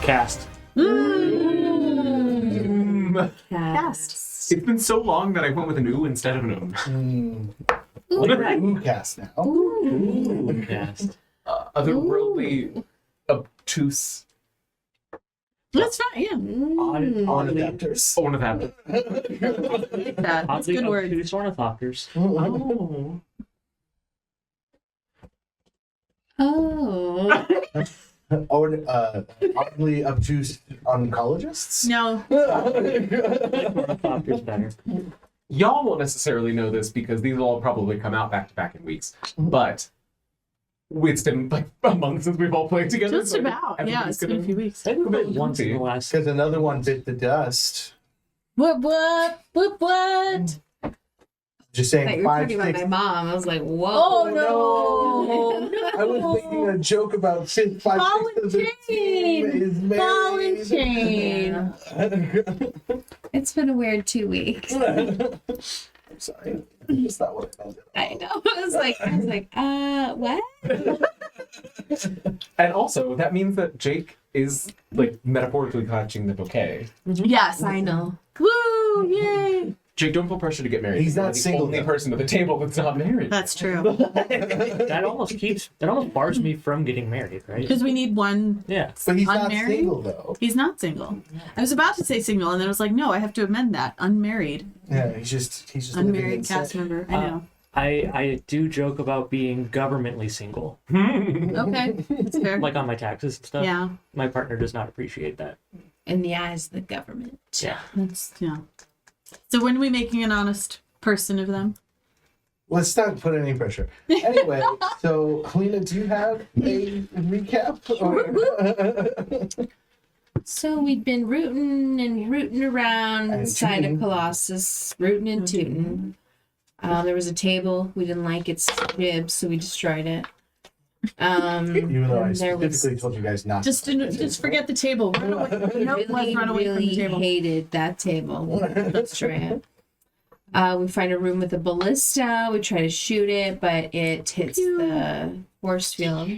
Cast. Cast. It's been so long that I went with an ooh instead of an Look at that. Ooh, cast now. Ooh, cast. otherworldly, obtuse, That's fine, yeah. Ornithopters. ornithopter. That's Oddly good word. obtuse ornithopters. Oh. Oh. Oddly obtuse oncologists? No. Ornithopters better. Y'all won't necessarily know this because these will all probably come out back to back in weeks. But it's been like a month since we've all played together. Just so about. Yeah, everybody's it's been a few weeks. I think we've been once in the last. Because another one bit the dust. What? Just I thought saying you were 5, talking about 6. my mom. I was like, whoa. Oh, no. I was making a joke about 5, 6 Ball and chain. is married. Ball and chain. It's been a weird 2 weeks. I'm sorry. That's not what I meant. I know. I was like, what? And also, that means that Jake is like metaphorically clutching the bouquet. Yes. I know. Woo! Yay! Jake, don't feel pressure to get married. He's You're not the single, only though. person at the table that's not married. That's true. That almost bars me from getting married, right? Because we need one. Yeah. But he's not Unmarried? single, though. He's not single. I was about to say single, and then I was like, no, I have to amend that. Unmarried. Yeah, he's just living Unmarried in cast sin. member. I know. I do joke about being governmentally single, Okay. That's fair. like on my taxes and stuff. Yeah. My partner does not appreciate that. In the eyes of the government. Yeah. That's, yeah. So when are we making an honest person of them? Let's not put any pressure. Anyway, so Helena, do you have a recap? So we'd been rooting around And inside tooting. of Colossus, rooting and tooting. There was a table. We didn't like its ribs, so we destroyed it. Even though I and there specifically was- told you guys not Just forget the table. Run away. Nope, let's run away from the really table. hated that table. Destroy it. We find a room with a ballista. We try to shoot it, but it hits the force field.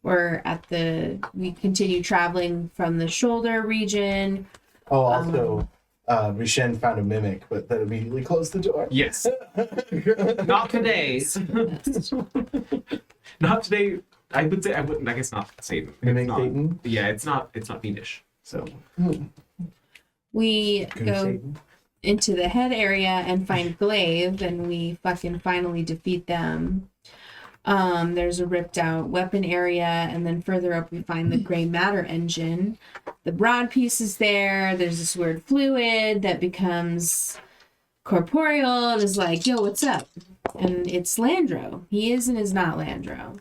We continue traveling from the shoulder region. Oh, also, Rishen found a mimic, but then immediately closed the door. Yes. Not today. Not today. I would say I wouldn't. I guess not Satan. It's Mimic not- Satan? Yeah, it's not fiendish. So We Good go Satan. into the head area and find Glaive, and we fucking finally defeat them. There's a ripped out weapon area, and then further up we find the gray matter engine. The broad piece is there. There's this weird fluid that becomes corporeal and is like, yo, what's up? And it's Landro. He is and is not Landro.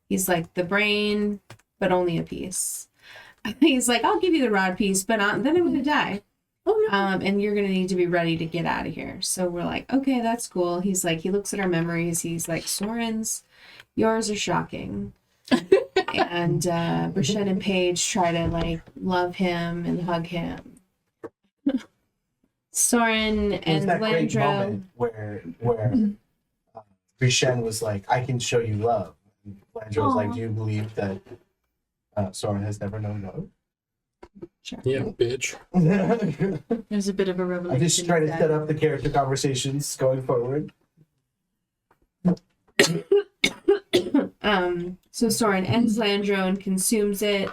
He's like the brain, but only a piece. He's like, I'll give you the rod piece, but then I'm gonna die. Oh, no. And you're gonna need to be ready to get out of here. So we're like, okay, that's cool. He's like, he looks at our memories. He's like, Soren's, yours are shocking. And Brishette and Paige try to like love him and hug him. Soren It was and that great Landro. moment where Rishen was like, I can show you love. And Landro was like, do you believe that Soren has never known love? Yeah, bitch. There's a bit of a revelation. I'm just trying to with set that. up the character conversations going forward. So Soren ends Landro and consumes it,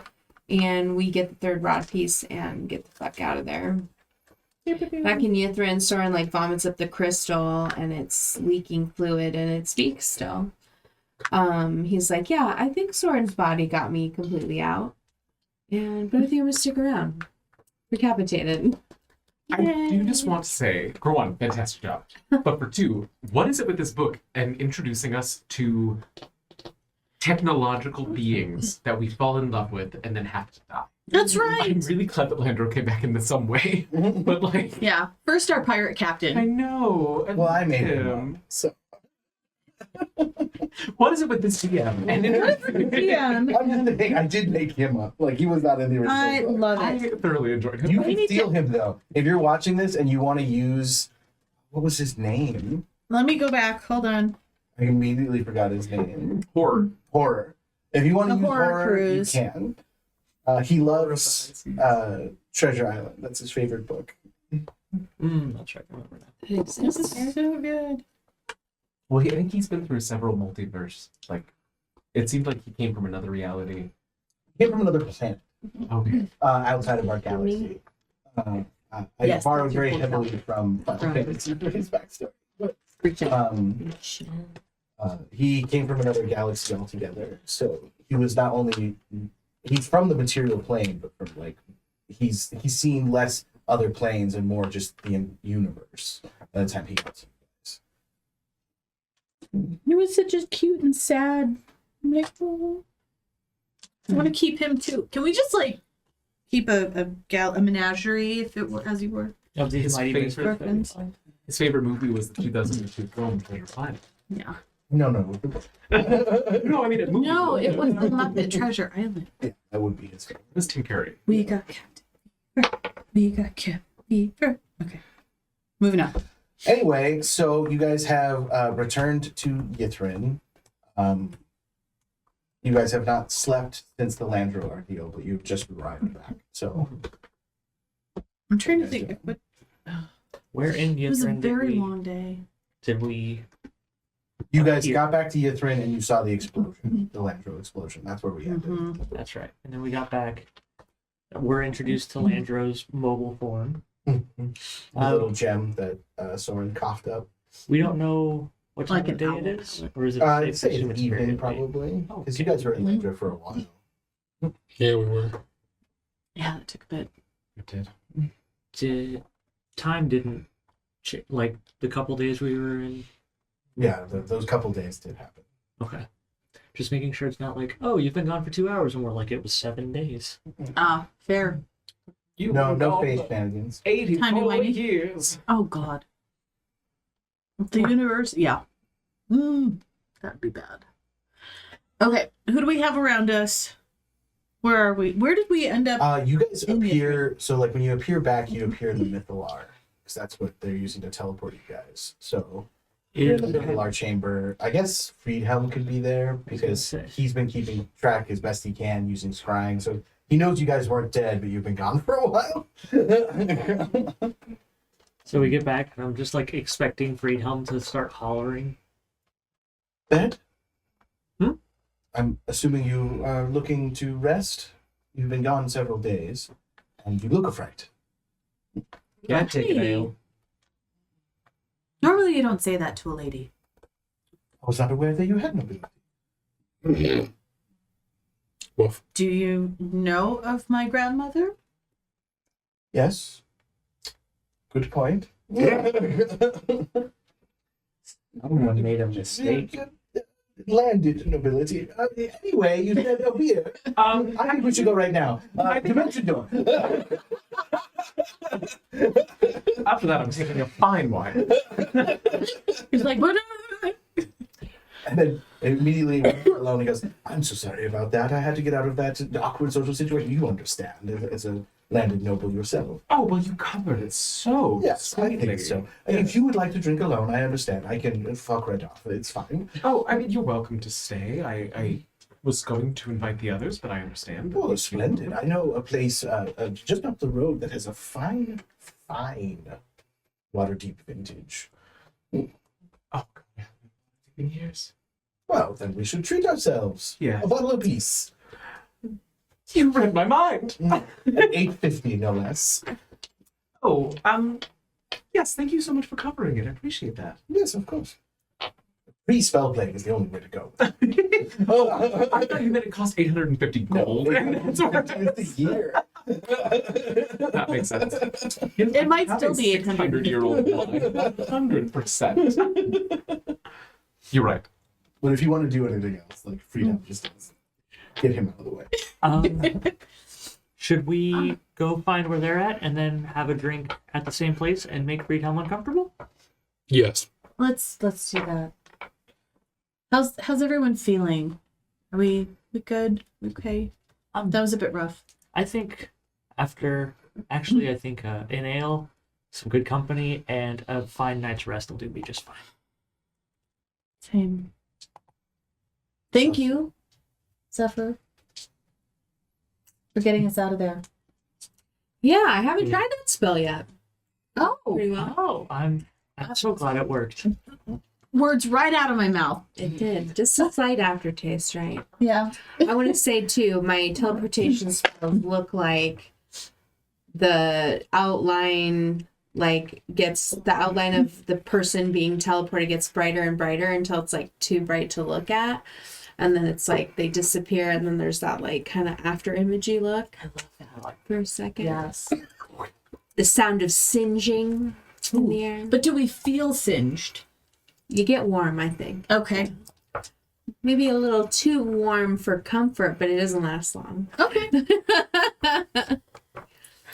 and we get the third rod piece and get the fuck out of there. Back in Yithrin, Soren like vomits up the crystal and it's leaking fluid and it speaks still. He's like, yeah, I think Soren's body got me completely out. But I think I'm gonna stick around. Recapitated. I do just want to say, for one, fantastic job. But for two, what is it with this book and introducing us to technological beings that we fall in love with and then have to die? That's I'm right. really glad that Landro came back into some way. But like, Yeah. First, our pirate I captain. know. Well, I made him. So What is it with this DM? And Yeah. I'm just saying, I did make him up. Like he was not in the original. I book. love I it. thoroughly enjoyed it. You We can need steal to- him though. If you're watching this and you want to use, what was his name? Let me go back. Hold on. I immediately forgot his name. Horror. Horror. If you want to The use horror horror, cruise. you can. He loves Treasure Island. That's his favorite book. I'll try to remember that. This is so good. Well, I think he's been through several multiverse. Like, it seemed like he came from another reality. He came from another planet Okay. outside of our galaxy. I Yes, borrowed that's very your full heavily from Final Fantasy for his backstory. He came from another galaxy altogether. So he was not only he's from the material plane, but from like he's seen less other planes and more just the universe by the time he got to He was such a cute and sad. I'm like, oh. I want to keep him too. Can we just like keep a menagerie if it were as you were? Of these His mighty favorite- Misfits. His favorite movie was the 2002 film Treasure Planet. Yeah. No. No, I mean a movie. No, it was the Muppet Treasure Island. Yeah, that would be his favorite. It was Tim Curry. We got Captain. We got Captain. Okay. Moving on. Anyway, so you guys have returned to Yithrin. You guys have not slept since the Landro ordeal, but you've just arrived back. So I'm trying to think. What, Where in it was a Yithrin very long day. did we? you guys Here. got back to Yithrin and you saw the explosion, the Landro explosion. That's where we ended. Mm-hmm. That's right. And then we got back. We're introduced to Landro's mobile form. The little gem that Soren coughed up. We don't know what time Like of an day owl. it is, or is it? I'd safe to say assume it's very evening, late? probably. Oh, Because you guys were in Landro for a while. Yeah, we were. Yeah, that took a bit. It did. Time didn't like the couple days we were in. Yeah, those couple days did happen. Okay, just making sure it's not like, oh, you've been gone for 2 hours, and we're like, it was 7 days. Ah, fair. You No were gone face for shenanigans. 84 Timey-wimey. years. Oh God. The universe. Yeah. That'd be bad. Okay, who do we have around us? Where are we? Where did we end up? You guys In appear, so like when you appear back, you appear in the Mythalar. Because that's what they're using to teleport you guys. So you're in the Mythalar chamber. I guess Friedhelm could be there because say. he's been keeping track as best he can using scrying. So he knows you guys weren't dead, but you've been gone for a while. So we get back, and I'm just like expecting Friedhelm to start hollering. Bed? Hmm? I'm assuming you are looking to rest. You've been gone several days, and you look a fright. Yeah, take an Hey. ale. Normally, you don't say that to a lady. I was not aware that you had nobility. Woof. Do you know of my grandmother? Yes. Good point. Someone made a mistake. Landed nobility. Anyway, you said a beer. I think we should go right now. Dimension door. After that, I'm taking a fine wine. He's like, what? And then immediately when we're alone, he goes, I'm so sorry about that. I had to get out of that awkward social situation. You understand as a landed noble yourself. Oh, well, you covered it so Yes, I sweetly. think so. If you would like to drink alone, I understand. I can fuck right off. It's fine. Oh, I mean, you're welcome to stay. I was going to invite the others, but I understand. Oh, splendid. I know a place just up the road that has a fine Waterdeep vintage. Oh, yeah. It's been years. Well, then we should treat ourselves. Yeah. A bottle apiece. You read my mind. At $8.50, no less. Oh, yes, thank you so much for covering it. I appreciate that. Yes, of course. Free spell playing is the only way to go. I thought you meant it cost 850 gold. It's a year. That makes sense. It might still be 800. 800-year-old wine. 100%. You're right. But if you want to do anything else, like freedom, just get him out of the way. Should we go find where they're at and then have a drink at the same place and make Friedhelm uncomfortable? Yes. Let's do that. How's everyone feeling? Are we good? Okay. That was a bit rough. I think after, actually, I think an ale, some good company, and a fine night's rest will do me just fine. Same. Thank you, Zephyr. for getting us out of there. Yeah, I haven't tried that spell yet. Oh, Pretty well. Oh, I'm so glad it worked. words right out of my mouth. It did. Just a slight aftertaste, right? Yeah. I want to say too, my teleportation spells look like the outline gets the outline of the person being teleported gets brighter and brighter until it's like too bright to look at. And then it's like they disappear and then there's that like kind of after imagey look. I love that. For a second. Yes. The sound of singeing in the air. But do we feel singed? You get warm, I think. Okay. Maybe a little too warm for comfort, but it doesn't last long. Okay. A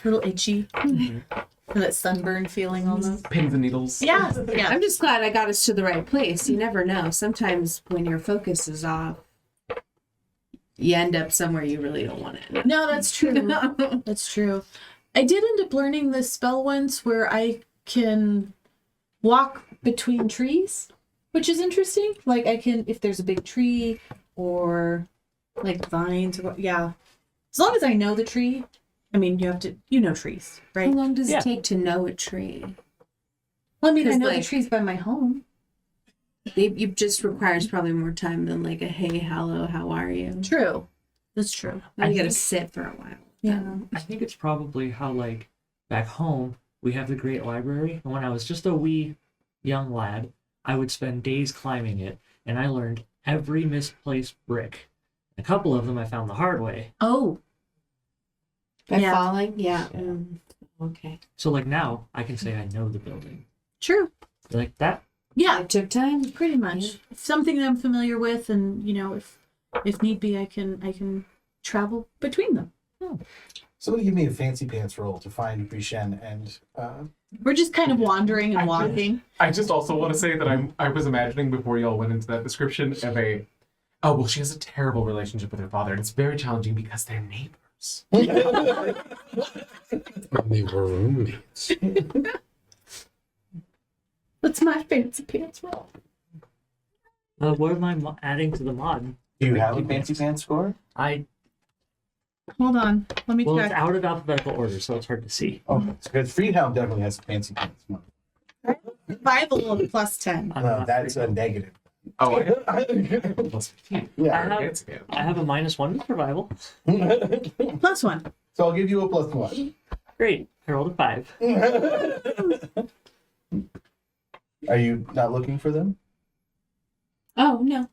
little itchy. That sunburn feeling almost. Pins and needles. Yeah. Yeah. I'm just glad I got us to the right place. You never know. Sometimes when your focus is off, you end up somewhere you really don't want to. No, that's true. That's true. I did end up learning this spell once where I can walk between trees, which is interesting. Like I can, if there's a big tree or like vines, or, yeah. As long as I know the tree. I mean, you know trees, How right? long does Yeah. it take to know a tree? Well, I mean, I 'Cause, know the like- trees by my home. It just requires probably more time than like a hey, hello, how are you? True. That's true. Now you I gotta think- sit for a while. Yeah. I think it's probably how, like, back home, we have the Great Library. And when I was just a wee young lad, I would spend days climbing it, and I learned every misplaced brick. A couple of them I found the hard way. Oh, By Yeah. falling? Yeah. Yeah. Okay. So, like, now I can say I know the building. true. Like, that, Yeah, It took time. pretty much. Something that I'm familiar with, and if need be, I can travel between them. Somebody give me a fancy pants roll to find Brishen and We're just kind of wandering and walking. I just also want to say that I was imagining before y'all went into that description of she has a terrible relationship with her father, and it's very challenging because they're neighbors. And they were roommates. What's my fancy pants roll? what am I adding to the mod? Do you have a fancy pants score? Hold on, let me Well, it's check. out of alphabetical order, so it's hard to see. Oh, because Freehound definitely has a fancy pants. Survival of +10. I'm No, not that's free. a negative. Oh, I have plus 15. Yeah. I have- It's again. I have a -1 to survival. +1. So I'll give you a +1. Great. I rolled a 5. Are you not looking for them? Oh, no.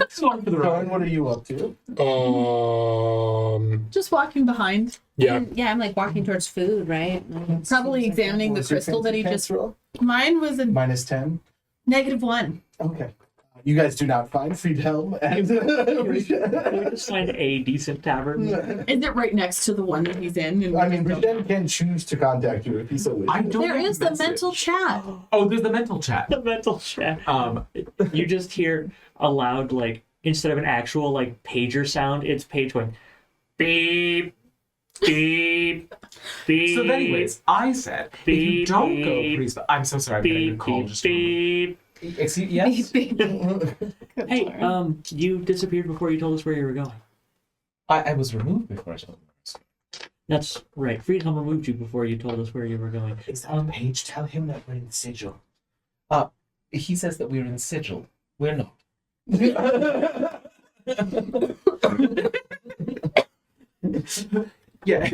Sorry for the Dawn, ride. what are you up to? Just walking behind. Yeah. Yeah, I'm like walking towards food, right? Probably examining the What's your crystal that fancy he pants just. roll? Mine was a -10. -1. Okay. You guys do not find Friedhelm and Can we just find a decent tavern? Is it right next to the one that he's in? And I mean, Brishen can choose to contact you if he so wishes. I don't there have is the message. mental chat. Oh, there's the mental chat. The mental chat. Um, You just hear a loud, like, instead of an actual, like, pager sound, it's page going beep, beep, beep. so anyways, I said, if you Beep, don't go beep, priest, I'm so sorry, I'm getting a beep, call beep, just a moment. beep. Excuse, yes? Hey, you disappeared before you told us where you were going. I was removed before I told you. That's right. Freedom removed you before you told us where you were going. Is that a page? Tell him that we're in Sigil. He says that we're in Sigil. We're not. Yeah.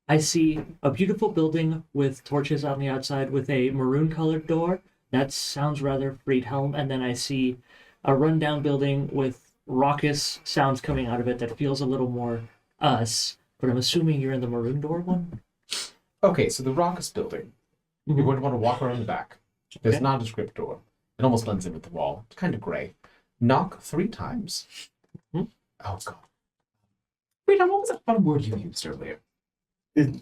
I see a beautiful building with torches on the outside with a maroon colored door. That sounds rather Friedhelm. And then I see a rundown building with raucous sounds coming out of it that feels a little more us. But I'm assuming you're in the maroon door one? Okay, so the raucous building. You're going to want to walk around the back. There's Okay. a nondescript door. It almost blends in with the wall. It's kind of gray. Knock 3 times. Hmm? Oh, God. Wait, what was that fun word you used earlier?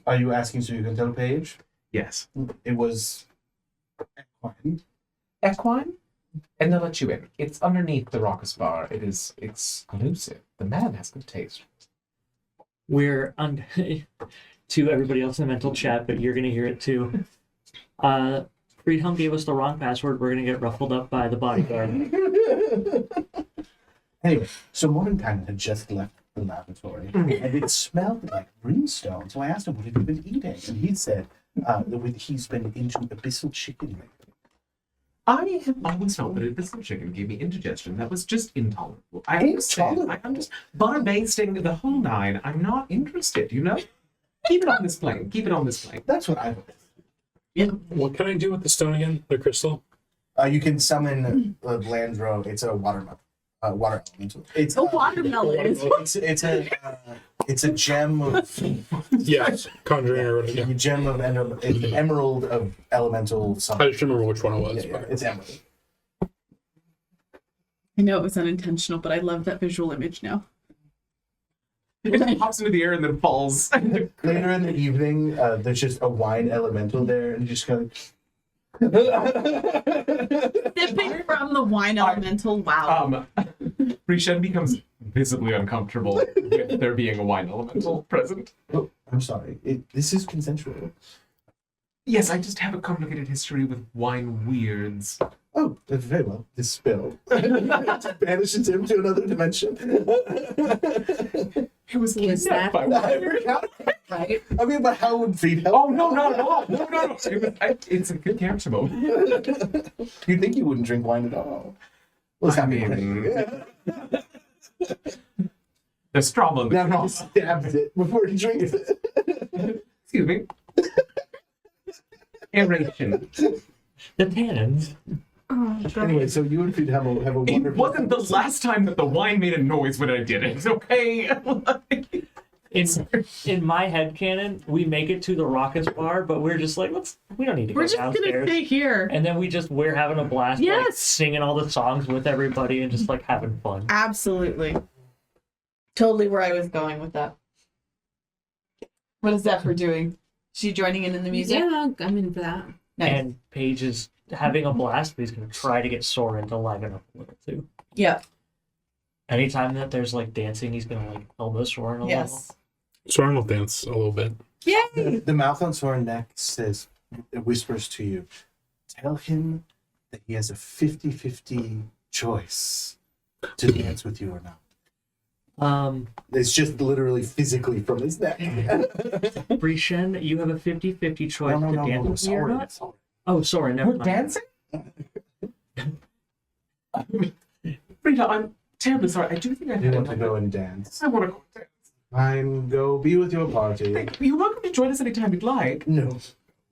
Are you asking so you can tell a page? Yes. It was equine. Equine? And they'll let you in. It's underneath the raucous bar. It is exclusive. The man has good taste. We're on to everybody else in the mental chat, but you're going to hear it too. Friedhelm gave us the wrong password. We're going to get ruffled up by the bodyguard. Anyway, so Mordenkainen had just left the laboratory, and it smelled like brimstone. So I asked him what had he been eating, and he said that he's been into abyssal chicken lately. I have always felt that abyssal chicken gave me indigestion. That was just intolerable. I understand. I'm just butter basting the whole nine. I'm not interested, you know? Keep it on this plane. Keep it on this plane. That's what I would. What can I do with the stone again? The crystal? You can summon Landro. It's a water elemental. It's A watermelon. It's a gem of Yeah, conjuring or whatever. a gem of it's an emerald of elemental I something. just remember which one it was. Yeah, it's emerald. I know it was unintentional, but I love that visual image now. It just pops into the air and then falls. Later in the evening, there's just a wine elemental there, and you just kind of. Sipping from the wine elemental. Wow. Rishen becomes visibly uncomfortable with there being a wine elemental present. Oh, I'm sorry. This is consensual. Yes, I just have a complicated history with wine weirds. Oh, that's very well. This spill banishes him to another dimension. It was Was kidnapped that- by wine. Right? I mean, but how would feed help? Oh, no, not at all. No. It's a good character moment. You'd think you wouldn't drink wine at all. What's I happening? mean- There's trauma in the Now he stabs it before he drinks it. Excuse me. Aeration. The tannins. Anyway, so you and Feed have a It wonderful. wasn't the last time that the wine made a noise when I did it, okay? In my head canon, we make it to the Raucous bar, but we're just like, we don't need to We're go just downstairs. gonna stay here. And then we're having a blast, like, Yes. singing all the songs with everybody and just like having fun. Absolutely. Totally where I was going with that. What is Zephyr doing? She joining in the music? Yeah, I'm in for that. Nice. And Paige is having a blast, but he's gonna try to get Soren to liven up a little too. Yeah. Anytime that there's like dancing, he's gonna like elbow Soren a little. Yes. Soren will dance a little bit. Yay! The mouth on Soren's neck says, it whispers to you, tell him that he has a 50-50 choice to dance with you or not. It's just literally physically from his neck. Rishen, you have a 50-50 choice to dance with me or sorry, not. sorry. Oh, sorry, never We're mind. dancing? Rita, I'm terribly sorry. I do think I You had want to another- go and dance? I want to go dance. Fine, go be with your party. You're welcome to join us anytime you'd like. No.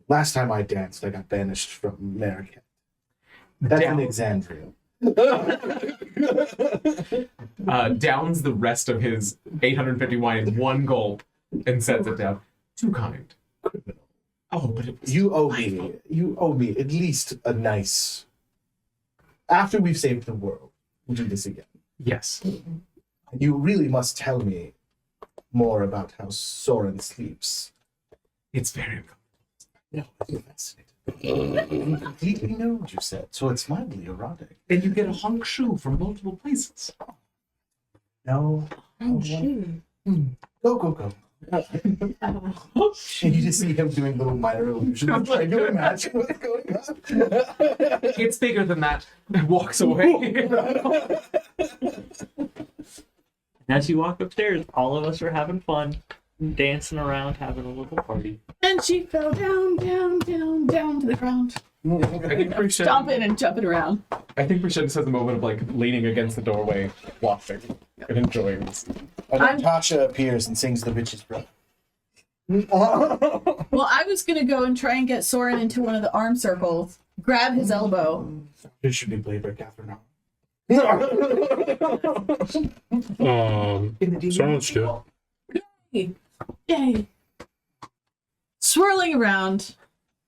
Last time I danced, I got banished from Menagerie. That's Down. in Exandria. Downs the rest of his 850 wine in one gulp and sets it down. Too kind. Oh, but it was You owe me at least a nice. After we've saved the world, we'll do this again. Yes. You really must tell me more about how Soren sleeps. It's very uncomfortable. No, I'm fascinated. I completely know what you said, so it's mildly erotic. And you get a honk shoe from multiple places. No. Oh, shoot. Go. And you just see him doing little minor illusions, trying to imagine what's going on. It's bigger than that. And walks away. And as you walk upstairs, all of us are having fun, dancing around, having a little party. And she fell down to the ground. I think Prisha Stomping and jumping around. just has a moment of like leaning against the doorway, watching and enjoying this. And then Tasha appears and sings the bitch's breath. Well, I was gonna go and try and get Soren into one of the arm circles, grab his elbow. It should be played by Catherine now. Soren looks good. Yay. Swirling around.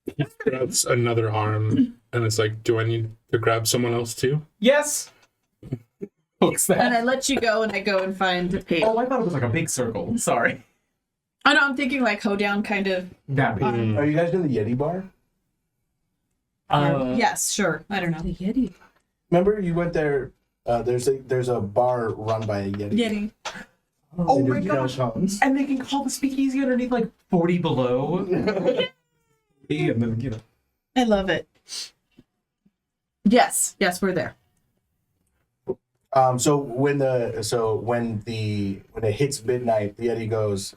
He grabs another arm and it's like, do I need to grab someone else too? Yes. Hooks And that. I let you go and I go and find Paige. Oh, I thought it was like a big circle. Sorry. I know, I'm thinking like hoedown kind of. That big. Are you guys in the Yeti bar? Yes, sure. I don't know. The Yeti. Remember you went there? There's a bar run by a Yeti. Yeti. Oh They do my gosh. tones. And they can call the speakeasy underneath like 40 below. And then, I love it. Yes, we're there. So when it hits midnight, the Yeti goes,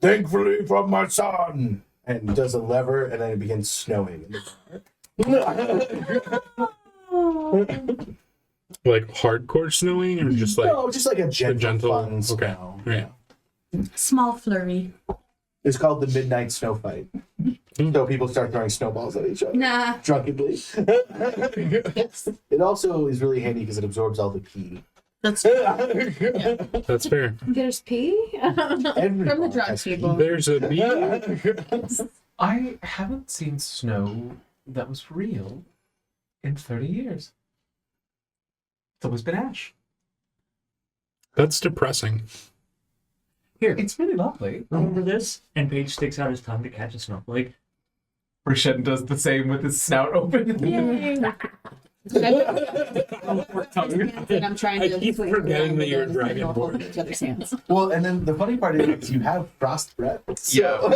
"Thankfully from my son," and does a lever, and then it begins snowing in the bar. Like hardcore snowing, or just like No, just like a gentle, fun okay, snow. right. Small flurry. It's called the Midnight Snow Fight. So people start throwing snowballs at each other Nah. drunkenly. Yes. It also is really handy because it absorbs all the pee. That's That's fair. There's pee? from the drunk people. There's a bee. I haven't seen snow that was real in 30 years. It's always been ash. That's depressing. Here, It's really lovely. remember this? And Paige sticks out his tongue to catch a snowflake. Rishen does the same with his snout open. Yay. I'm trying I to keep put forgetting that you're a around dragonborn. holding each other's hands. Well, and then the funny part is you have frost breath. So.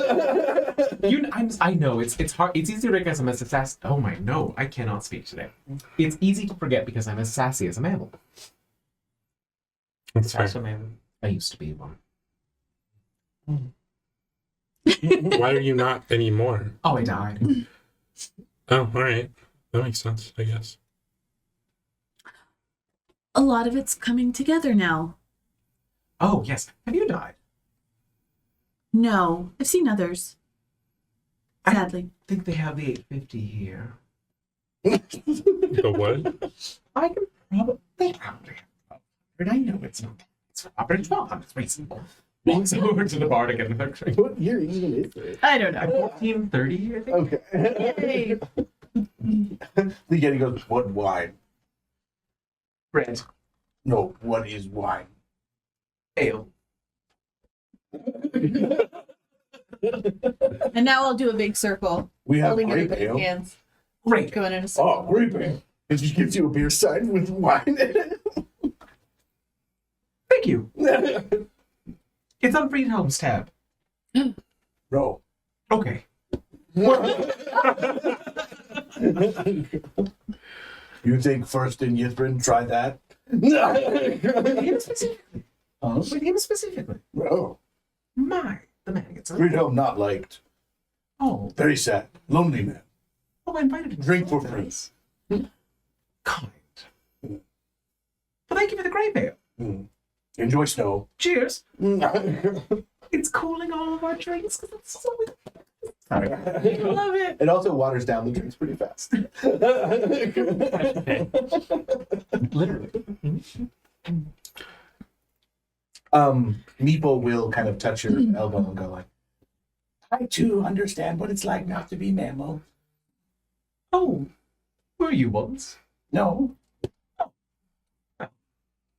I know it's hard. It's easy to recognize I'm as sassy. Oh my, no, I cannot speak today. It's easy to forget because I'm as sassy as a mammal. That's fair. Fascinating. I used to be one. Why are you not anymore? Oh, I died. Oh, all right. That makes sense, I guess. A lot of it's coming together now. Oh yes, have you died? No, I've seen others. Sadly. I think they have the 850 here. The what? I can probably. They probably have 1200. I know it's not. It's Robert 1200. It's reasonable. Walks over to the bar to get another drink. What year even is it? I don't know. 1430, I think. Okay. The Yeti goes, "What wine? Bread. No, what is wine?" Ale. And now I'll do a big circle. We have Holding it in grape both ale. hands. Great. Going in a circle. Oh, grape ale. And she gives you a beer sign with wine in it. Thank you. It's on Friedhelm's tab. No. Okay. You think first in Yithrin, try that? With him specifically. With him specifically. No. The man gets Friedhelm not liked. Oh, Very sad. Lonely man. I invited him. to Drink for this. free. Kind. But thank you for the grape ale. Enjoy snow. Cheers. It's cooling all of our drinks because it's so. Sorry. Love it. It also waters down the drinks pretty fast. Literally. Meeple will kind of touch your elbow and go like, "I too understand what it's like not to be mammal." Oh, were you once? No.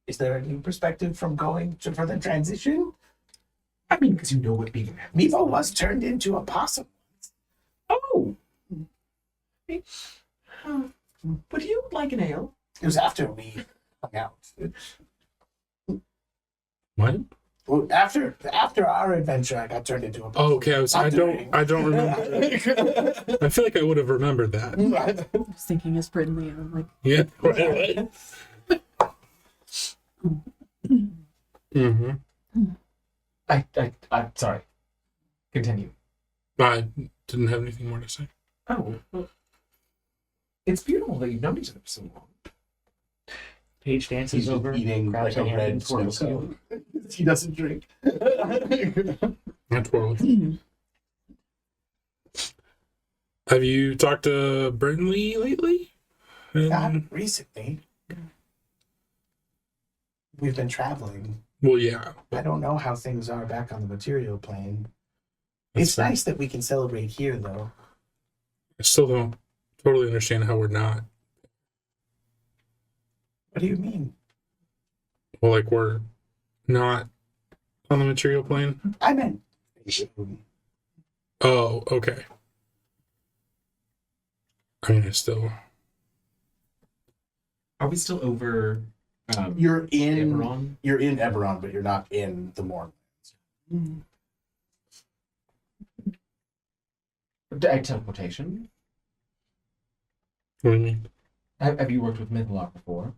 Is there a new perspective from for the transition? I mean, because you know what being a man is. Meeple was turned into a possum. Oh. Would you like an ale? It was after we hung out. What? Well, after our adventure, I got turned into a possum. Oh, okay. I don't remember. I feel like I would have remembered that. I was thinking as Brindley, and I'm like, Yeah. Right. Mm-hmm. I'm sorry. Continue. I didn't have anything more to say. Oh, well, it's beautiful that you've known each other for so long. Paige dances He's over, eating grabs like a a hand, and red snow twirls you. cone. He doesn't drink. Not twirl. Have you talked to Brindley lately? Not recently. We've been traveling. Well, yeah. I don't know how things are back on the material plane. That's It's fair. nice that we can celebrate here, though. I still don't totally understand how we're not. What do you mean? Well, like we're not on the material plane. I meant. Oh, okay. I mean, I still. Are we still over You're in. Eberron? You're in Eberron, but you're not in the Mournlands. Teleportation? What do you mean? Have you worked with Mythalok before?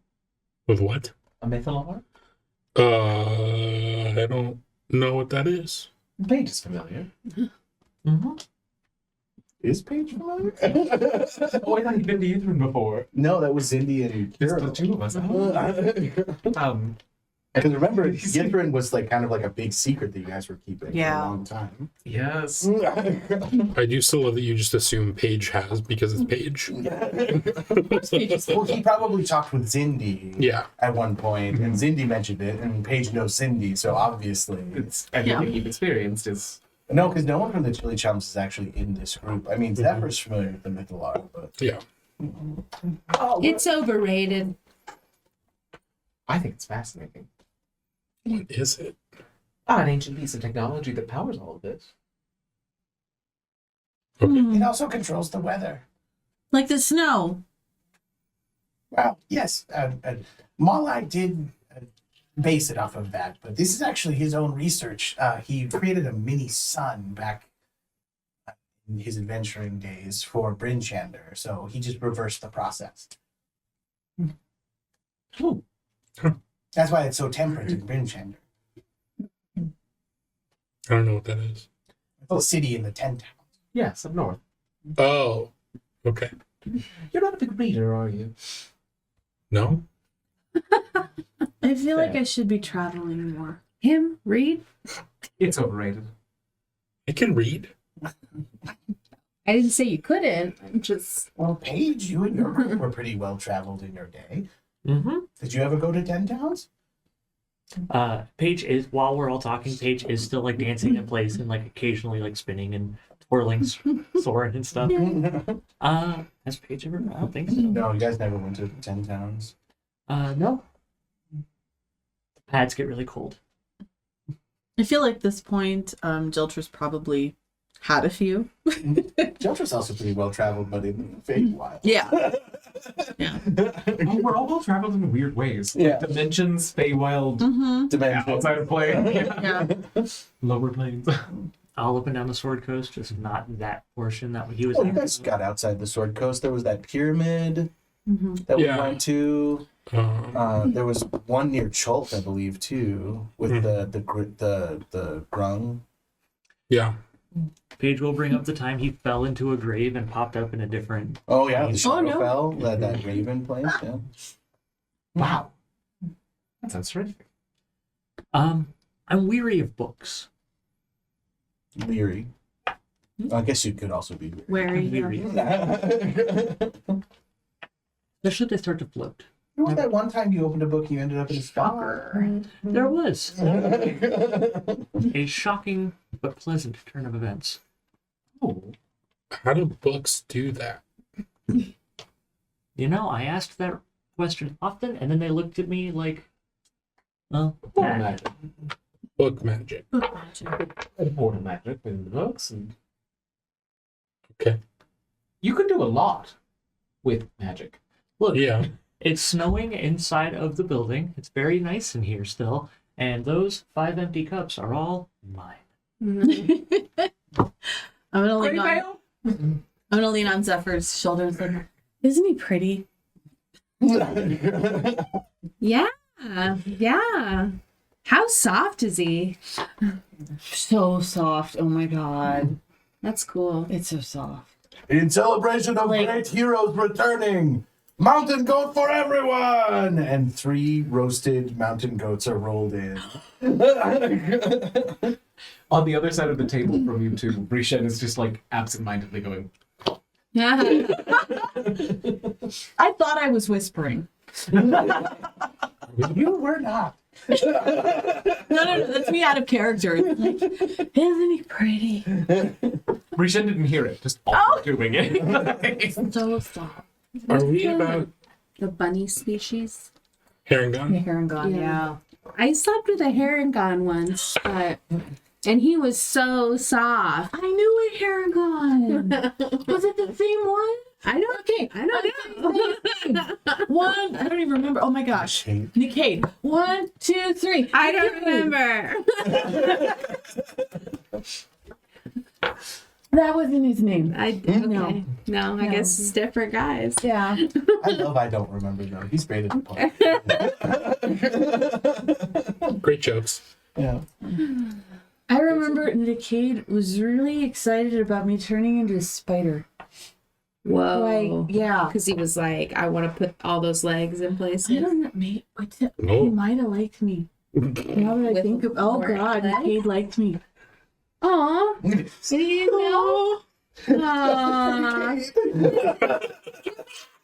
With what? A mythalore? I don't know what that is. Paige is familiar. Mm-hmm. Is Paige familiar? Oh, I thought you'd been to Ythrin before. No, that was Cindy and Just the Kiro. two of us. Because remember, Ythrin was like kind of like a big secret that you guys were keeping for Yeah. a long time. Yes. I do still love that you just assume Paige has because it's Paige. Well, he probably talked with Cindy Yeah. at one point, and Cindy mentioned it, and Paige knows Cindy, so obviously It's everything you've experienced is. no, because no one from the Chili Chums is actually in this group. I mean, Zephyr's familiar with the Mythalore, but Yeah. It's overrated. I think it's fascinating. What is it? An ancient piece of technology that powers all of this. it also controls the weather. Like the snow. Well, yes, Malai did base it off of that, but this is actually his own research. He created a mini sun back in his adventuring days for Brynchander, so he just reversed the process. Ooh. That's why it's so temperate in Brynchander. I don't know what that is. It's a city in the 10 towns. Yes, up north. Oh, okay. You're not a big reader, are you? No? I feel like I should be traveling more. Him read? It's overrated. I can read. I didn't say you couldn't. I'm just. Well, Paige, you and your group were pretty well traveled in your day. Mm-hmm. Did you ever go to 10 towns? Paige is, while we're all talking, Paige is still like dancing in place and like occasionally like spinning and twirling sword and stuff. Has Paige ever? I don't think so. No, you guys never went to 10 towns. No. The pads get really cold. I feel like this point, Jiltra's probably had a few. Jiltra's also pretty well traveled, but in Feywild. Yeah. Yeah. Oh, we're all well traveled in weird ways. Yeah. Dimensions, Feywild, Mm-hmm. Dimension. outside of plane, Yeah. lower planes. All up and down the Sword Coast, just not that portion that he was. Well, you at. guys got outside the Sword Coast. There was that pyramid Mm-hmm. that Yeah. we went to. There was one near Chult, I believe, too, with the grung. Yeah. Paige will bring up the time he fell into a grave and popped up in a different. Oh yeah, the Oh, no. Shadowfell, that Raven place. Yeah. Wow. That sounds terrific. I'm weary of books. Leary. I guess you could also be Wary. Weary. Remember Especially if they start to float. that one time you opened a book and you ended up in a spot? There was a shocking but pleasant turn of events. Oh. How do books do that? You know, I asked that question often, and then they looked at me like, well, Book nah. magic. Book magic. Book magic. And border magic in the books. And Okay. you can do a lot with magic. Look, Yeah. it's snowing inside of the building. It's very nice in here still, and those 5 empty cups are all mine. I'm gonna lean on Zephyr's shoulder and say, "Isn't he pretty?" Yeah. Yeah. How soft is he? So soft. Oh my god, That's cool. it's so soft. In celebration of great heroes returning, mountain goat for everyone! And 3 roasted mountain goats are rolled in. On the other side of the table from you two, Brishen is just like absentmindedly going, Yeah. I thought I was whispering. You were not. No, that's me out of character. Like, isn't he pretty? Brishen didn't hear it, just doing it. So soft. Are we about The bunny species. Herringon? Herringon, Yeah. I slept with a herringon once, and he was so soft. I knew a Herringon. Was it the same one? I don't. Okay, I don't know. One, I don't even remember. Oh my gosh. Nickade. 1, 2, 3. I don't remember. That wasn't his name. Okay. No. No, I guess it's different guys. Yeah. I love I don't remember though. He's great at the part. Great jokes. Yeah. I remember Nickade was really excited about me turning into a spider. Whoa. Like, yeah. Because he was like, I want to put all those legs in place. I don't know, mate. He No. might have liked me. Now that I With think of, oh more God, legs? Nickade liked me. Aw. Did you know? Aw.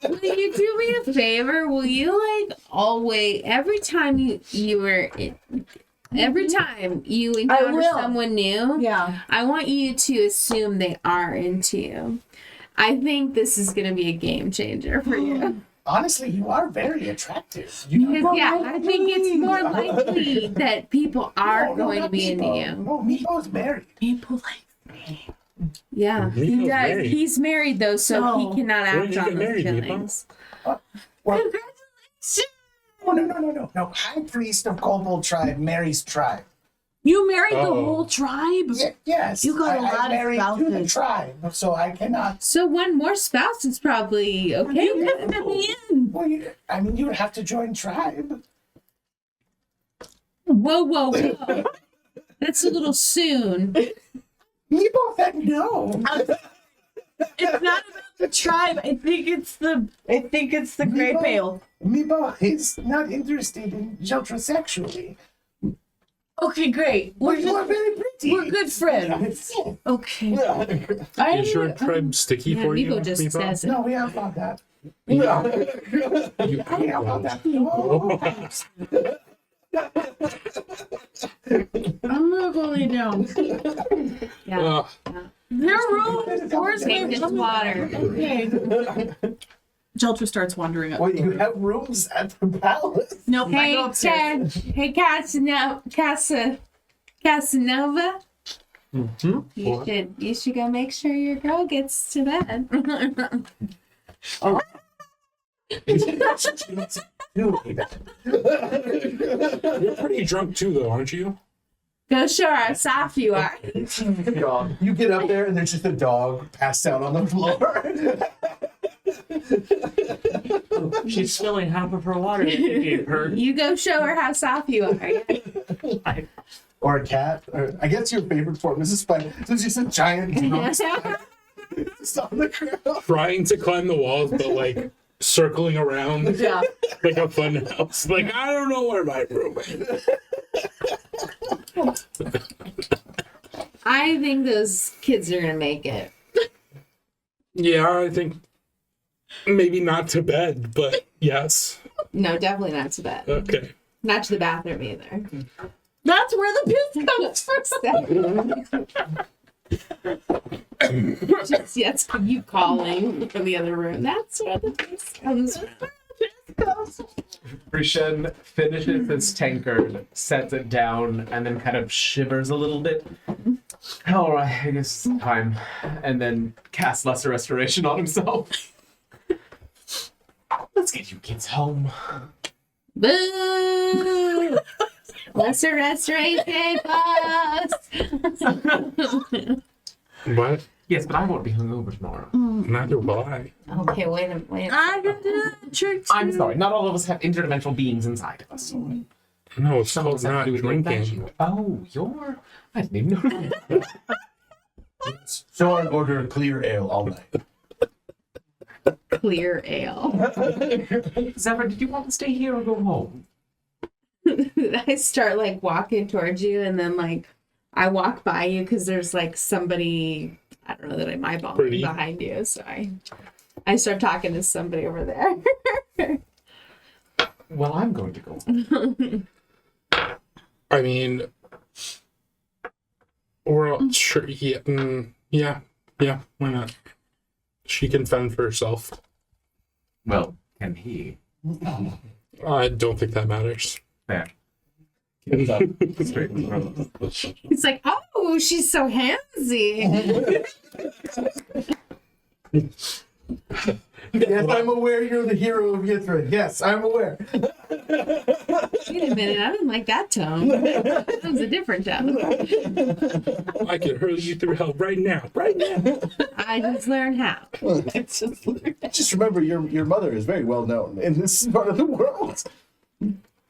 Will you do me a favor? Will you like always every time you encounter will. someone new, Yeah. I want you to assume they are into you. I think this is gonna be a game changer for you. Honestly, you are very attractive. You Because I think it's more likely that people are going to be into you. No, Meepo's married. People like me. Yeah, he Nico's does. married. He's married though, so No. he cannot When did act you on get those married, Nico? feelings. Well, Congratulations! no. High priest of Kobold tribe marries tribe. You married the Oh. whole tribe? Yes. You got a lot I of married to the spouses. tribe, so I cannot. So one more spouse is probably okay. You couldn't fit me in. Well, you would have to join tribe. Whoa. That's a little soon. Meepo said no. It's not about the tribe. I think it's the Great Meepo- Pale. Meepo is not interested in Jotra sexually. Okay, great. But you are very pretty. We're good friends. Okay. Is your tribe sticky Yeah, for you? Nico just Meepo? says it. No, we have about that. You- We have about that. I'm gonna go lay down. Yeah. Ugh. Their room. Where's Take my this water. Okay. Jeltra starts wandering up. Well, you have rooms at the palace. Nope, I Hey, go upstairs. Casanova. Mm-hmm. You should go make sure your girl gets to bed. You're pretty drunk too, though, aren't you? Go show her how soft you are. You get up there and there's just a dog passed out on the floor. She's spilling half of her water that you gave her. You go show her how soft you are. Or a cat. Or, I guess your favorite form is a spider. So it's just a giant dog just on the ground. Trying to climb the walls, but like circling around Yeah. like a fun house. Like, I don't know where my room is. I think those kids are gonna make it. Yeah, I think maybe not to bed, but yes. No, definitely not to bed. Okay. Not to the bathroom either. That's where the piss comes from. Just yet you calling from the other room. That's where the piss comes from. Rishan finishes his tankard, sets it down, and then kind of shivers a little bit. All right, I guess it's time. And then casts Lesser Restoration on himself. Let's get you kids home. Boo! Lesser restoration boss. What? Yes, but I won't be hungover tomorrow. Neither will I. Okay, wait a minute. I can do the trick too. I'm sorry, not all of us have interdimensional beings inside of us. No, it's Some of called us have not to do it like that. drinking. Oh, you're... I didn't even know. So I order a clear ale all night. Clear ale. Zephyr, did you want to stay here or go home? I start like walking towards you, and then like I walk by you because there's like somebody, I don't know, that I'm eyeballing Pretty. behind you. So I start talking to somebody over there. Well, I'm going to go home. I mean, well, sure, yeah, yeah, why not? She can fend for herself. Well, can he? I don't think that matters. There. Gets up, straight in front. It's like, oh, she's so handsy. Yes, I'm aware you're the hero of Yithra. Yes, I'm aware. Wait a minute, I didn't like that tone. That was a different tone. I can hurl you through hell right now. Right now. I just learned how. Just remember, your mother is very well known in this part of the world.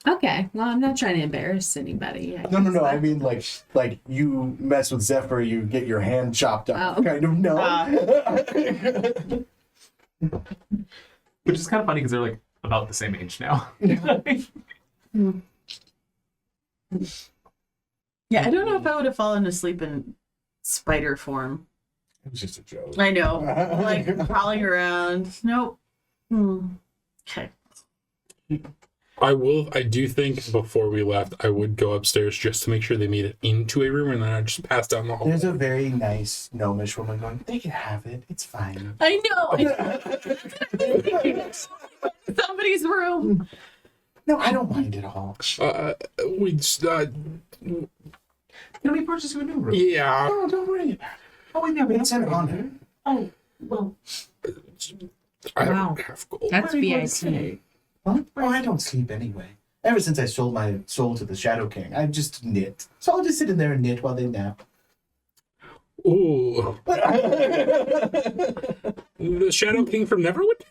Okay, well, I'm not trying to embarrass anybody. No. I mean, like you mess with Zephyr, you get your hand chopped off. Oh. Kind of. No. Which is kind of funny because they're like about the same age now. Yeah, I don't know if I would have fallen asleep in spider form. It was just a joke. I know. Like crawling around. Nope. Okay. I do think before we left, I would go upstairs just to make sure they made it into a room and then I just pass down the hall. There's a very nice gnomish woman going, they can have it. It's fine. I know. Somebody's room. No, I don't mind at all. We just, Can we purchase you a new room? yeah. No, don't worry about it. Oh, wait, yeah, It's an honor. Oh, well, I Wow. don't have gold. That's What are you going to VIP. say? Huh? Oh, I don't sleep anyway. Ever since I sold my soul to the Shadow King, I just knit. So I'll just sit in there and knit while they nap. Ooh. The Shadow King from Neverwood?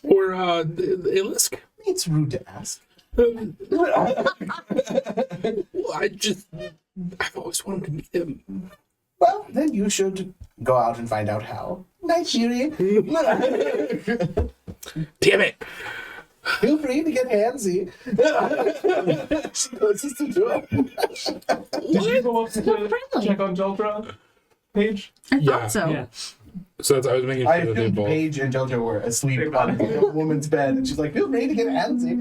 Or, Ilisk? It's rude to ask. I've always wanted to meet him. Well, then you should go out and find out how. Night, Shiri. Damn it! Feel free to get handsy. She closes the door. Did you go up to check on Joldra page? I Yeah. thought so. yeah. So that's, I was making I sure that they assumed both. Paige and JoJo were asleep on a woman's bed, and she's like, feel free to get handsy.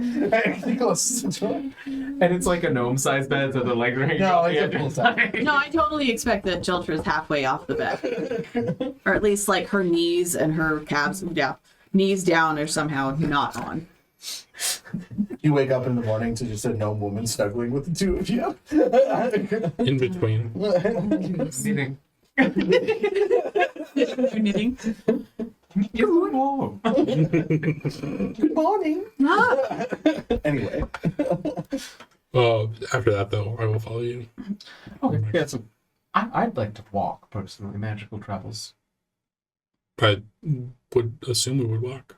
And she closes the door. And it's like a gnome-sized bed, so the legs are hanging No, out it's the a full edges. size. No, I totally expect that Jeltra's halfway off the bed. Or at least like her knees and her calves, yeah, knees down are somehow not on. You wake up in the morning to just a gnome woman snuggling with the two of you. In between. Sitting. You're knitting. Good morning. Good morning. Ah, Anyway. After that, though, I will follow you. Okay, yeah, so I'd like to walk, personally. Magical travels. I would assume we would walk.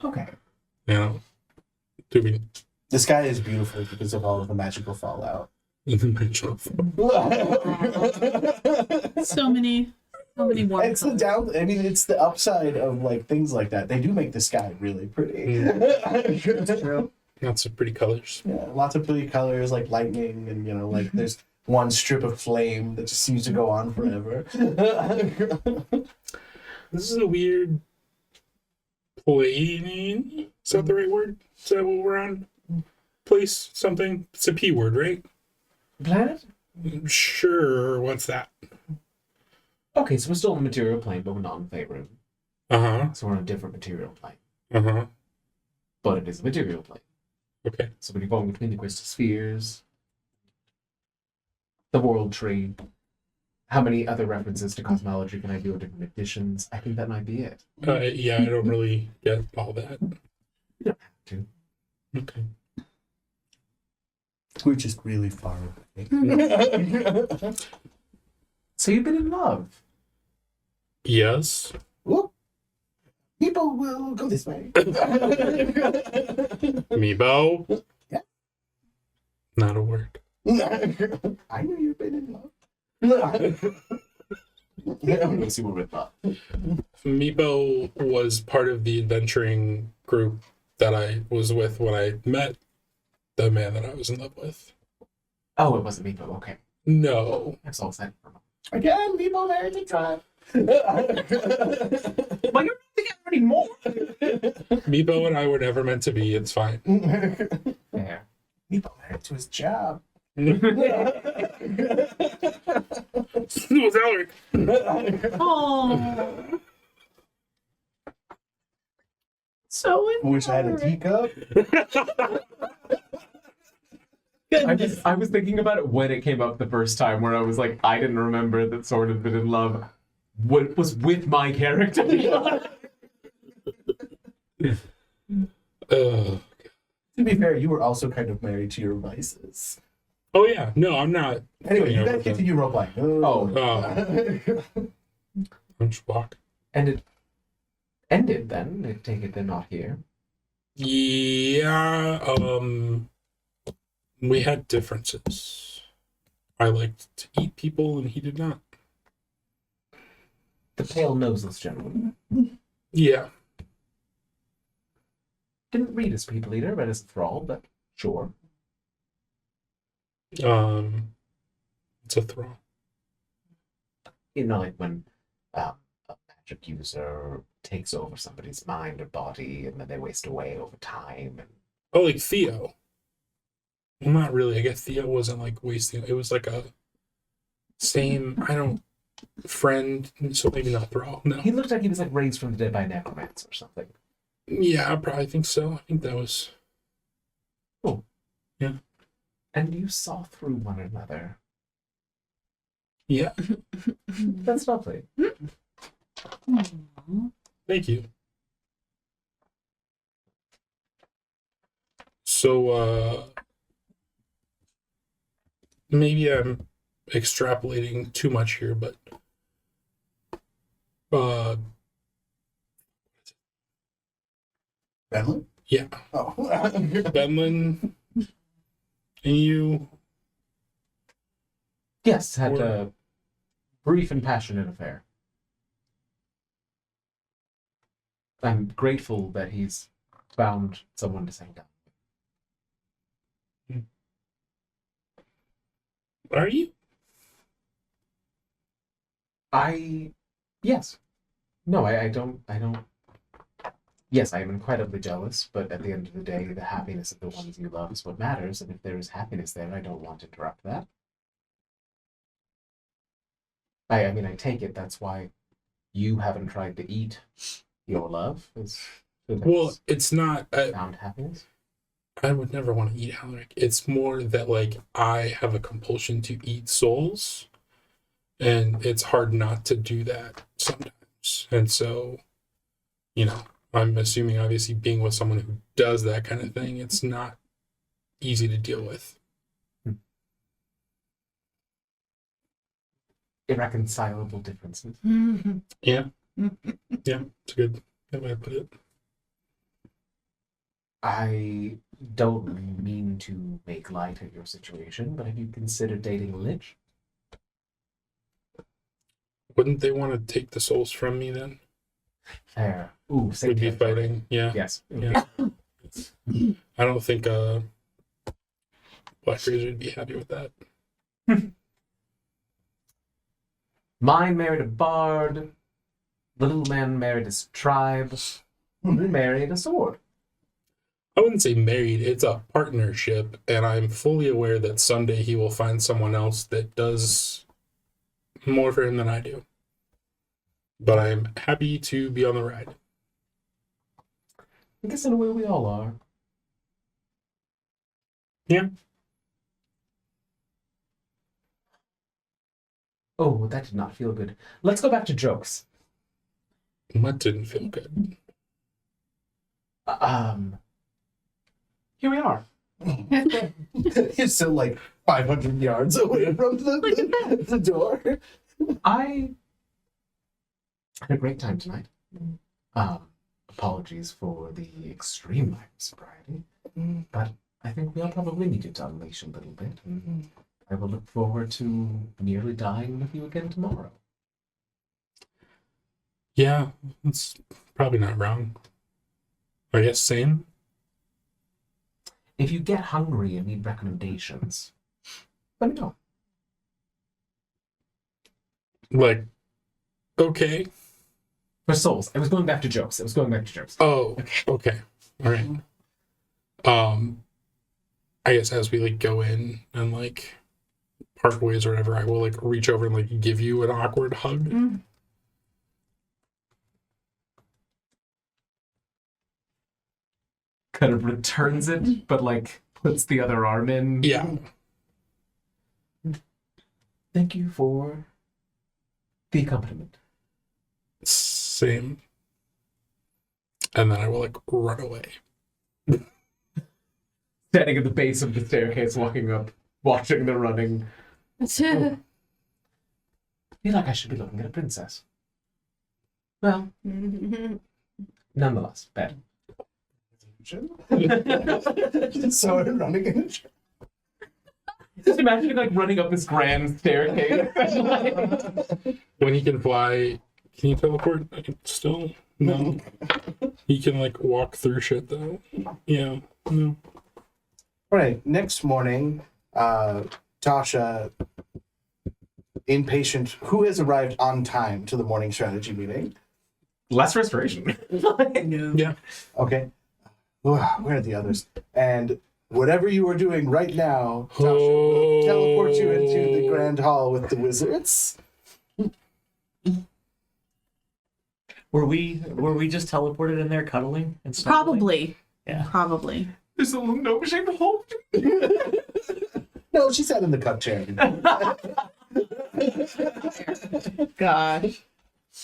Okay. Yeah. Do we The sky is beautiful because of all of the magical fallout. in the mansion? so many warm It's the colors. it's the upside of like things like that. They do make the sky really pretty. That's true. Lots of pretty colors. Yeah, lots of pretty colors like lightning, and like there's one strip of flame that just seems to go on forever. This is a weird plane. Is that the right word? Is that what we're on? Place something. It's a P word, right? Planet? Sure. What's that? Okay, so we're still on the material plane, but we're not in Faerun. Uh-huh. So we're on a different material plane. Uh-huh. But it is a material plane. Okay. So when you're going between the crystal spheres, the world tree, how many other references to cosmology can I do in different editions? I think that might be it. Yeah, I don't really get all that. You don't have to. Okay. We're just really far away. So you've been in love. Yes. Whoop. People will go this way. Meebo? Yeah. Not a word. I knew you've been in love. We'll see what we're love. Meebo was part of the adventuring group that I was with when I met the man that I was in love with. Oh, it wasn't me, but okay. No. I'm so excited for a moment. Again, people married to tribe. But you're not together anymore. Meebo and I were never meant to be. It's fine. Fair. People married to his job. It was Elric. Oh, so Wish I had a teacup. I was thinking about it when it came up the first time, where I was like, I didn't remember that Sword had been in love. What was with my character? Uh, be fair, you were also kind of married to your vices. Oh yeah, no, I'm not. Anyway, you Yeah, guys okay. continue role-playing. I'm just walk. And it ended then. I take it they're not here. Yeah, we had differences. I liked to eat people, and he did not. The pale noseless gentleman. Yeah, Didn't read as people eater, read as a thrall, but sure. it's a thrall. You know, like when a magic user takes over somebody's mind or body, and then they waste away over time. And Oh, like Theo. Well, not really. I guess Theo wasn't like wasting. It was like a same. I don't friend. So maybe not thrall. No. he looked like he was like raised from the dead by a necromancer or something. Yeah, I probably think so. I think that was. And you saw through one another. Yeah. That's lovely. Thank you. So, maybe I'm extrapolating too much here, but Benlin? yeah, Oh. Benlin and you. Yes, had Or- a brief and passionate affair. I'm grateful that he's found someone to settle down. Are you? Yes. No, I don't. Yes, I am incredibly jealous, but at the end of the day, the happiness of the ones you love is what matters, and if there is happiness there, I don't want to interrupt that. I mean, I take it that's why you haven't tried to eat your love, is Well, it's not. found happiness. I would never want to eat Alaric. It's more that like I have a compulsion to eat souls, and it's hard not to do that sometimes. And so, I'm assuming obviously being with someone who does that kind of thing, it's not easy to deal with. Irreconcilable differences. Yeah, it's a good way to put it. I don't mean to make light of your situation, but have you considered dating a lich? Wouldn't they want to take the souls from me then? Fair. Ooh, same Would be territory. fighting. Yeah. Yes. Yeah. I don't think Black Razor would be happy with that. Mine married a bard. The little man married his tribe. You married a sword. I wouldn't say married, it's a partnership, and I'm fully aware that someday he will find someone else that does more for him than I do. But I'm happy to be on the ride. I guess in a way we all are. Yeah. Oh, that did not feel good. Let's go back to jokes. That didn't feel good. Here we are. He's still like 500 yards away from the door. I had a great time tonight. Apologies for the extreme lack of sobriety, but I think we'll probably need to unleash a little bit. And I will look forward to nearly dying with you again tomorrow. Yeah, it's probably not wrong. I guess same. If you get hungry and need recommendations, let me know. Like, okay. For souls, I was going back to jokes. Oh, okay. All right. I guess as we like go in and like part ways or whatever, I will like reach over and like give you an awkward hug. Kind of returns it, but like puts the other arm in. Yeah. Thank you for the accompaniment. Same. And then I will like run away. Standing at the base of the staircase, walking up, watching the running. I feel like I should be looking at a princess. Well, nonetheless, bad. Just saw her running in. Just imagine like running up this grand staircase. When he can fly, can you teleport? I can still no. He can like walk through shit though. Yeah. No. All right. Next morning, Tasha, impatient, who has arrived on time to the morning strategy meeting? Less restoration. Yeah. Okay. Where are the others? And whatever you are doing right now, Tasha will teleport you into the grand hall with the wizards. Were we just teleported in there cuddling and snuggling? Probably. Yeah. Probably. There's a little gnome-shaped hole. No, she sat in the cup chair. Gosh.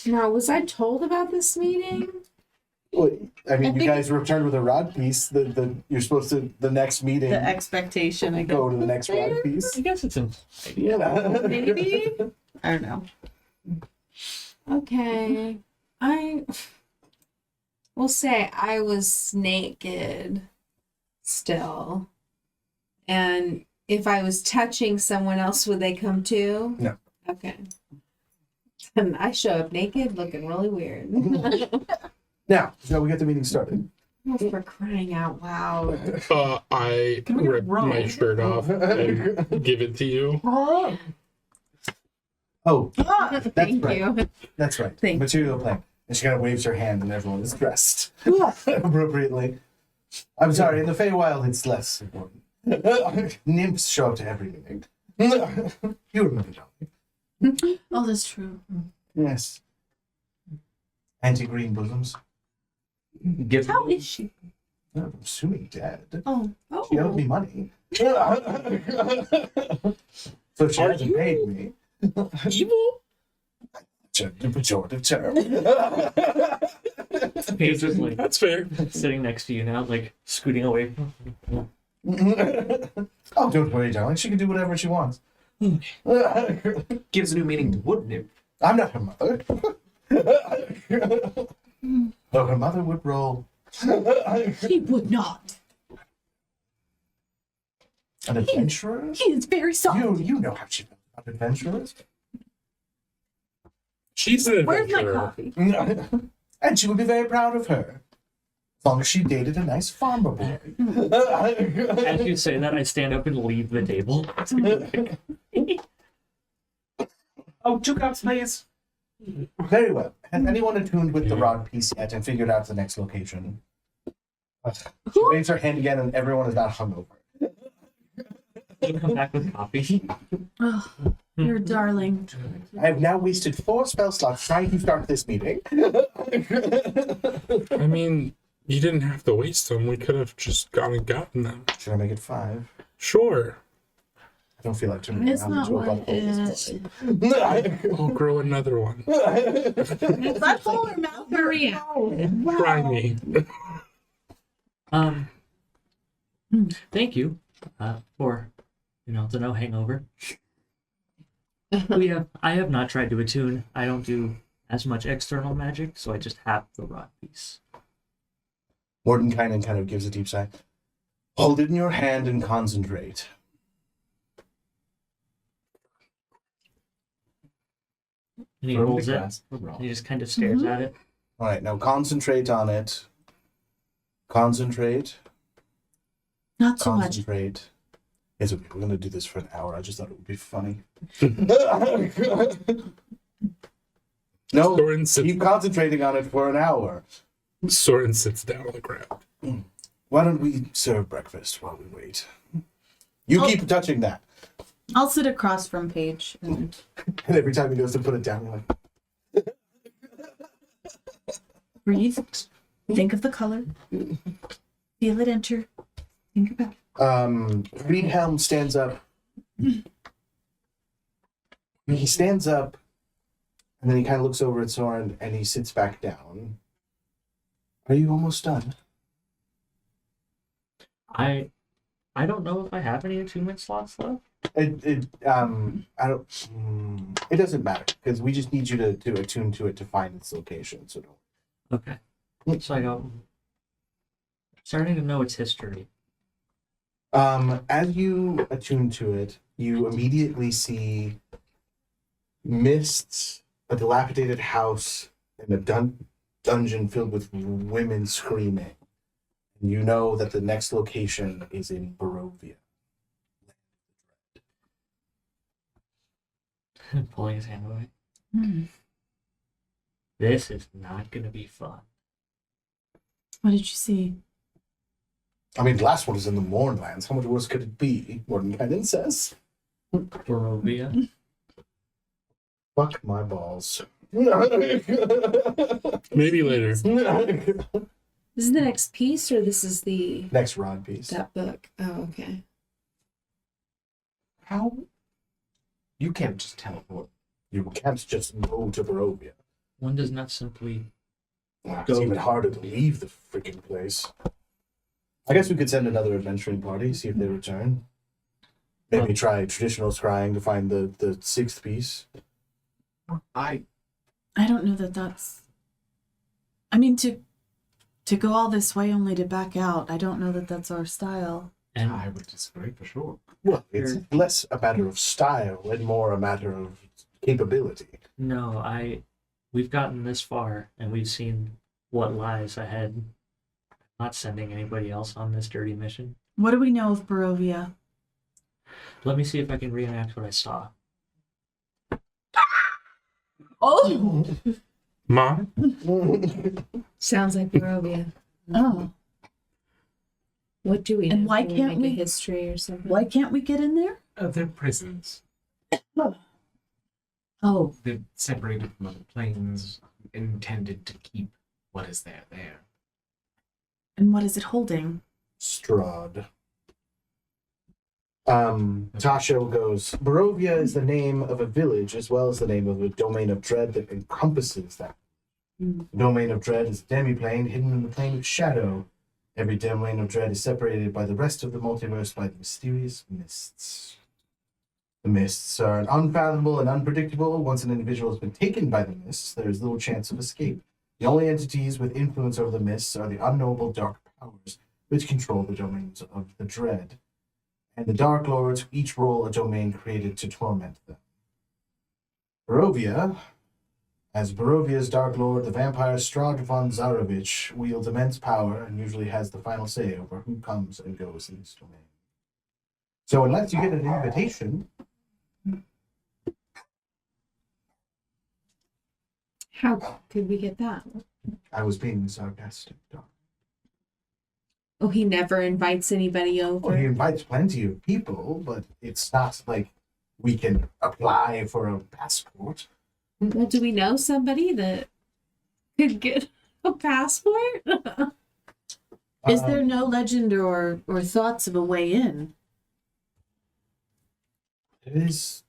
Now, was I told about this meeting? Well, I mean, I you think- guys returned with a rod piece. You're supposed to the next meeting The expectation, I guess. go to the next rod piece. I guess it's an You know? Maybe? I don't know. Okay. I will say I was naked still. And if I was touching someone else, would they come too? No. Okay. And I show up naked looking really weird. Now, shall we get the meeting started? For crying out loud. I Can we get rip wrong? my shirt off and give it to you. Oh, that's Thank right. you. That's right. Thank Material plane. And she kind of waves her hand, and everyone is dressed appropriately. I'm sorry, in the Feywild, it's less important. Nymphs show up to every meeting. You remember, don't you? Oh, that's true. Yes. Anti-green bosoms. Give How is she? I'm assuming dead. Oh. She owed me money. So she Are hasn't you- paid me. Evil? The pejorative term. He's just like That's fair. sitting next to you now, like scooting away from. Oh, don't worry, darling. She can do whatever she wants. gives new meaning to wood nymph. I'm not her mother. Though her mother would roll. He would not. An adventurer? He is very soft. You know how she feels about adventurers. She's an Where's my adventurer. coffee? And she would be very proud of her. As long as she dated a nice farmer boy. As you say that, I stand up and leave the table. Oh, 2 cups, please. Very well. Has anyone attuned with the rod piece yet and figured out the next location? She waves her hand again and everyone is not hungover. You come back with coffee. Oh, you're a darling. I have now wasted 4 spell slots trying to start this meeting. I mean, you didn't have to waste them. We could have just gone and gotten them. Should I make it 5? Sure. I don't feel like turning It's around not into a what bucket. I'll grow another one. Let's hold her mouth. Maria. Try me. Thank you for, the no hangover. I have not tried to attune. I don't do as much external magic, so I just have the rod piece. Mordenkainen kind of gives a deep sigh. Hold it in your hand and concentrate. And he Throw holds the it. glass. And he just kind of stares at it. All right, now concentrate on it. Concentrate. Not so much. Concentrate. It's okay. We're going to do this for an hour. I just thought it would be funny. No, Soren sits, keep concentrating on it for an hour. Soren sits down on the ground. Why don't we serve breakfast while we wait? You Oh. keep touching that. I'll sit across from Paige. And And every time he goes to put it down, you're like, breathe. Think of the color. Feel it enter. Think about it. Greenhelm stands up. He stands up, and then he kind of looks over at Soren, and he sits back down. Are you almost done? I I don't know if I have any attunement slots left. I don't. It doesn't matter because we just need you to attune to it to find its location. So don't. Okay. So I go. Starting to know its history. As you attune to it, you immediately see mists, a dilapidated house, and a dungeon filled with women screaming. And you know that the next location is in Barovia. Pulling his hand away. Hmm. This is not going to be fun. What did you see? I mean, the last one was in the Mournlands. How much worse could it be? Mordenkainen says. Barovia. Fuck my balls. Maybe later. This is the next piece, or this is the Next rod piece. that book? Oh, okay. How? You can't just teleport. You can't just go to Barovia. One does not simply. It's even harder to leave the freaking place. I guess we could send another adventuring party, see if they return. Maybe try traditional scrying to find the sixth piece. I I don't know that that's. I mean, to go all this way only to back out, I don't know that that's our style. And I would disagree for sure. Well, it's less a matter of style and more a matter of capability. no, we've gotten this far and we've seen what lies ahead. I'm not sending anybody else on this dirty mission. What do we know of Barovia? Let me see if I can reenact what I saw. Oh! Mom? Sounds like Barovia. Oh. What do we know? And why Can can't make we- a history or something? Why can't we get in there? They're prisons. Oh. They're separated from other planes, intended to keep what is there. And what is it holding? Strahd. Tasha goes, Barovia is the name of a village as well as the name of a domain of dread that encompasses that. Mm. The domain of dread is a demi-plane hidden in the plane of shadow. Every domain of dread is separated by the rest of the multiverse by the mysterious mists. The mists are unfathomable and unpredictable. Once an individual has been taken by the mists, there is little chance of escape. The only entities with influence over the mists are the unknowable dark powers, which control the domains of the dread, and the Dark Lords who each rule a domain created to torment them. Barovia, as Barovia's Dark Lord, the vampire Strahd von Zarovich wields immense power and usually has the final say over who comes and goes in this domain. So unless you get an invitation, How could we get that? I was being sarcastic, Doc. Oh, he never invites anybody over. Well, he invites plenty of people, but it's not like we can apply for a passport. Well, do we know somebody that could get a passport? Is there no legend or thoughts of a way in? There is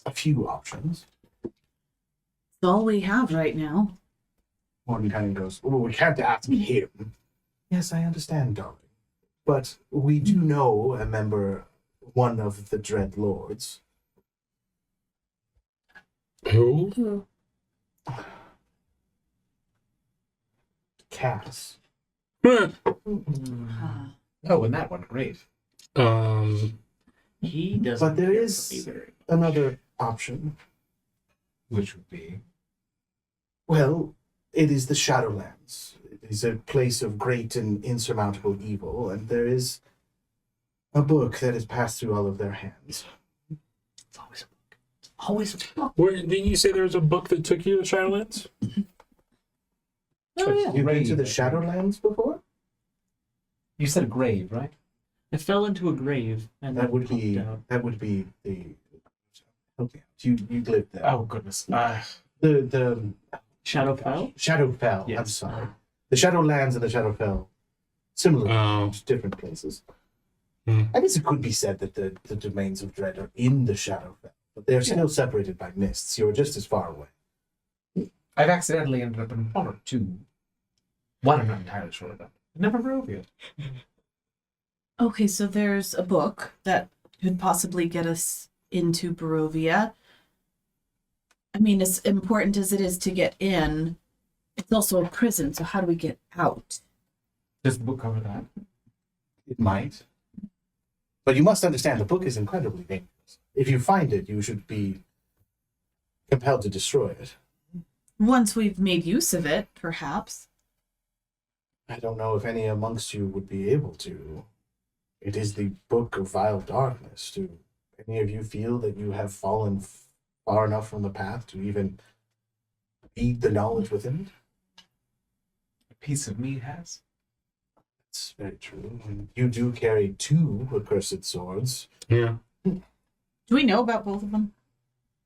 a few options. It's all we have right now. Morton kind of goes, well, we can't ask him. Yes, I understand, darling. But we do know a member, one of the Dread Lords. Who? Cass. Oh, and that one, great. He doesn't. But there care is for me very much. another option. Which would be Well, it is the Shadowlands. It is a place of great and insurmountable evil, and there is a book that has passed through all of their hands. It's always a book. It's always a book. Where didn't you say there was a book that took you to Shadowlands? Oh, yeah. You've been to the Shadowlands before? you said a grave, right? I fell into a grave and That would popped be out. the. Help me out. You lived there. Oh goodness. The Shadowfell? Shadowfell. I'm Yes. sorry. The Shadowlands and the Shadowfell, similar, Oh. different places. Hmm. I guess it could be said that the domains of dread are in the Shadowfell, but they're still separated by mists. You're just as far away. I've accidentally ended up in one or two. One I'm not entirely sure about. Never Barovia. Okay, so there's a book that could possibly get us into Barovia. I mean, as important as it is to get in, it's also a prison, so how do we get out? Does the book cover that? It might. But you must understand the book is incredibly dangerous. If you find it, you should be compelled to destroy it. Once we've made use of it, perhaps. I don't know if any amongst you would be able to. It is the book of vile darkness. Do any of you feel that you have fallen far enough from the path to even heed the knowledge within it? A piece of me has. It's very true. And you do carry 2 accursed swords. Yeah. Do we know about both of them?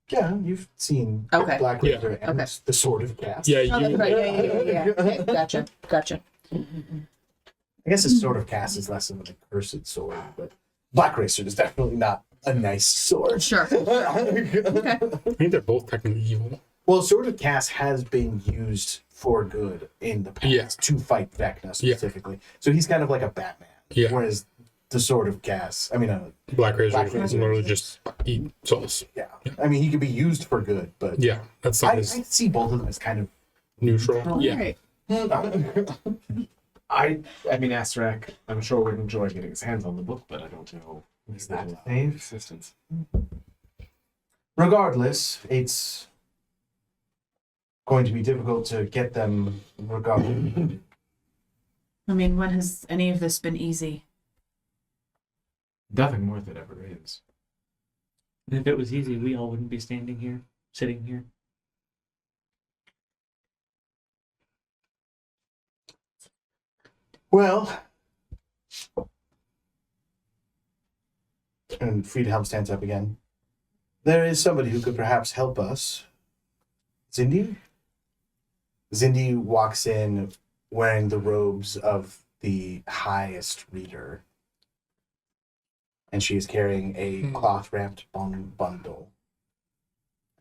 Yeah, you've seen Okay. Black Yeah. Ranger and Okay. the Sword of Cast. Yeah, Oh, that's you, right. Yeah. Okay, gotcha. I guess a Sword of Cast is less of an accursed sword, but Black Racer is definitely not a nice sword. Sure. Okay. I think they're both technically evil. Well, Sword of Cast has been used for good in the past Yeah. to fight Vecna specifically. So he's kind of like a Batman. Yeah. Whereas the Sword of Cast, Black Razor Black is Razor. literally just eat souls. yeah. I mean, he could be used for good, but Yeah, that's I not as see both of them as kind of neutral. Yeah. Alright. I mean, Asterek, I'm sure would enjoy getting his hands on the book, but I don't know. Is that the safe? assistance? Regardless, it's going to be difficult to get them regardless. I mean, when has any of this been easy? Nothing worth it ever is. And if it was easy, we all wouldn't be standing here, sitting here. Well, and Friedhelm stands up again. There is somebody who could perhaps help us. Zindi? Zindi walks in wearing the robes of the highest reader. And she is carrying a cloth wrapped bundle.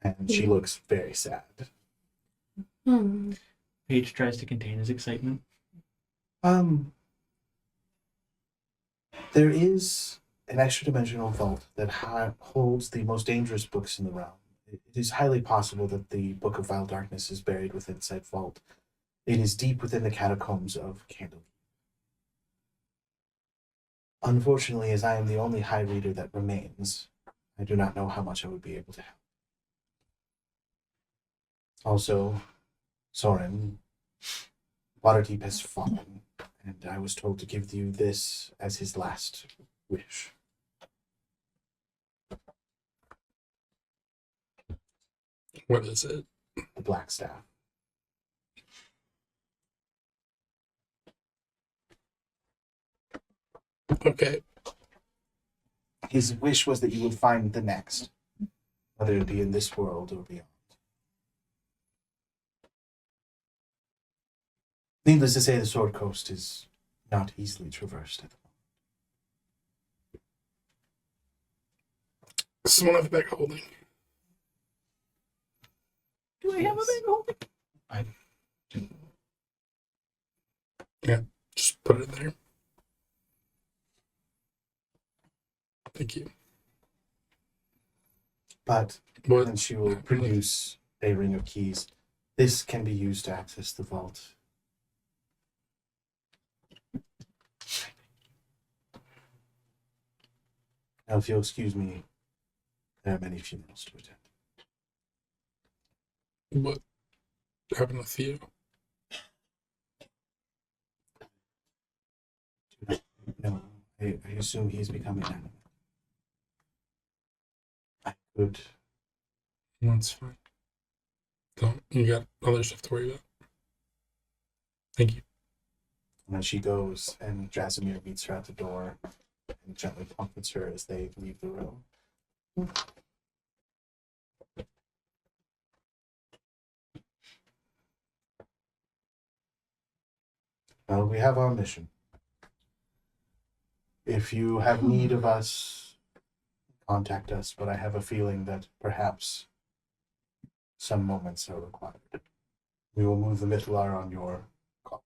And she looks very sad. Paige tries to contain his excitement. There is an extra dimensional vault that holds the most dangerous books in the realm. It is highly possible that the Book of Vile Darkness is buried within said vault. It is deep within the catacombs of Candlekeep. Unfortunately, as I am the only high reader that remains, I do not know how much I would be able to help. Also, Soren, Waterdeep has fallen, and I was told to give you this as his last wish. What is it? The Black Staff. Okay. His wish was that you would find the next, whether it be in this world or beyond. Needless to say, the Sword Coast is not easily traversed at the moment. Someone have a bag holding. Do I have a bag holding? Yeah, just put it there. Thank you. But What? then she will produce a ring of keys. This can be used to access the vault. Now, if you'll excuse me, there are many funerals to attend. What happened with Theo? No, I assume he's becoming animate. I could. That's fine. Don't. You got other stuff to worry about. Thank you. And then she goes, and Drasimir meets her at the door and gently comforts her as they leave the room. Well, we have our mission. If you have need of us, contact us, but I have a feeling that perhaps some moments are required. We will move the Mythalar on your call.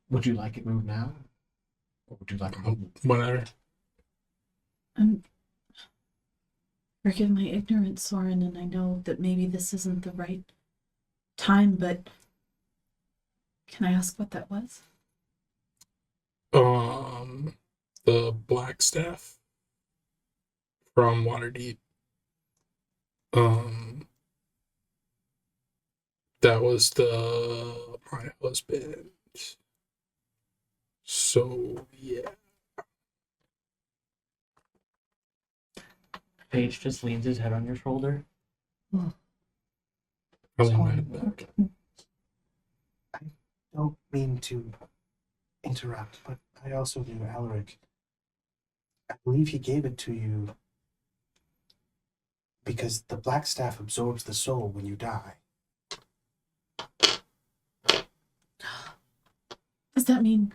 Would you like it moved now? Or would you like it moved? Whatever. Forgive my ignorance, Soren, and I know that maybe this isn't the right time, but can I ask what that was? The black staff from Waterdeep. That was my husband. So yeah. Paige just leans his head on your shoulder. I lean my Sorry. head back. Don't mean to interrupt, but I also knew Alaric. I believe he gave it to you because the black staff absorbs the soul when you die. Does that mean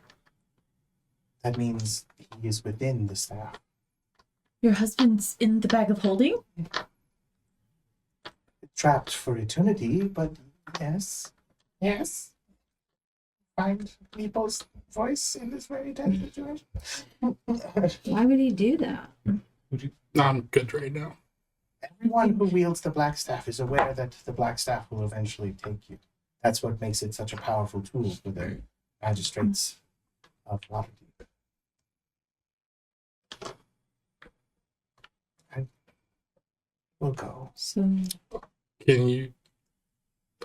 That means he is within the staff. your husband's in the bag of holding? Trapped for eternity, but yes. Yes. Find people's voice in this very tense situation. Why would he do that? I'm good right now. Everyone who wields the black staff is aware that the black staff will eventually take you. That's what makes it such a powerful tool for the magistrates of Waterdeep. I will go. So Can you?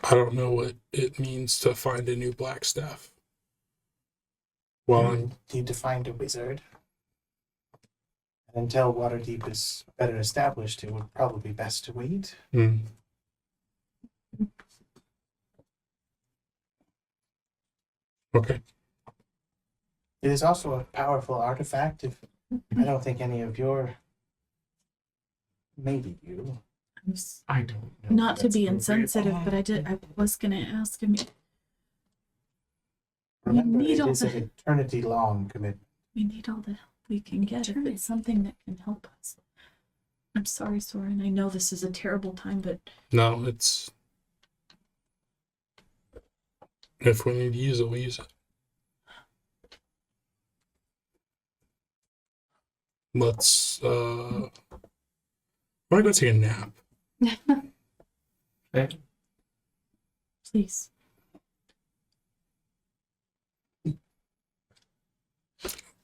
I don't know what it means to find a new black staff. Well, I'm Need to find a wizard. And until Waterdeep is better established, it would probably be best to wait. Okay. It is also a powerful artifact. If I don't think any of your, maybe you. I don't know. Not to That's be appropriate. insensitive, but I was gonna ask him. Remember, need it all is the- an eternity-long commitment. We need all the help we can get if it's something that can help us. I'm sorry, Soren. I know this is a terrible time, but No, it's. If we need to use it, we use it. Let's. I'm gonna go take a nap. Okay. please.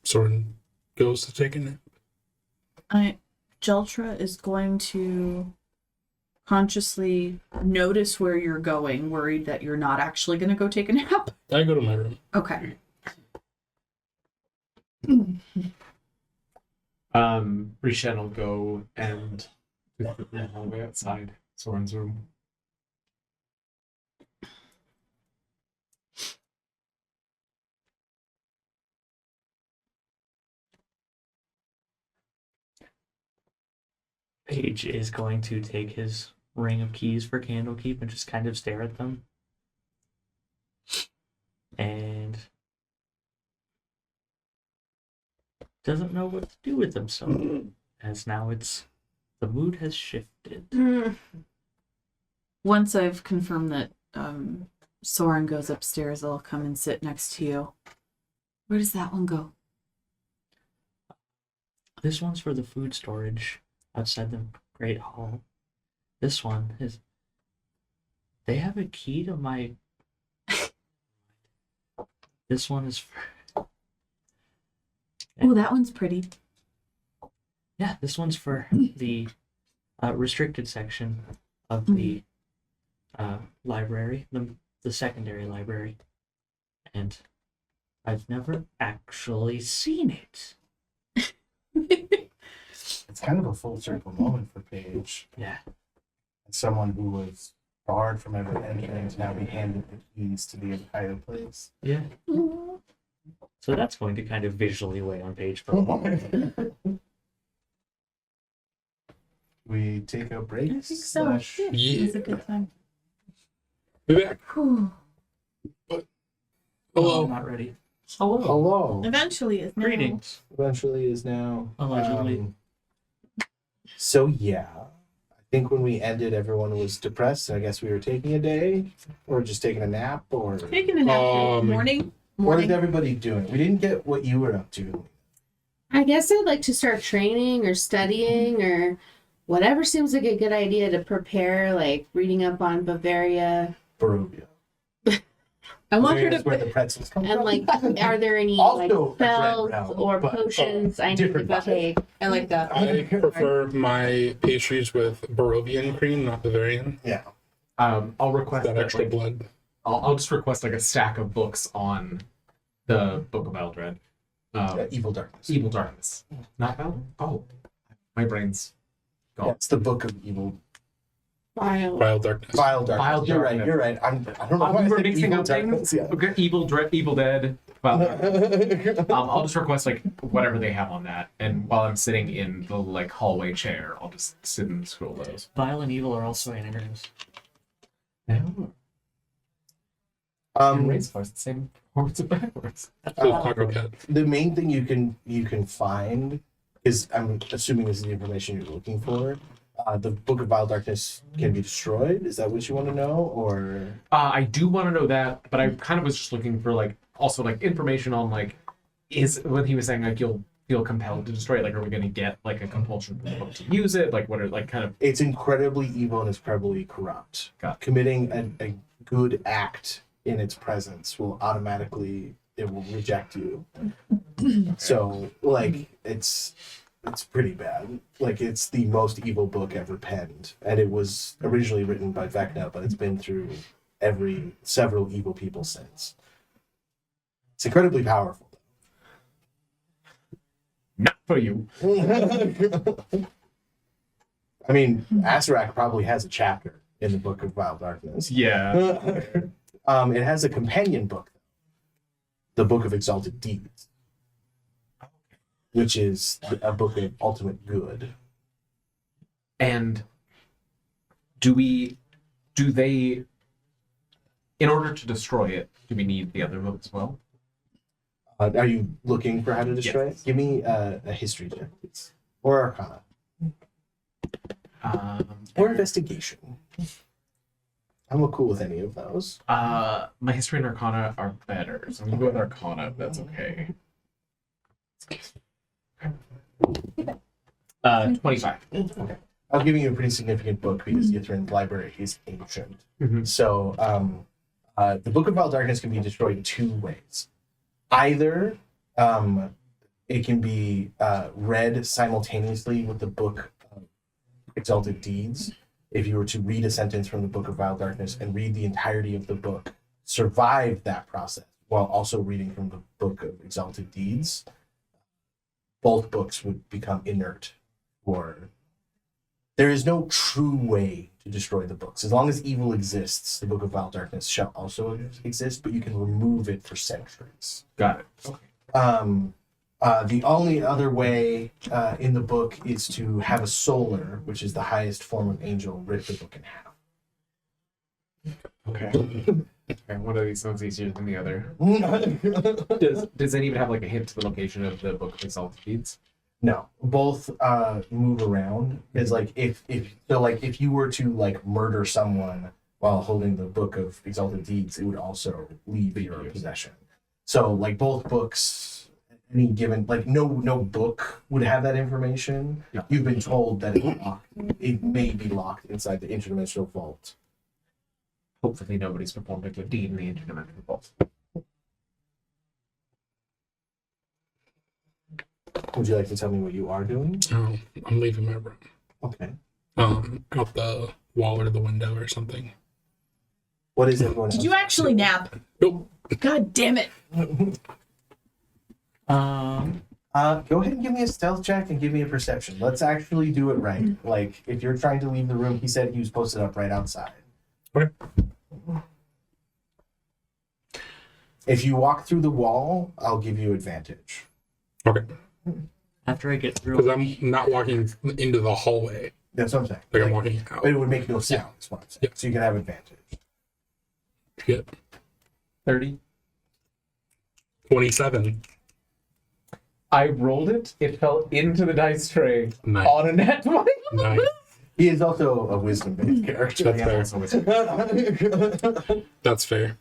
Soren goes to take a nap. Jeltra is going to consciously notice where you're going, worried that you're not actually going to go take a nap. I go to my room. Okay. Rishan will go and do the hallway outside Soren's room. Paige is going to take his ring of keys for Candlekeep and just kind of stare at them. And doesn't know what to do with himself. As now the mood has shifted. Once I've confirmed that Soren goes upstairs, I'll come and sit next to you. Where does that one go? This one's for the food storage outside the Great Hall. This one is. They have a key to my. This one is for. Oh, that one's pretty. Yeah, this one's for the restricted section of the library, the secondary library. And I've never actually seen it. It's kind of a full circle moment for Paige. Yeah. As someone who was barred from ever entering to now be handed the keys to the entire place. Yeah. So that's going to kind of visually weigh on Paige for a moment. We take a break. I think so. slash- Yeah. It's a good time. Be back. Whew. Oh, Hello. I'm not ready. Hello. Hello. Eventually, it's now. Greetings. Eventually is now. Allegedly. So yeah, I think when we ended, everyone was depressed. I guess we were taking a day, or just taking a nap, or Taking a nap. Morning. what is everybody doing? We didn't get what you were up to. I guess I'd like to start training or studying or whatever seems like a good idea to prepare, like reading up on Bavaria. Barovia. I want her That's where to. the pretzels come And from. like, are there any Also like a red spells realm, or but potions I need to different go vibe. take? I like that. I prefer my pastries with Barovian cream, not Bavarian. Yeah. I'll request That that, extra like, blood. I'll just request like a stack of books on the Book of Eldred. Evil Darkness. Evil Darkness. Not Eld? Oh, my brain's Yeah, gone. it's the book of evil. Vile. Vile darkness. Vile Darkness. Vile You're right. Darkness. You're right. I don't know why We I were said mixing Evil up Darkness. things. Yeah. Okay, Evil Dead. Well, I'll just request like whatever they have on that, and while I'm sitting in the like hallway chair, I'll just sit and scroll those. Vile and evil are also anagrams. Race force the same forwards and backwards. So Taco Cat. The main thing you can find is, I'm assuming this is the information you're looking for. The Book of Vile Darkness can be destroyed. Is that what you want to know, or I do want to know that, but I kind of was just looking for like also like information on like is when he was saying like you'll feel compelled to destroy it. Like, are we going to get like a compulsion from the book to use it? Like, what are like kind of it's incredibly evil and it's incredibly corrupt. Got it. Committing a good act in its presence will automatically it will reject you. So like it's pretty bad. Like it's the most evil book ever penned, and it was originally written by Vecna, but it's been through several evil people since. It's incredibly powerful. not for you? I mean, Asarak probably has a chapter in the Book of Vile Darkness. Yeah. It has a companion book, the Book of Exalted Deeds, which is a book of ultimate good. And do they, in order to destroy it, do we need the other book as well? Are you looking for how to destroy Yes. it? Give me a history check, please. Or Arcana. Or investigation. I'm cool with any of those. My history and Arcana are better, so I'm gonna go with Arcana if that's okay. 25. Okay. I'll give you a pretty significant book because the Ithran library is ancient. Mhm. So the Book of Vile Darkness can be destroyed two ways. Either it can be read simultaneously with the Book of Exalted Deeds. If you were to read a sentence from the Book of Vile Darkness and read the entirety of the book, survive that process while also reading from the Book of Exalted Deeds, both books would become inert. Or there is no true way to destroy the books. As long as evil exists, the Book of Vile Darkness shall also exist, but you can remove it for centuries. Got it. Okay. The only other way in the book is to have a solar, which is the highest form of angel, rip the book in half. Okay. Okay, one of these sounds easier than the other. Does it even have like a hint to the location of the Book of Exalted Deeds? No, both move around. It's like if you were to like murder someone while holding the Book of Exalted Deeds, it would also leave your possession. So like both books, any given like no book would have that information. Yeah. You've been told that it's locked. It may be locked inside the interdimensional vault. Hopefully nobody's performed a good deed in the interdimensional vault. Would you like to tell me what you are doing? Oh, I'm leaving my room. Okay. Out the wall or the window or something. What is everyone else? Did you actually nap? Nope. God damn it. Go ahead and give me a stealth check and give me a perception. Let's actually do it right. Like, if you're trying to leave the room, he said he was posted up right outside. Okay. If you walk through the wall, I'll give you advantage. Okay. After I get Because through, I'm not walking into the hallway. That's what I'm saying. Like I'm walking out. But it would make no sound, is what I'm saying. Yeah. So you can have advantage. Yep. 30. 27. I rolled it. It fell into the dice tray Nice. on a net 20. Nice. He is also a wisdom-based character. That's fair. That's fair.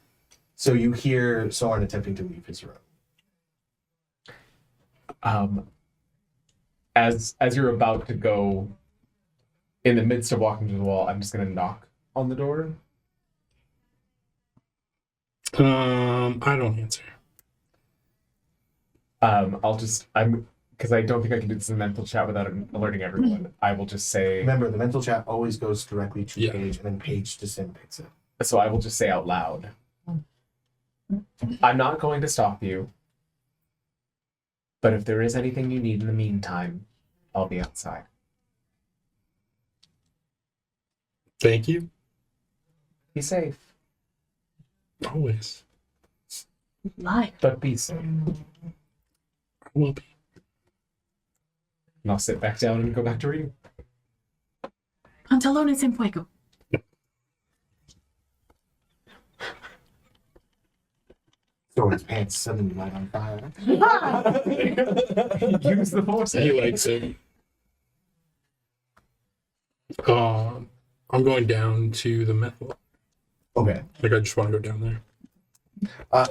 So you hear Soren attempting to leave his room. As you're about to go, in the midst of walking to the wall, I'm just gonna knock on the door. I don't answer. Because I don't think I can do this in mental chat without alerting everyone. I will just say. Remember, the mental chat always goes directly to Yeah. Paige, and then Paige to Sim picks it. So I will just say out loud. I'm not going to stop you. But if there is anything you need in the meantime, I'll be outside. Thank you. Be safe. Always. Lie. But be safe. I will be. And I'll sit back down and go back to reading. Pantalones en fuego. Soren's pants suddenly light on fire. Use the force. He likes it. I'm going down to the method. Okay. Like, I just want to go down there.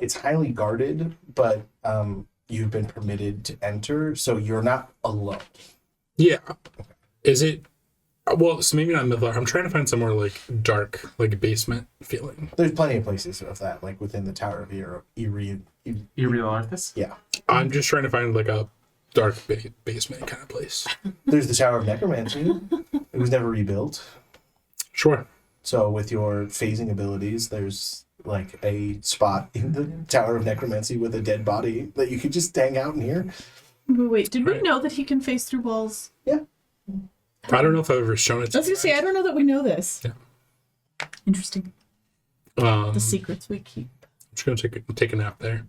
It's highly guarded, but you've been permitted to enter, so you're not alone. Yeah. Is it? Well, so maybe not middle. I'm trying to find somewhere like dark, like a basement feeling. There's plenty of places of that, like within the Tower of You realize this? Yeah. I'm just trying to find like a dark basement kind of place. There's the Tower of Necromancy. It was never rebuilt. Sure. So with your phasing abilities, there's like a spot in the Tower of Necromancy with a dead body that you could just hang out in here. Wait, did we Right. know that he can phase through walls? Yeah. I don't know if I've ever shown it I was gonna say, I don't know that we know this. Yeah. Interesting. I'm The secrets we keep. just gonna take a nap there.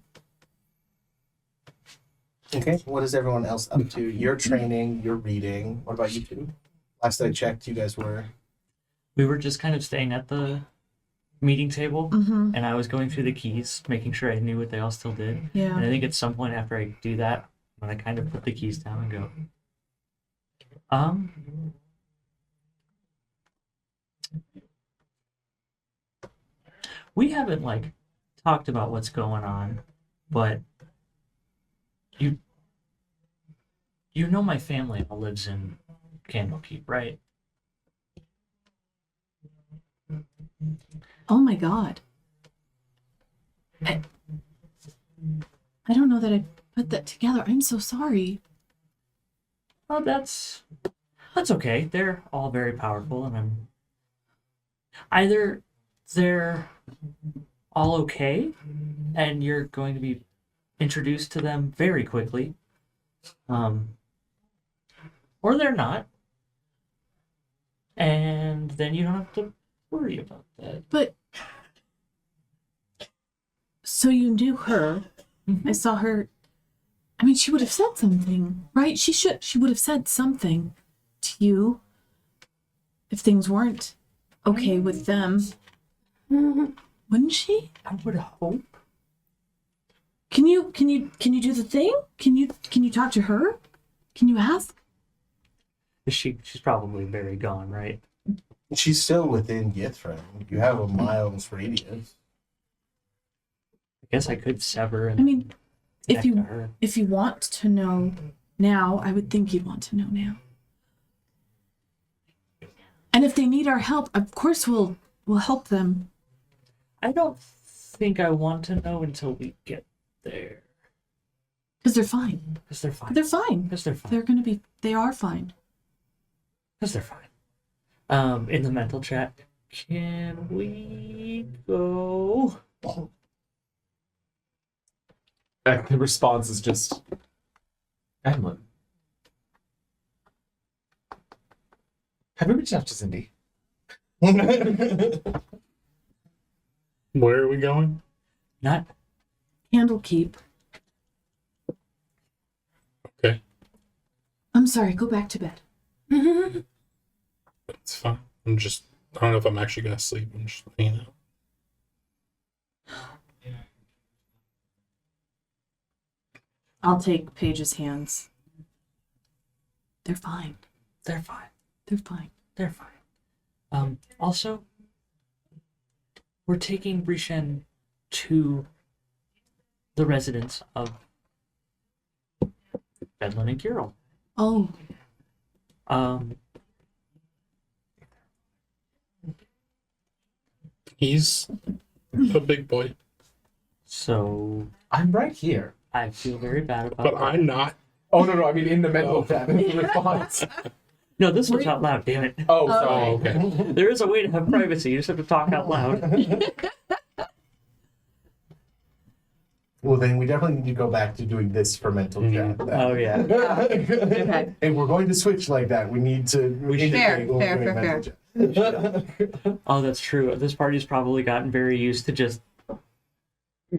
Okay. What is everyone else up to? You're training, you're reading. What about you two? Last I checked, you guys were... We were just kind of staying at the meeting table, Mm-hmm. and I was going through the keys, making sure I knew what they all still did. And Yeah. I think at some point after I do that, when I kind of put the keys down and go, we haven't like talked about what's going on, but you know my family all lives in Candlekeep, right? Oh my god. I don't know that I put that together. I'm so sorry. Oh, that's okay. They're all very powerful, and I'm either they're all okay, and you're going to be introduced to them very quickly, or they're not, and then you don't have to worry about that. But so you knew her. Mhm. I saw her. I mean, she would have said something, right? She would have said something to you if things weren't okay with them. Wouldn't she? I would hope. Can you do the thing? Can you talk to her? Can you ask? She's probably very gone, right? She's still within Yithrin. You have a mile's radius. I guess I could sever and I mean, if connect to you her. if you want to know now, I would think you'd want to know now. And if they need our help, of course we'll help them. I don't think I want to know until we get there. Because they're fine. Because they're fine. They're fine. Because they're fine. They are fine. Because they're fine. In the mental chat, can we go? And the response is just, Emlyn, have you reached out to Cindy? Where are we going? Not Candlekeep. Okay. I'm sorry, go back to bed. It's fine. I don't know if I'm actually gonna sleep. I'm just hanging out. I'll take Paige's hands. They're fine. they're fine. They're fine. They're fine. Also, we're taking Brishen to the residence of Bedlin and Kirill. Oh, He's a big boy, So I'm right here. I feel very bad about but that. I'm not. Oh no, I mean in the mental chat response. No, this was out loud, damn it. Oh, Oh, sorry. okay. There is a way to have privacy, you just have to talk out loud. Well, then we definitely need to go back to doing this for mental chat. Oh, yeah. okay. If we're going to switch like that, we need to indicate Fair, when we're fair, doing fair, mental chat. Oh, that's true. This party's probably gotten very used to just.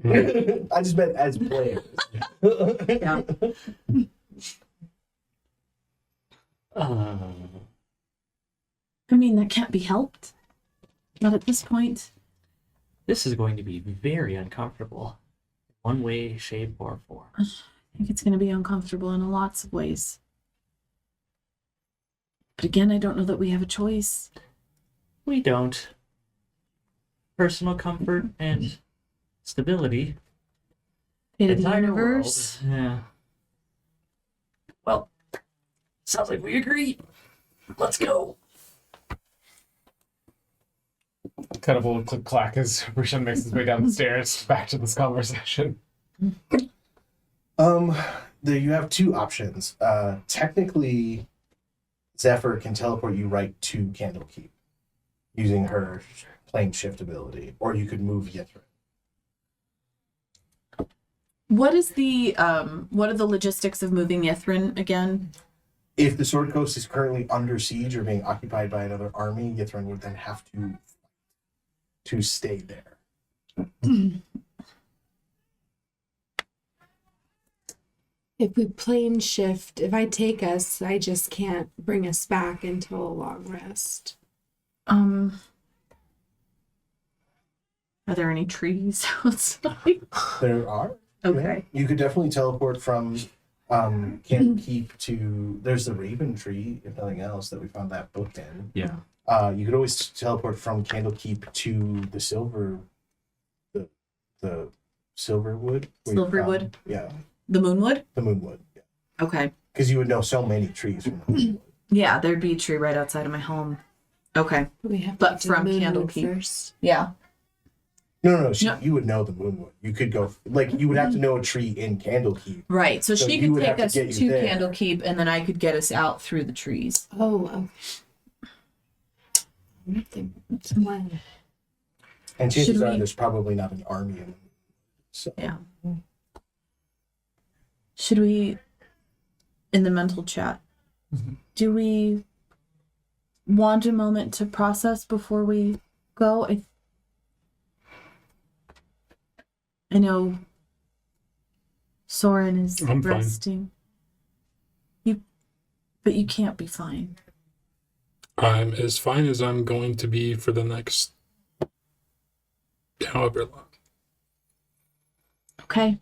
I just meant as players. Yeah. I mean, that can't be helped. Not at this point. This is going to be very uncomfortable. One way, shape, or form. I think it's going to be uncomfortable in lots of ways. But again, I don't know that we have a choice. We don't. Personal comfort and stability. Fate of the Entire universe. world. Yeah. Well, sounds like we agree. Let's go. Kind of a little click clack as Rishan makes his way down the stairs back to this conversation. There you have two options. Technically, Zephyr can teleport you right to Candlekeep using her plane shift ability, or you could move Yithrin. What is the what are the logistics of moving Yithrin again? If the Sword Coast is currently under siege or being occupied by another army, Yithrin would then have to stay there. If we plane shift, if I take us, I just can't bring us back until a long rest. Are there any trees outside? There are. Okay. You could definitely teleport from Candlekeep to. There's the Raven Tree, if nothing else, that we found that book in. Yeah. You could always teleport from Candlekeep to the Silverwood. where you Silverwood? found- Yeah, The Moonwood? the Moonwood. Yeah. Okay. Because you would know so many trees from the Moonwood. Yeah, there'd be a tree right outside of my home. Okay. We have But to do from Moonwood Candlekeep. first. Yeah. No. No. You would know the Moonwood. You could go, you would have to know a tree in Candlekeep. Right. So, So she you could would take have to us get to you there. Candlekeep and then I could get us out through the trees. Oh, okay. That's one. And chances Should are we- there's probably not an army in. So Yeah. Should we, in the mental chat, do we want a moment to process before we go? I know Soren is I'm fine. resting. But you can't be fine. I'm as fine as I'm going to be for the next however long. Okay.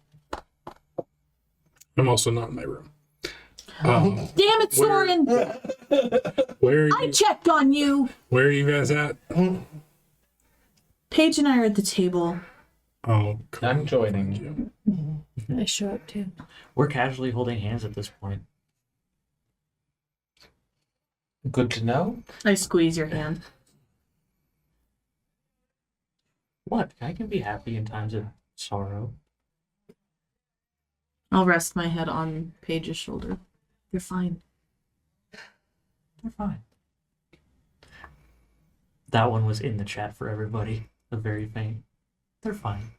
I'm also not in my room. Damn it, Where- Soren! Where are I you? checked on you. Where are you guys at? Paige and I are at the table. Oh, cool. I'm joining. I show up too. We're casually holding hands at this point. Good to know. I squeeze your hand. What? I can be happy in times of sorrow. I'll rest my head on Paige's shoulder. You're fine. They're fine. That one was in the chat for everybody. The very faint. They're fine.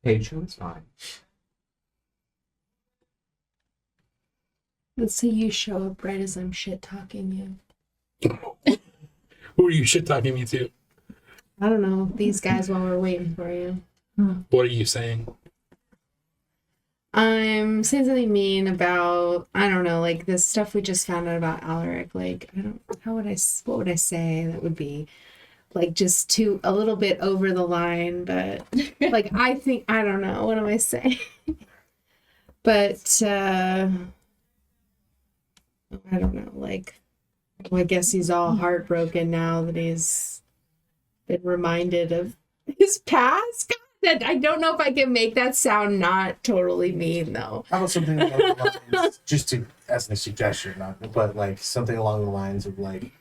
Peichu is fine. Let's say you show up right as I'm shit talking you. Who are you shit talking me to? I don't know, these guys while we're waiting for you. What are you saying? I'm saying something mean about, I don't know, like this stuff we just found out about Alaric. Like, what would I say that would be like just too, a little bit over the line, but like, I don't know, what am I saying? But, I don't know, like, Well, I guess he's all heartbroken now that he's been reminded of his past. God, I don't know if I can make that sound not totally mean, though. How about something along the lines, just to as a suggestion, but like something along the lines of like,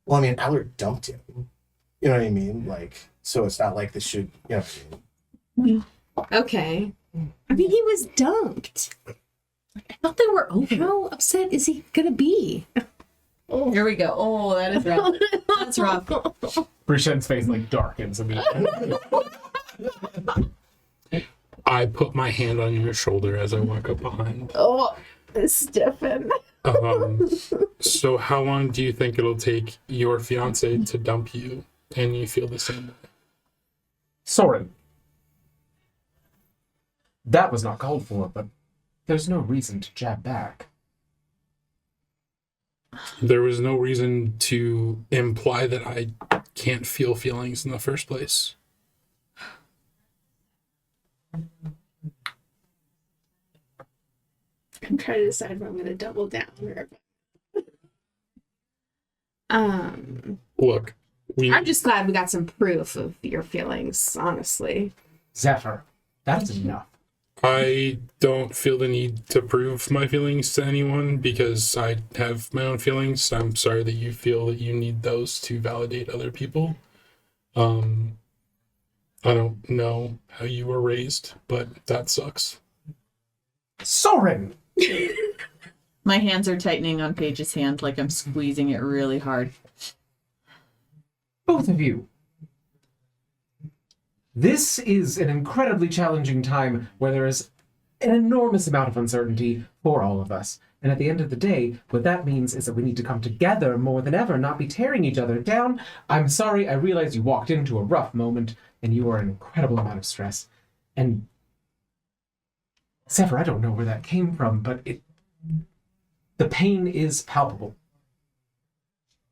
well, I mean, Allard dumped him. You know what I mean? Like, so it's not like this should, you know what I mean? Okay. I mean, he was dumped. I thought they were over. How upset is he gonna be? Here we go. Oh, that is rough. That's rough. Brushen's face like darkens immediately. I put my hand on your shoulder as I walk up behind. Oh, Stefan. So how long do you think it'll take your fiance to dump you and you feel the same way? Soren. That was not called for, but there's no reason to jab back. There was no reason to imply that I can't feel feelings in the first place. I'm trying to decide if I'm gonna double down or Look, I'm just glad we got some proof of your feelings, honestly. Zephyr, that's enough. I don't feel the need to prove my feelings to anyone because I have my own feelings. I'm sorry that you feel that you need those to validate other people. I don't know how you were raised, but that sucks. Soren! My hands are tightening on Paige's hand like I'm squeezing it really hard. Both of you. This is an incredibly challenging time where there is an enormous amount of uncertainty for all of us. And at the end of the day, what that means is that we need to come together more than ever, not be tearing each other down. I'm sorry, I realize you walked into a rough moment and you are an incredible amount of stress. And Zephyr, I don't know where that came from, but the pain is palpable.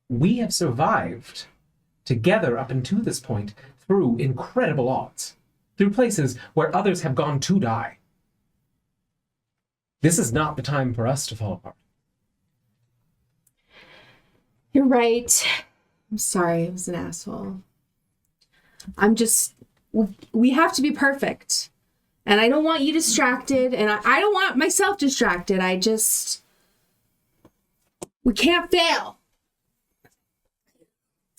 We have survived together up until this point through incredible odds, through places where others have gone to die. This is not the time for us to fall apart. You're right. I'm sorry, I was an asshole. We have to be perfect. And I don't want you distracted, and I don't want myself distracted. We can't fail.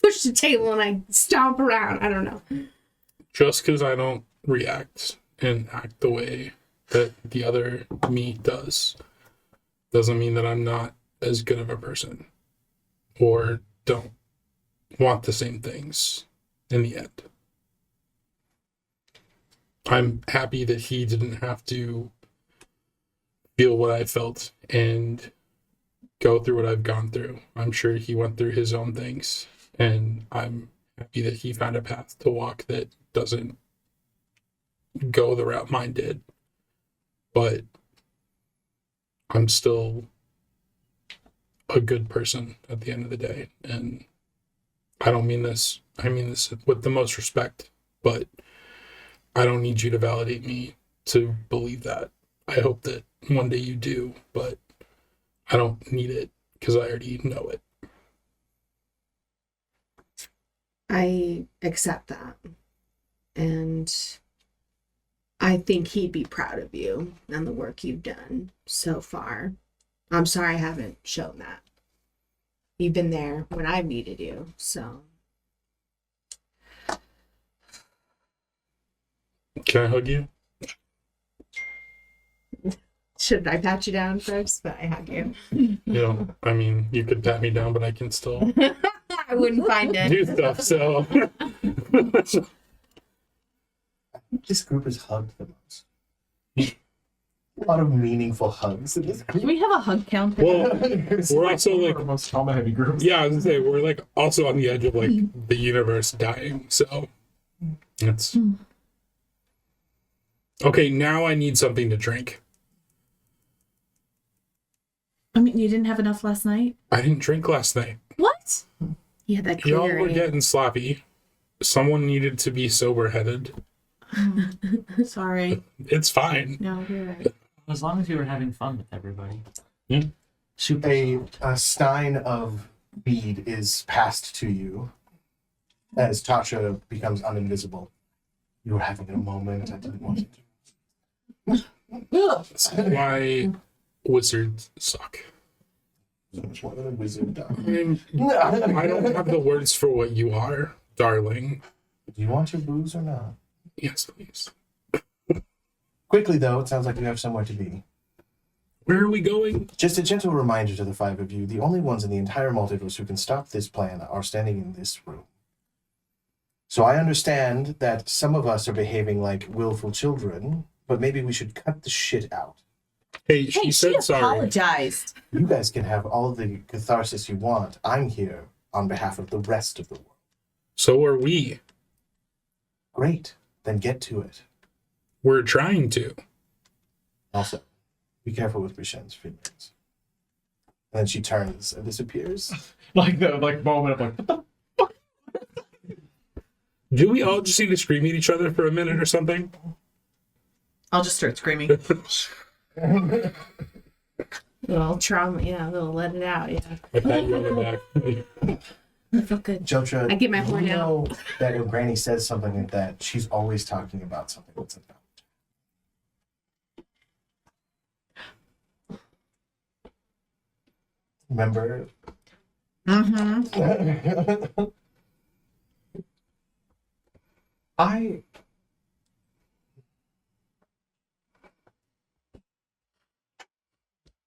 Push the table and I stomp around. I don't know. Just because I don't react and act the way that the other me does doesn't mean that I'm not as good of a person or don't want the same things in the end. I'm happy that he didn't have to feel what I felt and go through what I've gone through. I'm sure he went through his own things, and I'm happy that he found a path to walk that doesn't go the route mine did. But I'm still a good person at the end of the day, and I mean this with the most respect, but I don't need you to validate me to believe that. I hope that one day you do, but I don't need it because I already know it. I accept that. And I think he'd be proud of you and the work you've done so far. I'm sorry I haven't shown that. You've been there when I've needed you, so. Can I hug you? Should I pat you down first? But I hug you. You know, I mean, you could pat me down, but I can still I wouldn't find it. do stuff, so. This group has hugged the most. A lot of meaningful hugs in this Do group. we have a hug counter? Well, we're also one of like, our most trauma-heavy groups. yeah, I was gonna say, we're like also on the edge of like the universe dying, so it's. Okay, now I need something to drink. I mean, you didn't have enough last night? I didn't drink last night. What? Yeah, that Y'all were clearing. getting sloppy. Someone needed to be sober-headed. Sorry. It's fine. No, you're right. As long as you were having fun with everybody. Yeah. Super. A stein of bead is passed to you as Tasha becomes uninvisible. You were having a moment. I didn't want to. That's why wizards suck. So much more than a wizard. I mean, I don't have the words for what you are, darling. Do you want your booze or not? Yes, please. Quickly, though, it sounds like you have somewhere to be. Where are we going? Just a gentle reminder to the five of you, the only ones in the entire multiverse who can stop this plan are standing in this room. So I understand that some of us are behaving like willful children, but maybe we should cut the shit out. Hey, Hey, she she said sorry. apologized. You guys can have all the catharsis you want. I'm here on behalf of the rest of the world. So are we. Great. Then get to it. We're trying to. Also, be careful with Brishen's feelings. And then she turns and disappears. Like the moment of like, what the Do we all just need to scream at each other for a minute or something? I'll just start screaming. Little trauma, yeah, they'll let it out, yeah. I pat you on the back. I feel good. Jotra, I get my horn you out. know that when Granny says something like that, she's always talking about something that's about. Remember? Mm-hmm. I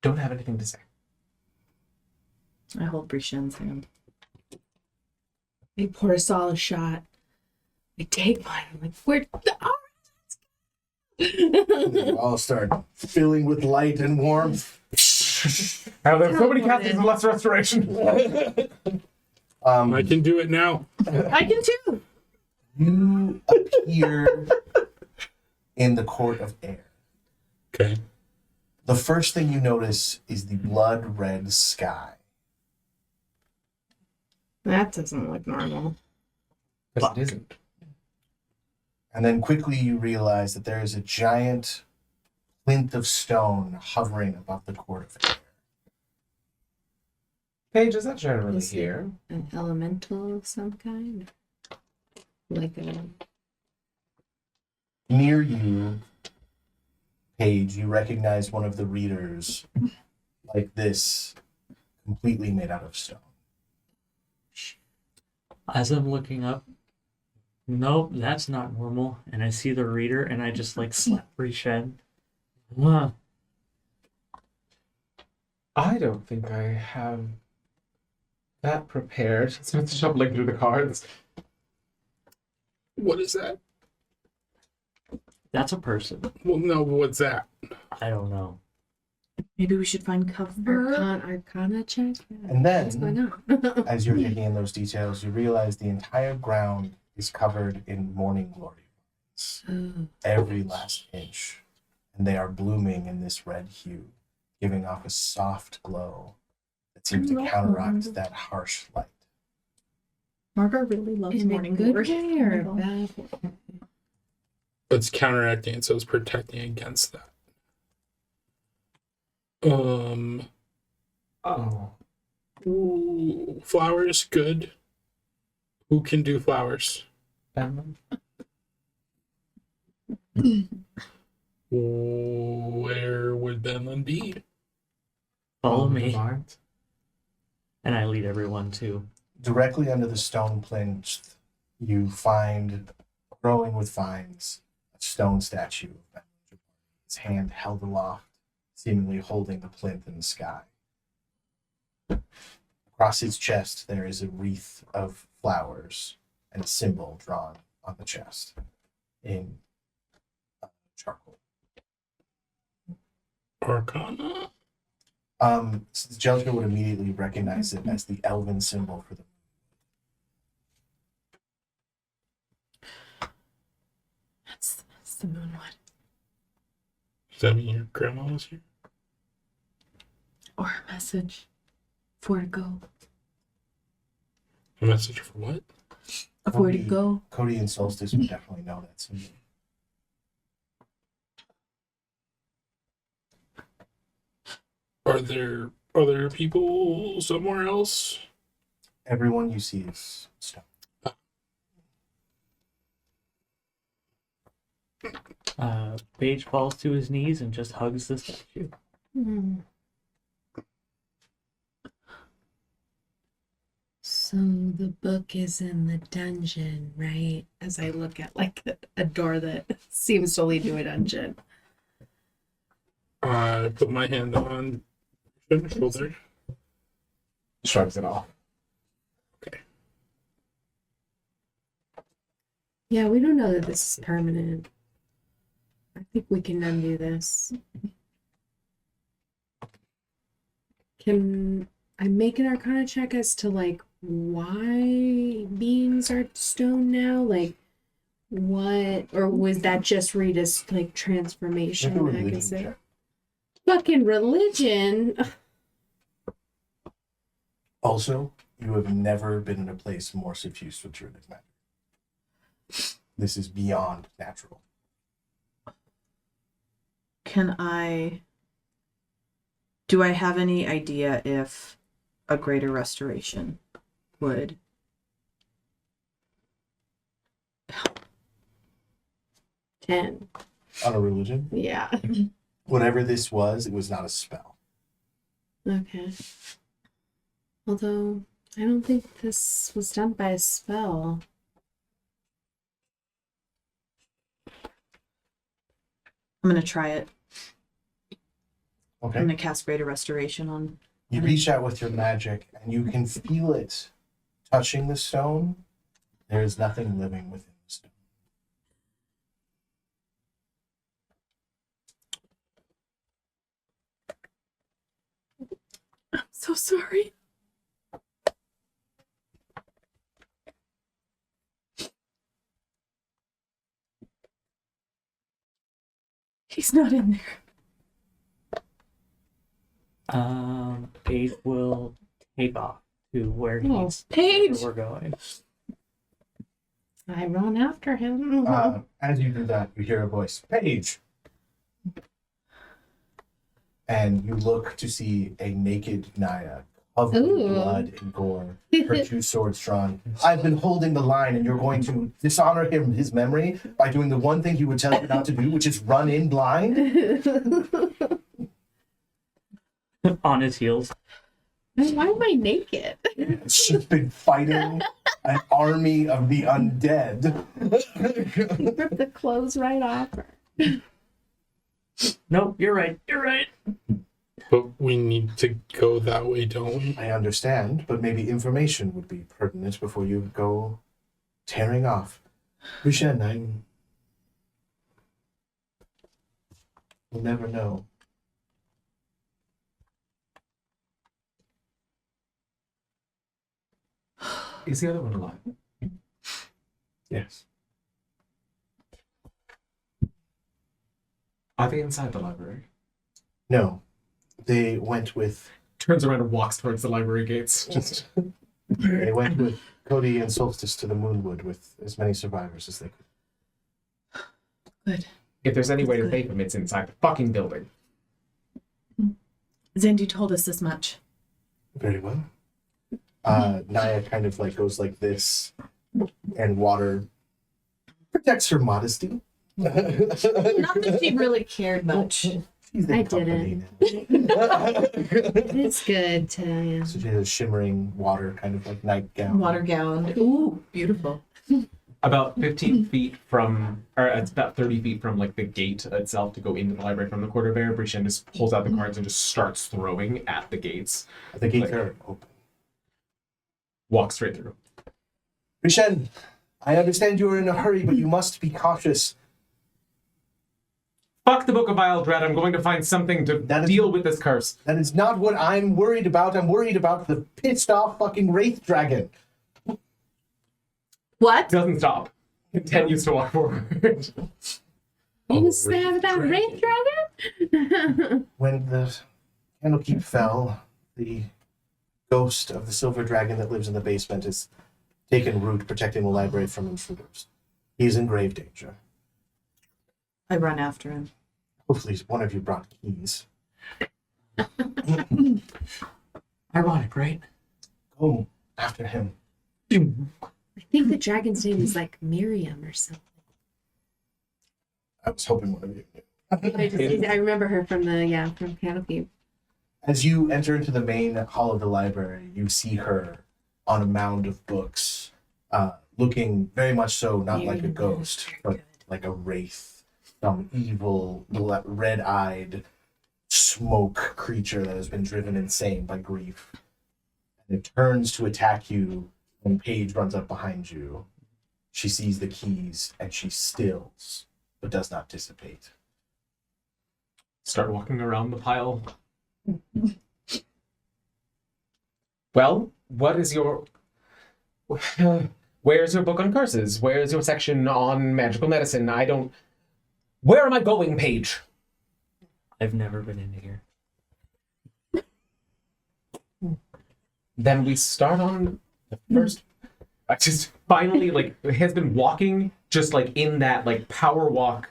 don't have anything to say. I hold Brishen's hand. They pour us all a shot. I take one. I'm like, we're They all start filling with light and warmth. Now there's so many castings and less restoration. I can do it now. I can too. You appear in the court of air. Okay. The first thing you notice is the blood red sky. That doesn't look normal. Because it isn't. And then quickly you realize that there is a giant plinth of stone hovering above the court of air. Paige, is that generally Is here? An elemental of some kind? Like a... Near you, Paige, you recognize one of the readers like this, completely made out of stone. As I'm looking up, nope, that's not normal. And I see the reader, and I just like slap Rishen. I don't think I have that prepared. So it's shuffling through the cards. What is that? That's a person. Well, no, what's that? I don't know. Maybe we should find cover. Arcana check? And What's going then, on? as you're taking in those details, you realize the entire ground is covered in morning glory vines, every last inch. And they are blooming in this red hue, giving off a soft glow that seems to counteract that harsh light. Margaret really loves In a morning good glory. way or a bad way? It's counteracting it, so it's protecting against that. Oh. Ooh, flowers, good. Who can do flowers? Benman? Where would Benlin be? Follow me. Mind? And I lead everyone to. Directly under the stone plinth, you find, growing with vines, a stone statue of Menagerie, his hand held aloft, seemingly holding the plinth in the sky. Across his chest, there is a wreath of flowers and a symbol drawn on the chest in charcoal. Arcana? Jellica would immediately recognize it as the elven symbol for the That's the moon one. Does that mean your grandma was here? Or a message for to go. A message for what? For to go. Cody and Solstice would definitely know that symbol. Are there other people somewhere else? Everyone you see is stone. Paige falls to his knees and just hugs the statue. So the book is in the dungeon, right? As I look at like a door that seems to lead to a dungeon. I put my hand on her shoulder. Shrugs it off. Yeah, we don't know that this is permanent. I think we can undo this. Can I make an Arcana check as to like why beings are stone now? Like what, or was that just read as like transformation? Make a I religion can say check. fucking religion. Also, you have never been in a place more suffused with druidic magic. This is beyond natural. Do I have any idea if a greater restoration would 10. On a religion, Yeah. whatever this was, it was not a spell. Okay. Although I don't think this was done by a spell. I'm gonna try it. Okay. I'm gonna cast greater restoration on. You reach out with your magic, and you can feel it touching the stone. There is nothing living within the stone. I'm so sorry. He's not in there. Paige will take off to where Oh, he's Paige! where we're going. I run after him. As you do that, you hear a voice, Paige! And you look to see a naked Naya covered in Ooh. blood and gore, her two swords drawn. I've been holding the line, and you're going to dishonor him, his memory, by doing the one thing he would tell you not to do, which is run in blind? On his heels. Why am I naked? She's been fighting an army of the undead. Rip the clothes right off her. No, you're right. You're right. But we need to go that way, don't we? I understand, but maybe information would be pertinent before you go tearing off. Rishen, you'll never know. Is the other one alive? Yes. Are they inside the library? No. They went with Turns around and walks towards the library gates. Just Cody and Solstice to the Moonwood with as many survivors as they could. Good. if there's any way to save him, it's inside the fucking building. Zandy told us this much. Very well. Naya kind of like goes like this, and water protects her modesty. Not that she really cared much. She's in I company didn't. now. It's good to. So she has a shimmering water kind of like nightgown. Water gown. Ooh, beautiful. About 15 feet from, or it's about 30 feet from like the gate itself to go into the library from the quarter bear, Brishan just pulls out the cards and just starts throwing at the gates. The gates Like- are open. Walks straight through. Rishen, I understand you are in a hurry, but you must be cautious. Fuck the Book of Vile Dread. I'm going to find something to That is- deal with this curse. That is not what I'm worried about. I'm worried about the pissed off fucking Wraith Dragon. What? Doesn't stop. Continues to walk forward. You stabbed that Wraith Dragon? When the Candlekeep fell, the ghost of the silver dragon that lives in the basement has taken root, protecting the library from intruders. He is in grave danger. I run after him. Hopefully one of you brought keys. Ironic, right? Go. After him. I think the dragon's name is like Miriam or something. I was hoping one of you knew. I remember her from from Candlekeep. As you enter into the main hall of the library, you see her on a mound of books, looking very much so not like a ghost, but like a wraith, some evil, red-eyed smoke creature that has been driven insane by grief. And it turns to attack you when Paige runs up behind you. She sees the keys and she stills, but does not dissipate. Start walking around the pile. Well, what is your... where's your book on curses? Where's your section on magical medicine? Where am I going, Paige? I've never been in here. Then we start on the first... I just finally, has been walking just, in that, power walk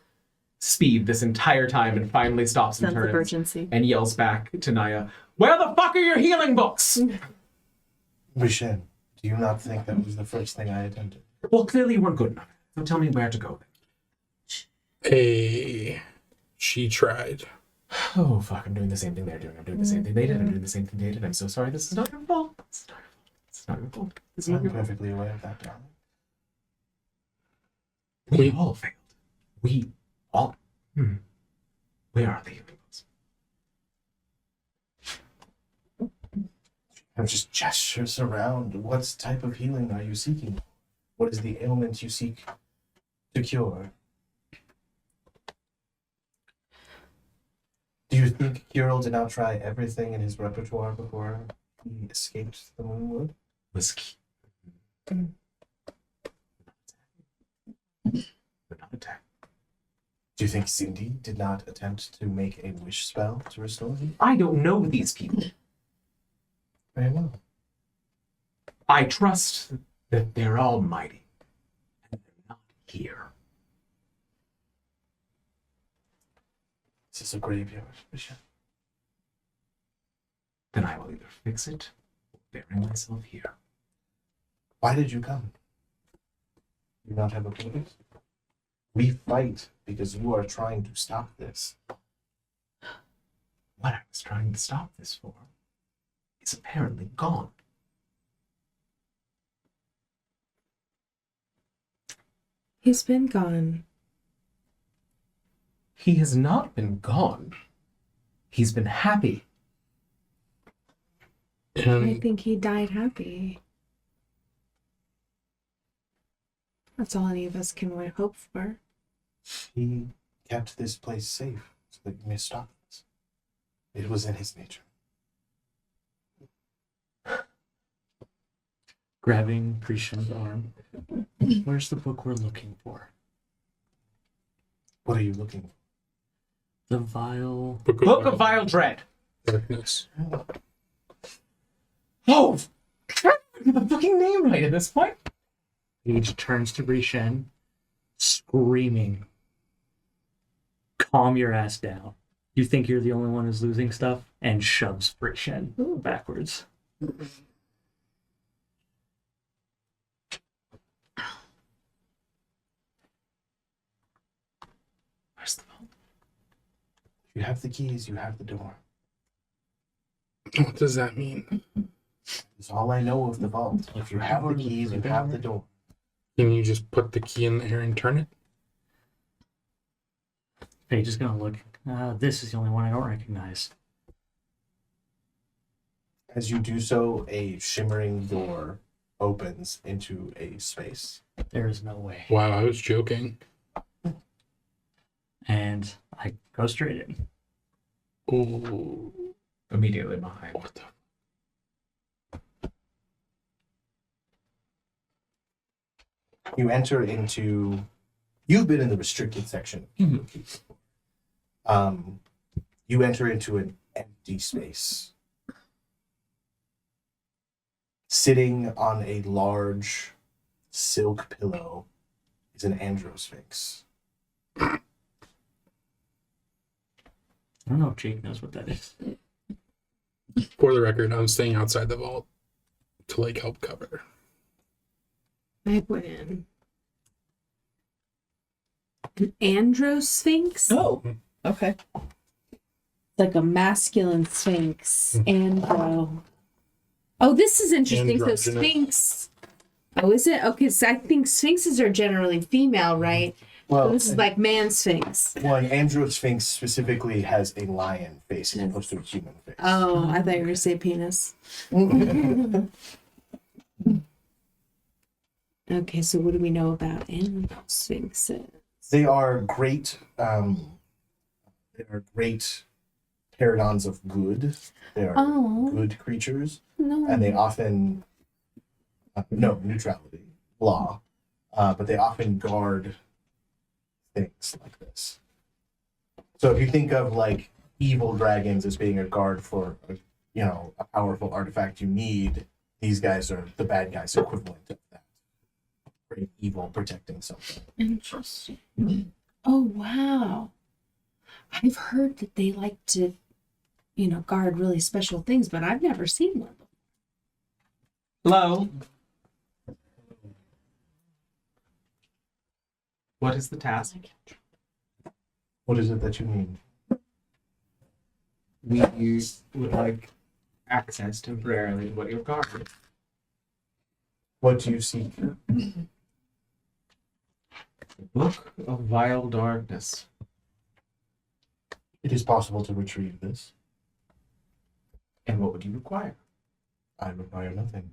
speed this entire time and finally stops and Sense of turns urgency. and yells back to Naya, "Where the fuck are your healing books?" Vishen, do you not think that was the first thing I attempted? Well, clearly you weren't good enough. So tell me where to go then. She tried. Oh, fuck, I'm doing the same thing they're doing. I'm doing the same thing they did. I'm doing the same thing they did. I'm so sorry. This is not your fault. This is not your fault. This is not your fault. This is not I'm your fault. perfectly aware of that, darling. We all failed. We all... Where are the healing books? I'm just gestures around. What type of healing are you seeking? What is the ailment you seek to cure? Do you think Kirill did not try everything in his repertoire before he escaped the Moonwood? Whiskey. We're not attacked. Do you think Cindy did not attempt to make a wish spell to restore him? I don't know these people. Very well. I trust that they're almighty. And they're not here. This is a graveyard, Bishop. Then I will either fix it or bury myself here. Why did you come? You not have a purpose? We fight because you are trying to stop this. What I was trying to stop this for is apparently gone. He's been gone. He has not been gone. He's been happy. I And think he died happy. That's all any of us can hope for. He kept this place safe so that you may stop this. It was in his nature. Grabbing Prishan's arm. Where's the book we're looking for? What are you looking for? The vial. Book of Vile Dread. Darkness. Oh, crap, I get the fucking name right at this point. Paige turns to Brishen, screaming, "Calm your ass down. You think you're the only one who's losing stuff?" And shoves Brishen backwards. Where's the vault? If you have the keys, you have the door. What does that mean? That's all I know of the vault. If you have the keys, you have the door. Can you just put the key in there and turn it? Paige is gonna look. This is the only one I don't recognize. As you do so, a shimmering door opens into a space. There is no way. Wow, I was joking. And I go straight in. Oh, Immediately behind. what the? You enter into... You've been in the restricted section. You enter into an empty space. Sitting on a large silk pillow is an androsphinx. I don't know if Jake knows what that is. For the record, I'm staying outside the vault to like help cover. I put in an androsphinx. Oh, okay. Like a masculine sphinx. Andro. Oh, this is interesting. So Androgynous. sphinx. Oh, is it? Okay, so I think sphinxes are generally female, right? Well, So this is like man sphinx. well, an androsphinx specifically has a lion face as opposed to a human face. Oh, I thought you were going to say penis. Okay, so what do we know about sphinxes? They are great. They are great paradons of good. They are Oh. good creatures, No. and they often no neutrality law, but they often guard things like this. So if you think of like evil dragons as being a guard for a powerful artifact you need, these guys are the bad guys equivalent of that. Great evil protecting something. Interesting. Oh, wow. I've heard that they like to, guard really special things, but I've never seen one before. Hello. What is the task? What is it that you need? We would like access temporarily to what you're guarding. What do you seek? The Book of Vile Darkness. It is possible to retrieve this. And what would you require? I require nothing.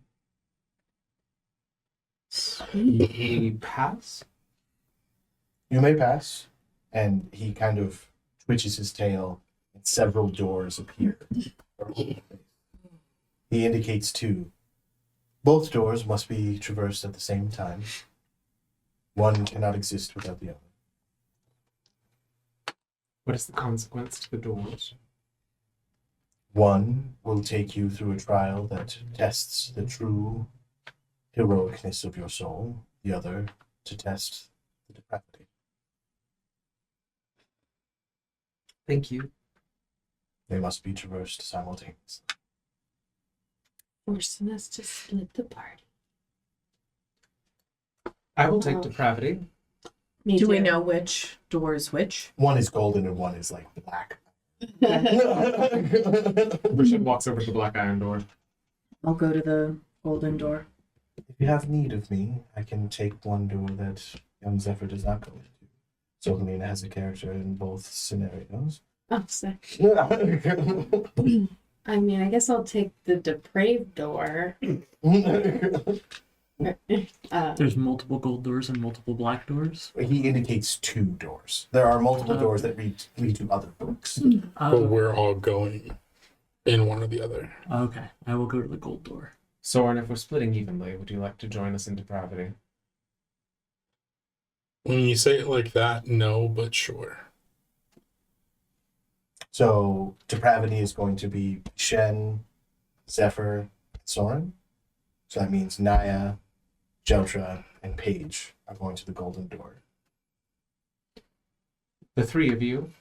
We pass? You may pass. And he kind of twitches his tail, and several doors appear. He indicates two. Both doors must be traversed at the same time. One cannot exist without the other. What is the consequence to the doors? One will take you through a trial that tests the true heroicness of your soul. The other to test the depravity. Thank you. They must be traversed simultaneously. Forcing us to split the party. I will take depravity. Me Do we too. know which door is which? One is golden and one is like black. Richard walks over to the black iron door. I'll go to the golden door. If you have need of me, I can take one door that young Zephyr does not go into. So Helena has a character in both scenarios. Oh, sick. I mean, I guess I'll take the depraved door. There's multiple gold doors and multiple black doors. He indicates two doors. There are multiple doors that lead to other books. But we're all going in one or the other. Okay, I will go to the gold door. Soren, if we're splitting evenly, would you like to join us in depravity? When you say it like that, no, but sure. So depravity is going to be Shen, Zephyr, and Soren. So that means Naya, Jeltra, and Paige are going to the golden door. The three of you.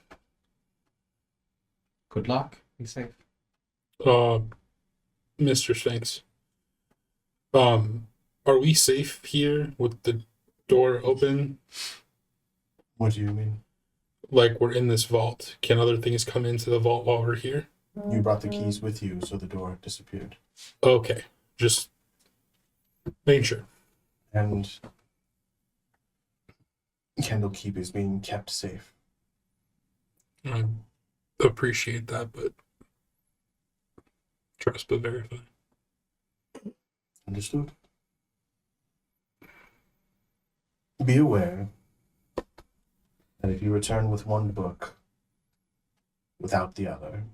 Good luck. Be safe. Mr. Sphinx. Are we safe here with the door open? What do you mean? Like we're in this vault. Can other things come into the vault while we're here? You brought the keys with you, so the door disappeared. Okay, just making sure. And Candlekeep is being kept safe. I appreciate that, but trust but verify. Understood. Be aware that if you return with one book without the other,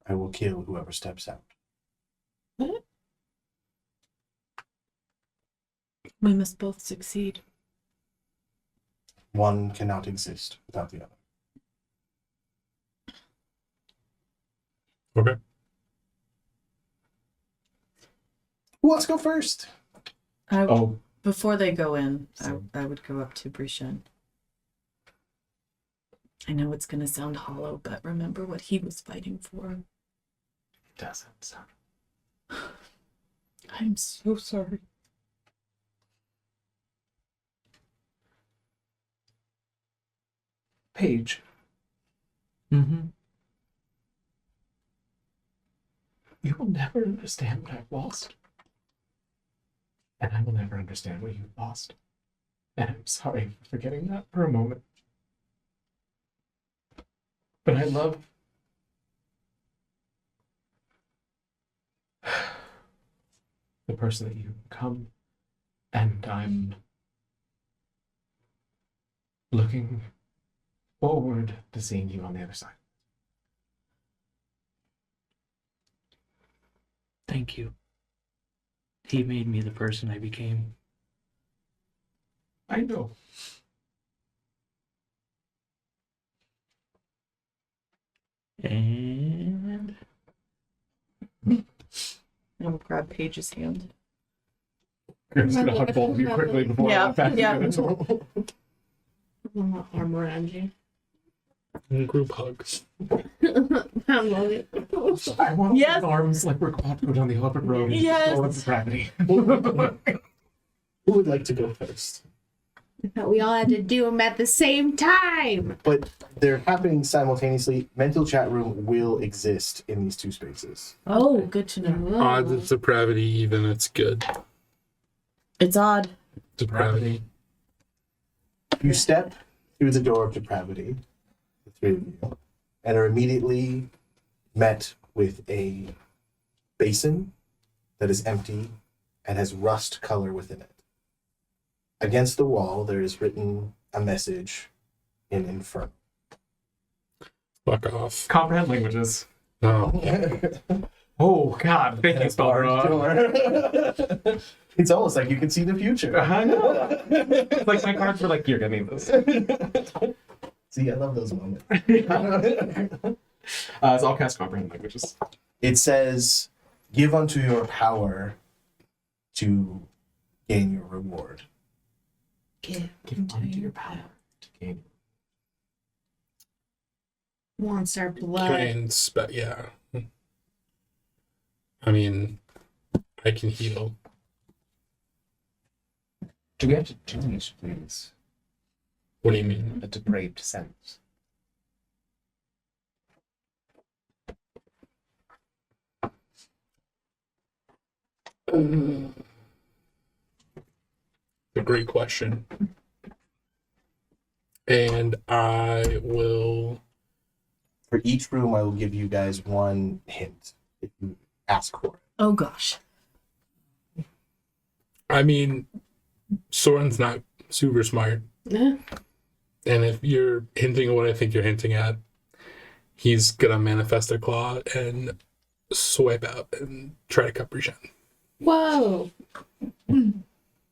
I will kill whoever steps out. We must both succeed. One cannot exist without the other. Okay. Who wants to go first? Before they go in, So- I would go up to Brishan. I know it's going to sound hollow, but remember what he was fighting for. Doesn't sound. I'm so sorry. Paige, Mm-hmm. you will never understand what I've lost. And I will never understand what you've lost. And I'm sorry for forgetting that for a moment. But I love the person that you've become, and I'm looking forward to seeing you on the other side. Thank you. He made me the person I became. I know. And I'm gonna grab Paige's hand. I'm just gonna hug both of you quickly before I walk back Yeah. to the door. Arm around you. Group hugs. I love it. I want Yes. arms like we're about to go down the Hobbit Road. Yes. Go with gravity. Who would like to go first? I thought we all had to do them at the same time. But they're happening simultaneously. Mental chat room will exist in these two spaces. Oh, good to know. Odds of depravity, even it's good. It's odd. Depravity. You step through the door of depravity, the three of you, and are immediately met with a basin that is empty and has rust color within it. Against the wall, there is written a message in Infernal. Fuck off. Comprehend languages. No. Oh God! Thank you, Spellrock. It's almost like you can see the future. I know. Like my cards were like, "You're gonna need this." See, I love those moments. So I'll cast comprehend languages. It says, "Give unto your power to gain your reward." Give unto your power to gain. wants our Try blood. and yeah. I mean, I can heal. Do we have to do these things? What do you mean? A depraved sense. A great question. And I will. For each room, I will give you guys one hint if you ask for it. Oh gosh. I mean, Soren's not super smart. Yeah. And if you're hinting at what I think you're hinting at, he's gonna manifest a claw and swipe out and try to cut Brishan. Whoa.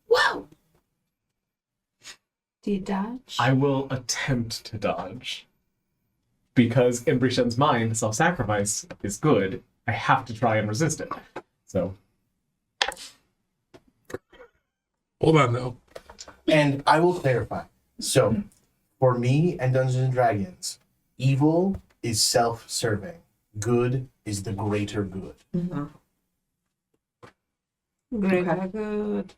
Whoa. Do you dodge? I will attempt to dodge. Because in Brishan's mind, self-sacrifice is good. I have to try and resist it. So. Hold on, though. And I will clarify. So, for me and Dungeons and Dragons, evil is self-serving. Good is the greater good. Mm-hmm. Good.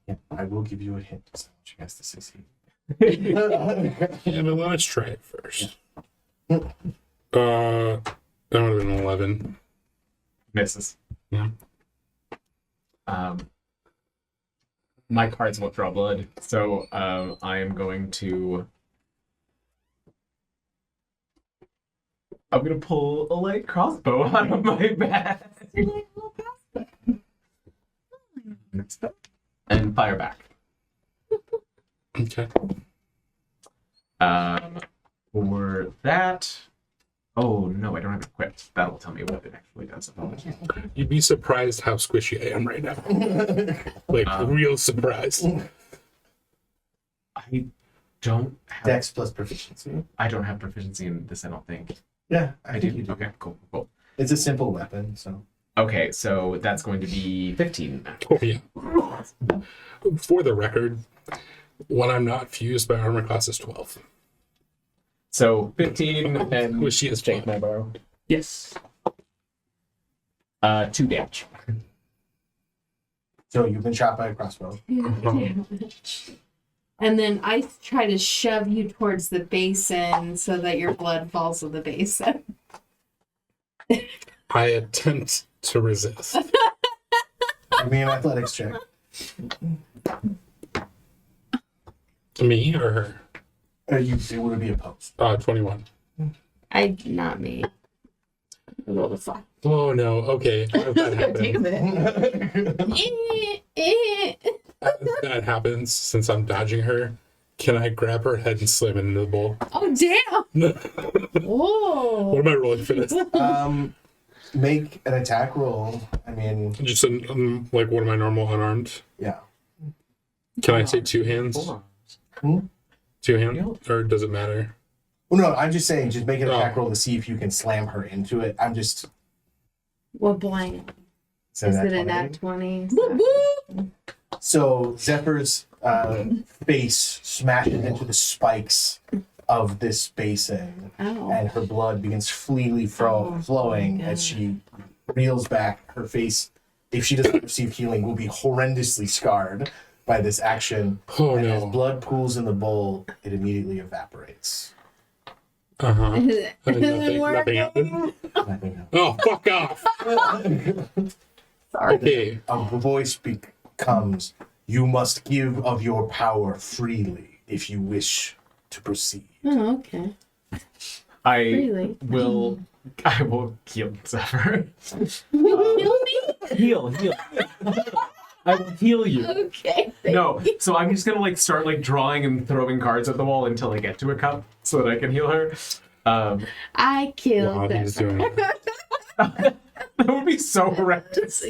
Yeah, I will give you a hint. I want you guys to succeed. Yeah, but let's try it first. That would have been 11. Misses. Yeah. My cards won't draw blood, so I am going to. I'm gonna pull a light crossbow out of my bag and fire back. Okay. For that. Oh no, I don't have it equipped. That'll tell me what it actually does. You'd be surprised how squishy I am right now. Like, real surprised. I don't have. Dex plus proficiency. I don't have proficiency in this. I don't think. Yeah, I do. Okay, cool. It's a simple weapon, so. Okay, so that's going to be 15. Oh, yeah. For the record, when I'm not fused, my armor class is 12. So 15 and Well, she is take fine. my borrow. Yes. 2 damage. So you've been shot by a crossbow. And then I try to shove you towards the basin so that your blood falls in the basin. I attempt to resist. Give me an athletics check. Me or her? It would be opposed. 21. Not me. I rolled a 5. Oh no. Okay. How does that Take a happen? minute. As that happens, since I'm dodging her, can I grab her head and slam it into the bowl? Oh, damn! Whoa. What am I rolling for this? Make an attack roll. I mean, Just like one of my normal unarmed. yeah. Can I say 2 hands? Hmm? 2 hands, or does it matter? Well, no, I'm just saying, just make an attack roll to see if you can slam her into it. I'm just. What blank? So Is that it a 20. nat 20? So Zephyr's face smashes into the spikes of this basin, Oh. and her blood begins freely flowing as she reels back. Her face, if she doesn't receive healing, will be horrendously scarred by this action. Oh and as no. blood pools in the bowl, it immediately evaporates. Uh-huh. Is it Nothing happened. Nothing else. Oh, fuck off. Sorry. Okay. A voice becomes, "You must give of your power freely if you wish to proceed." Oh, okay. I Really? will heal Zephyr. Kill me? Heal. I will heal you. Okay. No, so I'm just gonna like start like drawing and throwing cards at the wall until I get to a cup so that I can heal her. I killed While them. he's doing That would be so horrendous.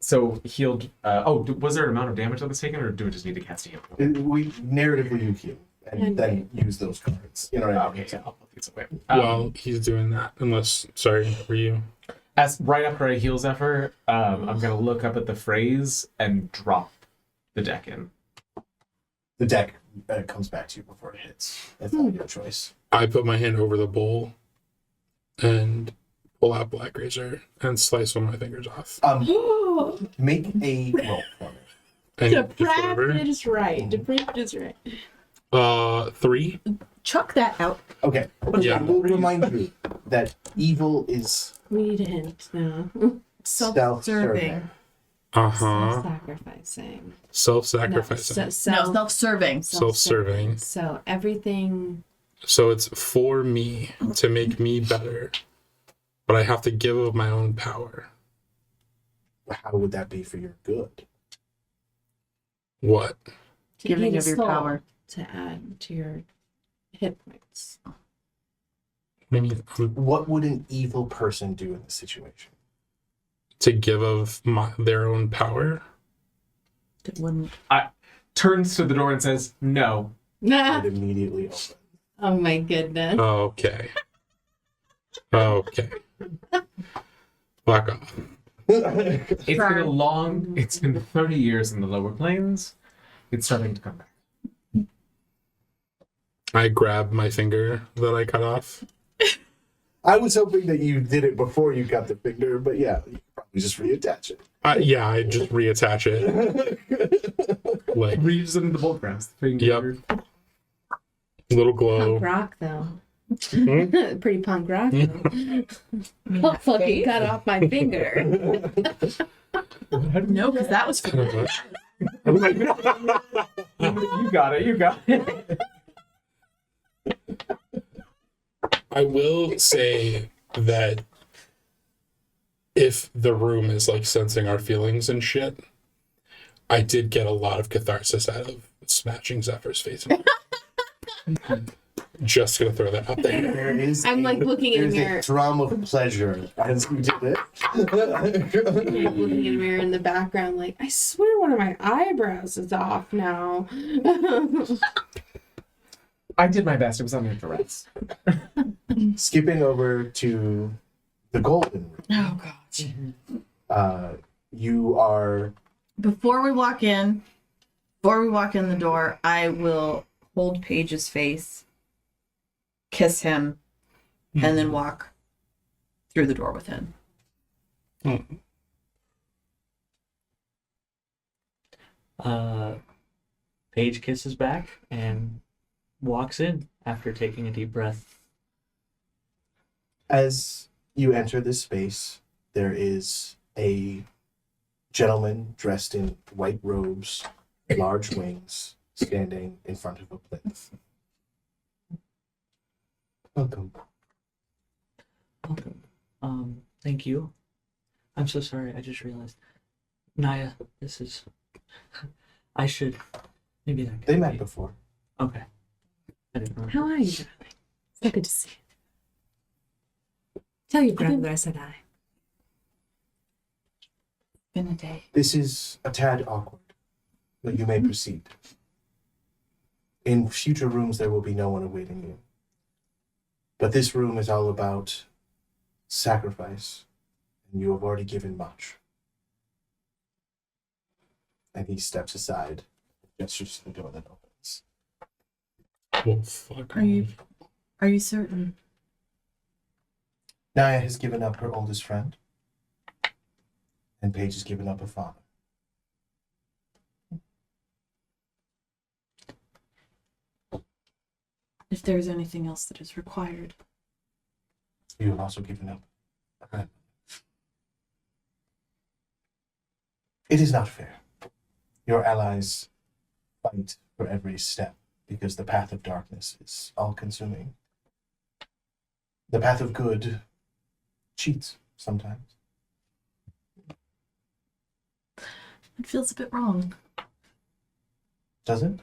So healed. Was there an amount of damage that was taken, or do we just need to cast a heal? We narratively you heal and then use those cards. You know what I mean? Okay, yeah, I'll put these away. while he's doing that. Unless, sorry, were you? As right after I heal Zephyr, I'm gonna look up at the phrase and drop the deck in. The deck comes back to you before it hits. That's not your choice. I put my hand over the bowl and pull out Black Razor and slice one of my fingers off. Make a roll for me. And just Depraved whatever. is right. Depraved is right. 3. Chuck that out. Okay. Yeah. I will remind you that evil is We need a hint now. self-serving. Uh-huh. Sacrificing. Self-sacrificing. No, self-serving. Self-serving. So everything. So it's for me to make me better, but I have to give of my own power. How would that be for your good? What? to Giving eat a of your soul power. to add to your hit points. Maybe What would an evil person do in this situation? to give of their own power. It wouldn't. Turns to the door and says, "No." Nah. It immediately open. Oh my goodness. Okay. Okay. Fuck off. It's been 30 years in the lower planes. It's starting to come back. I grab my finger that I cut off. I was hoping that you did it before you got the finger, but yeah, you could probably just reattach it. Yeah, I just reattach it. Like, Reads into the bolt grabs. Yep. little glow. Punk rock though. Hmm? Pretty punk rock though. I'll fucking cut off my finger. No, because that was for You got it. You got it. I will say that if the room is like sensing our feelings and shit, I did get a lot of catharsis out of smashing Zephyr's face. Just gonna throw that out there. There is I'm like looking in the mirror. There's a drum of pleasure as you did it. Like looking in a mirror in the background, like, I swear one of my eyebrows is off now. I did my best. It was under duress. Skipping over to the golden room. Oh god. You are Before we walk in the door, I will hold Paige's face kiss him, and then walk through the door with him. Paige kisses back and walks in after taking a deep breath. As you enter this space, there is a gentleman dressed in white robes, large wings, standing in front of a plinth. Welcome. Welcome. Thank you. I'm so sorry, I just realized. Naya, this is... I should... Maybe that could They met be- before. Okay. I didn't know. How are you, darling? So good to see you. Tell your brother that I said hi. Been a day. This is a tad awkward, but you may proceed. In future rooms, there will be no one awaiting you. But this room is all about sacrifice, and you have already given much. And he steps aside, gestures to the door that opens. Well, fuck. Are you certain? Naya has given up her oldest friend, and Paige has given up a father. If there's anything else that is required. You have also given up a grandmother. It is not fair. Your allies fight for every step because the path of darkness is all-consuming. The path of good cheats sometimes. It feels a bit wrong. Does it?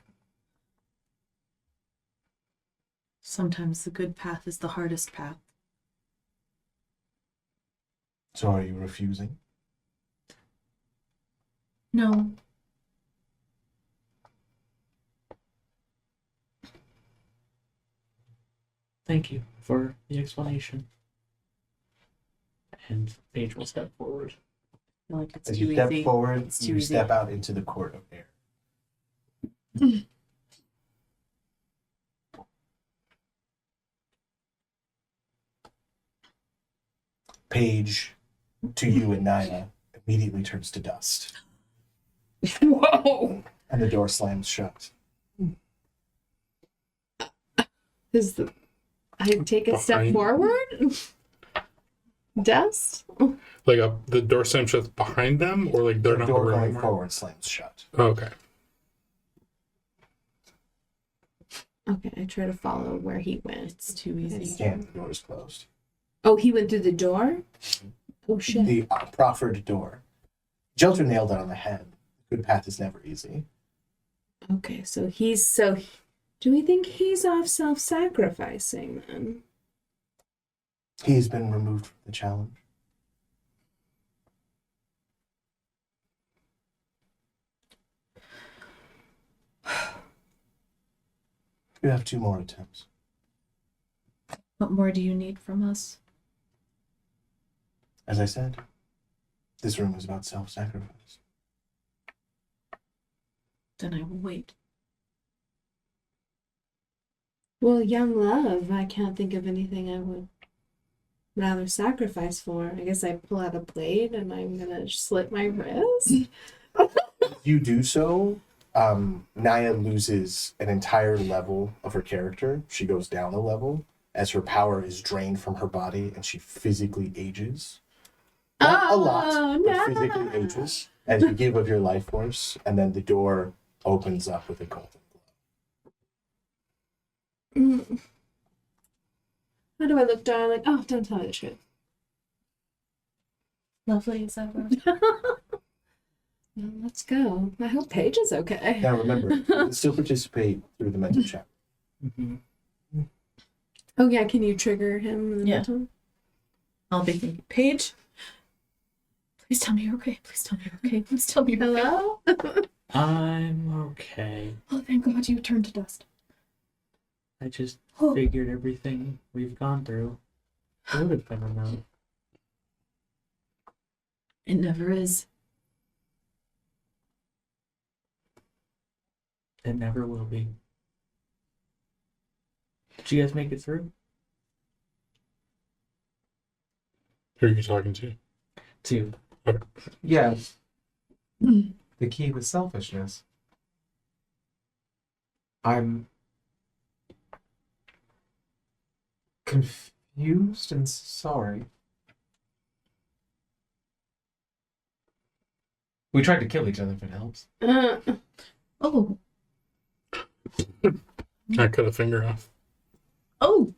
Sometimes the good path is the hardest path. So are you refusing? No. Thank you for the explanation. And Paige will step forward. I feel like it's As too you step easy. forward, It's too you easy. step out into the court of air. Paige, to you and Naya, immediately turns to dust, Whoa! and the door slams shut. I take a step Behind- forward? Dust? Like the door slams shut behind them, or like they're The not door the room going anymore? forward slams shut. Okay. Okay, I try to follow where he went. It's too You easy. can't, the door is closed. Oh, he went through the door? Oh, shit. The proffered door. Jelter nailed it on the head. Good path is never easy. Okay, so do we think he's off self-sacrificing then? He's been removed from the challenge. You have 2 more attempts. What more do you need from us? As I said, this room is about self-sacrifice. Then I will wait. Well, young love, I can't think of anything I would rather sacrifice for. I guess I pull out a blade and I'm gonna slit my wrist. If you do so, Naya loses an entire level of her character. She goes down a level as her power is drained from her body and she physically ages. Not a lot, Oh, but no. physically ages as you give of your life force, and then the door opens up with a golden glow. Mm. How do I look, darling? Oh, don't tell me the truth. Lovely as ever. Well, let's go. I hope Paige is okay. Now remember, you can still participate through the mental check. Mm-hmm. Oh yeah, can you trigger him in the Yeah. mental? I'll be thinking, Paige, please tell me you're okay. Please tell me you're okay. Please tell me you're okay. Hello? I'm okay. Oh, thank God you turned to dust. I just Oh. figured everything we've gone through would have been enough. It never is. It never will be. Did you guys make it through? Who are you talking to? Two. Yes. The key was selfishness. I'm confused and sorry. We tried to kill each other if it helps. Oh. I cut a finger off. Oh.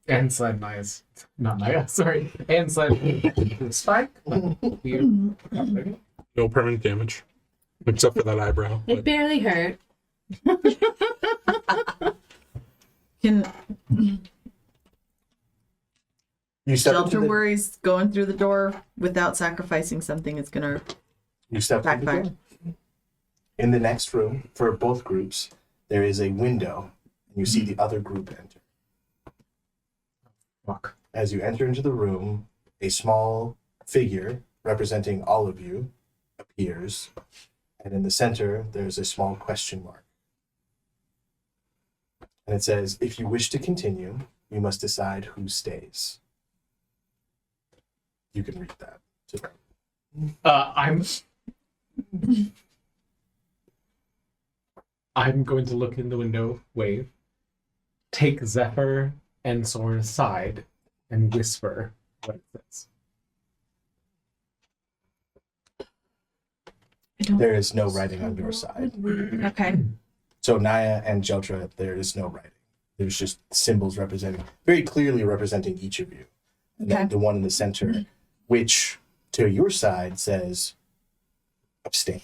And slid Naya's. Not Naya, sorry. And slid Spike. Weird. Okay. No permanent damage. Except for that eyebrow. It barely hurt. Can You step into Shelter the, worries going through the door without sacrificing something is gonna you step through the backfire. door. In the next room, for both groups, there is a window, and you see the other group enter. Fuck. As you enter into the room, a small figure representing all of you appears, and in the center, there's a small question mark. And it says, if you wish to continue, you must decide who stays. You can read that to them. I'm going to look in the window, wave, take Zephyr and Soren aside, and whisper what it says. There is no writing on your side. Okay. So Naya and Jeltra, there is no writing. There's just symbols representing, very clearly representing each of you. And then Okay. the one in the center, which to your side says abstain.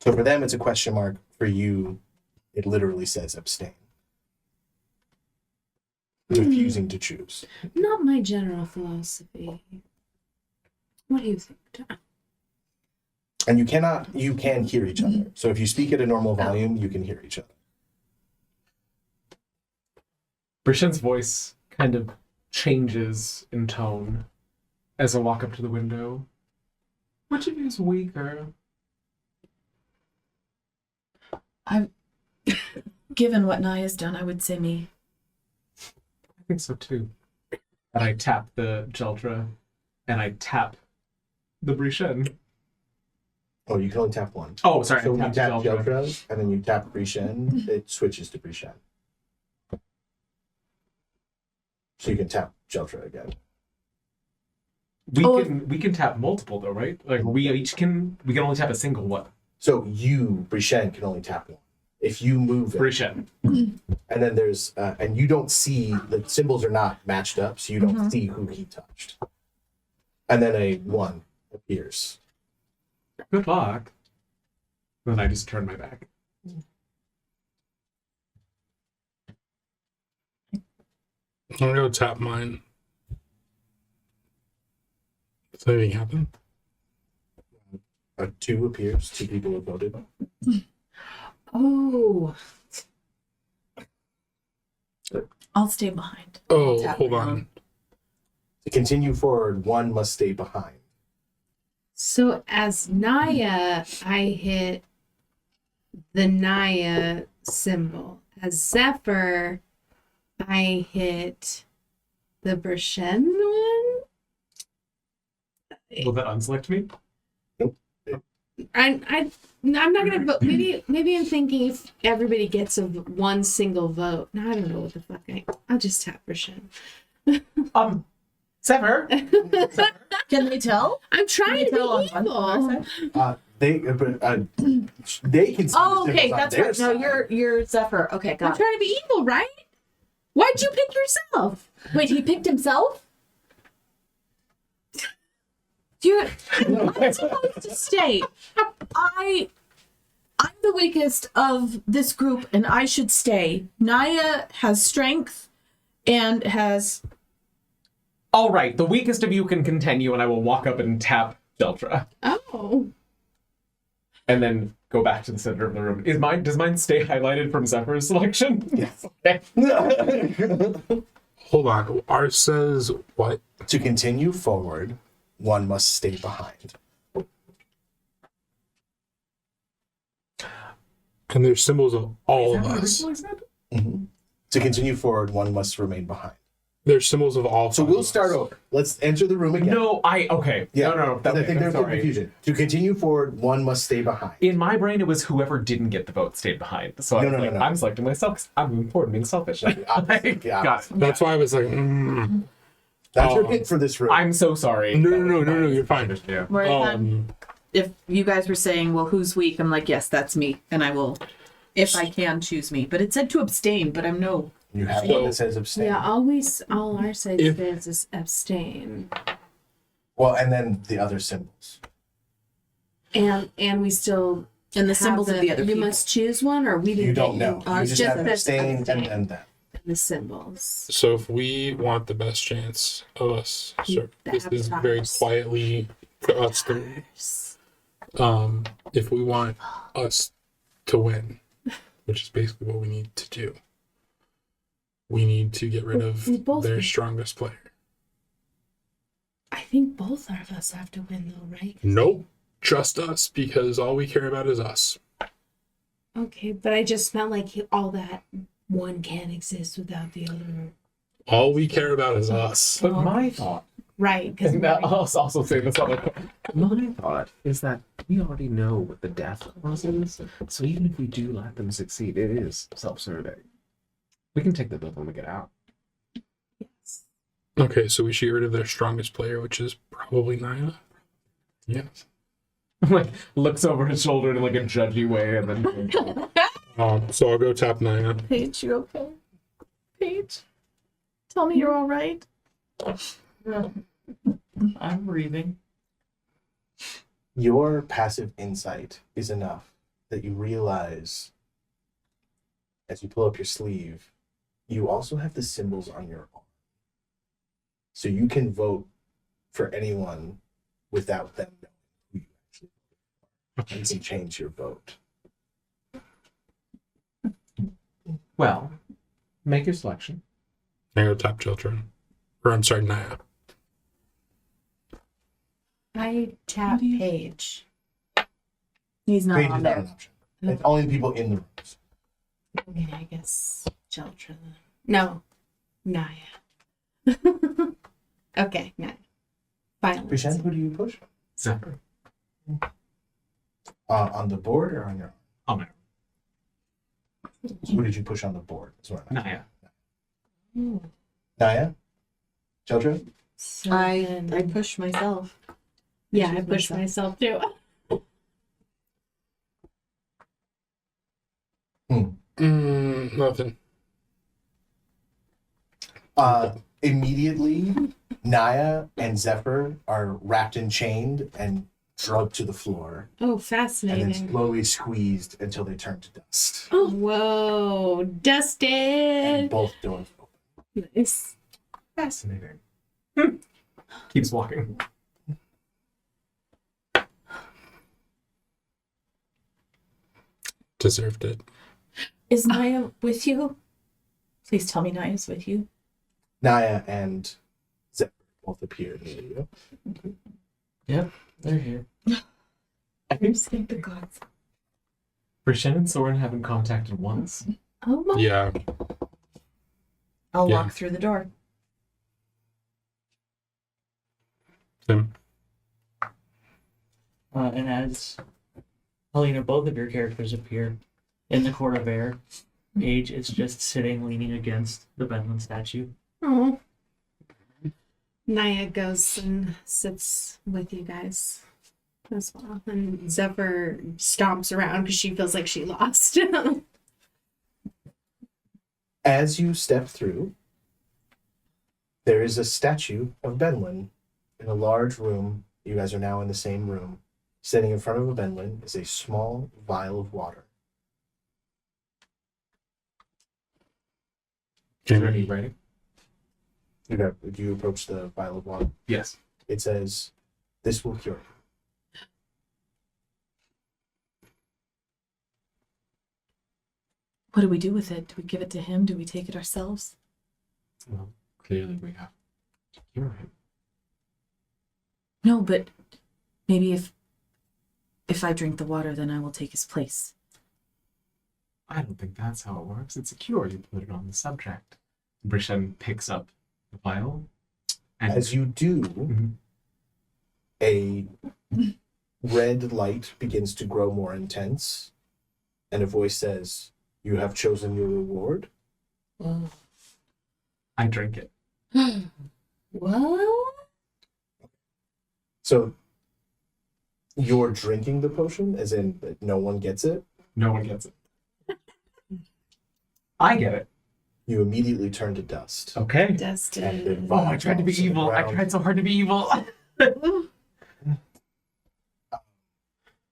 So for them, it's a question mark. For you, it literally says abstain. Refusing to choose. Not my general philosophy. What do you think? And you can hear each other. So if you speak at a normal volume, you can hear each other. Brishan's voice kind of changes in tone as I walk up to the window. Which of you is weaker? Given what Naya's done, I would say me. I think so too. And I tap the Jeltra, and I tap the Brishan. Oh, you can only tap one. Oh, sorry. So when I you tapped tap Jeltra. Jeltra, and then you tap Brishan, it switches to Brishan. So you can tap Jeltra again. We can tap multiple though, right? Like we can only tap a single one. So you, Brishan, can only tap one. If you move it, Brishan. and then there's, and you don't see, the symbols are not matched up, so you don't see who he touched. And then a 1 appears. Good luck. Then I just turn my back. I'm gonna go tap mine. Does anything happen? A 2 appears, 2 people have voted. Oh, I'll stay behind. Oh, Tap hold my on. own. To continue forward, 1 must stay behind. so as Naya, I hit the Naya symbol. As Zephyr, I hit the Brishan one. Will that unselect me? I'm not gonna vote. Maybe I'm thinking if everybody gets one single vote. No, I don't know what the fuck. I'll just tap Brishan. Zephyr. Can they tell? I'm trying to be tell on our evil. They can see Oh, the okay, symbols on that's their right. No, side. you're Zephyr. Okay, I'm got it. trying to be evil, right? Why'd you pick yourself? Wait, he picked himself? I'm supposed to stay. I'm the weakest of this group, and I should stay. Naya has strength and has. All right, the weakest of you can continue, and I will walk up and tap Jeltra, Oh. and then go back to the center of the room. Does mine stay highlighted from Zephyr's selection? Yes. Okay. Hold on. Ours says what? To continue forward, 1 must stay behind. And there's symbols of all Is of that what us. originally said? Mhm. To continue forward, one must remain behind. There's symbols of all. So five we'll of start us. over. Let's enter the room again. No, okay. Yeah. No. I think there's some sorry. confusion. To continue forward, one must stay behind. In my brain, it was whoever didn't get the vote stayed behind. So No. I'm selecting myself because I'm moving forward and being selfish. The opposite. Got it. That's why I was like, That's your hint for this room. I'm so sorry. no, you're fine. Yeah. Where If you guys were saying, well, who's weak? I'm like, yes, that's me. And I will, if I can, choose me. But it said to abstain, but I'm no. You have So- one that says abstain. Yeah, all our side If- says is abstain. Well, and then the other symbols. And we still And the have symbols of the other you people. must choose one, or we didn't You don't get know. You Ours just have says abstain and abstain. then that. The symbols. So if we want the best chance of us, You this have is very ours. quietly for us to. If we want us to win, which is basically what we need to do, we need to get rid of We both their win. strongest player. I think both of us have to win, though, right? Nope, just us, because all we care about is us. Okay, but I just felt like all that one can't exist without the other. All we care about is us. But my thought, Right, because and I'll also say this on my thought is that we already know what the death clause is. So even if we do let them succeed, it is self-serving. We can take the bill when we get out. Okay, so we should get rid of their strongest player, which is probably Naya. Yes. Like looks over his shoulder in like a judgy way, and then So I'll go tap Naya. Paige, you okay? Paige, tell me you're all right. I'm breathing. Your passive insight is enough that you realize as you pull up your sleeve, you also have the symbols on your arm. So you can vote for anyone without them knowing who you actually voted for. You can change your vote. well, make your selection. I go tap children. Or I'm sorry, Naya. I tap Paige. He's not Page on is not there. an option. It's only the people in the rooms. Okay, I guess children. No, Naya. Okay, Naya. Finally. Krishan, who do you push? Zephyr. On the board or on your Oh my. Who did you push on the board? That's what I'm asking. Naya. Naya? Children? So I then- push myself. yeah, I choose pushed myself too. Nothing. Immediately, Naya and Zephyr are wrapped and chained and drugged to the floor, Oh, and then fascinating. slowly squeezed until they turn to dust. Whoa, And dusted. both doors open. Nice. Fascinating. Keeps walking. Deserved it. Is Naya with you? Please tell me Naya's with you. Naya and Zephyr both appear near you. Yep, they're here. I think Thank the gods. Krishan and Soren haven't contacted once. Oh my. Yeah. I'll Yeah. walk through the door. Tim. And as Helena, both of your characters appear in the court of air. Paige is just sitting, leaning against the Benlin statue. Oh. Naya goes and sits with you guys as well. And Zephyr stomps around because she feels like she lost. As you step through, there is a statue of Benlin in a large room. You guys are now in the same room. Sitting in front of a Benlin is a small vial of water. Is there any writing? Do you approach the vial of water? Yes. It says, "This will cure you." What do we do with it? Do we give it to him? Do we take it ourselves? Well, clearly we have to cure him. No, but maybe if I drink the water, then I will take his place. I don't think that's how it works. It's a cure. You put it on the subject. Brishen picks up the vial. And As you do, Mhm. a red light begins to grow more intense, and a voice says, "You have chosen your reward." I drink it. What? So you're drinking the potion, as in that no one gets it. No one gets it. I get it. You immediately turn to dust. Okay. And Dustin. the Oh, I tried to be falls the evil. I ground. tried so hard to be evil.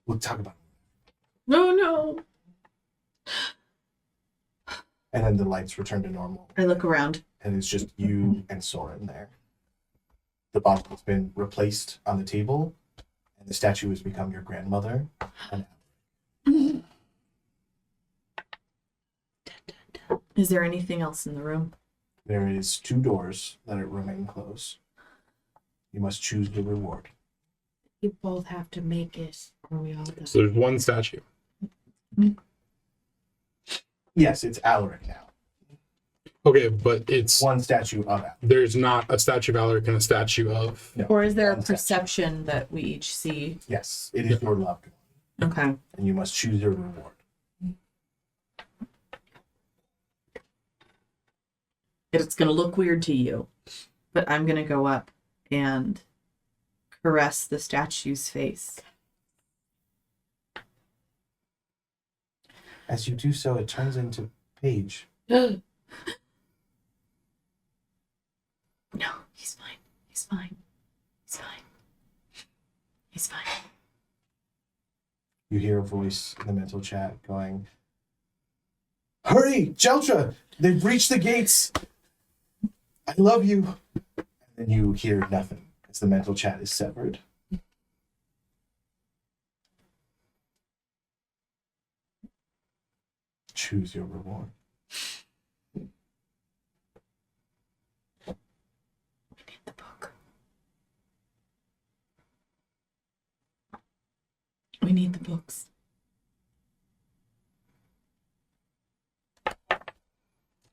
We'll talk about it. No. And then the lights return to normal, I look around. and it's just you and Soren there. The bottle has been replaced on the table, and the statue has become your grandmother. And Is there anything else in the room? there is 2 doors that remain closed. You must choose the reward. You both have to make it, or we all die. So there's one statue. Yes, it's Alaric now. Okay, but it's One statue of Alaric. there's not a statue of Alaric and a statue of. No, Or is there a one statue. perception that we each see? Yes, it is your loved one, Okay. and you must choose your reward. It's going to look weird to you, but I'm going to go up and caress the statue's face. As you do so, it turns into Paige. No, he's fine. He's fine. He's fine. He's fine. You hear a voice in the mental chat going, "Hurry, Jeltra! They've breached the gates! I love you!" And then you hear nothing as the mental chat is severed. Choose your reward. We need the book. We need the books.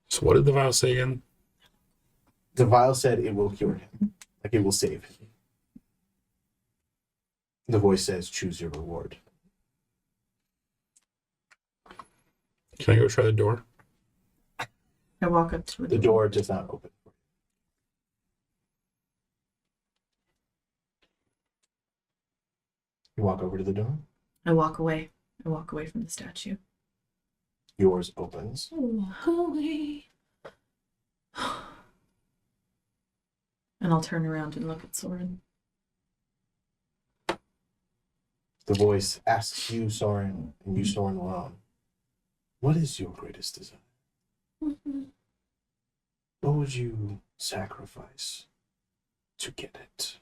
So what did the vial say again? The vial said it will cure him, like it will save him. The voice says, "Choose your reward." Can I go try the door? I walk up to The door does not open. You walk over to the door. I walk away. I walk away from the statue. Yours opens. Walk away. And I'll turn around and look at Soren. The voice asks you, Soren, and you, Soren, alone, what is your greatest desire? What would you sacrifice to get it?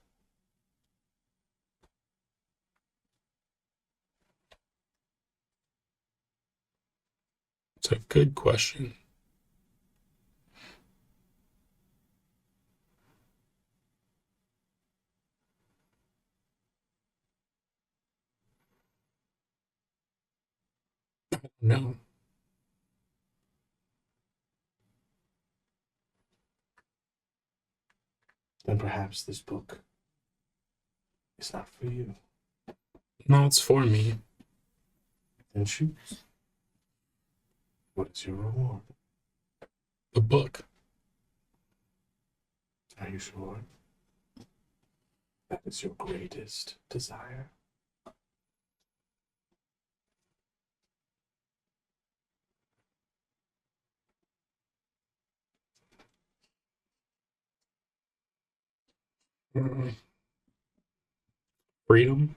It's a good question. No. Then perhaps this book is not for you. No, it's for me. Then choose. What is your reward? The book. Are you sure? That is your greatest desire. Freedom.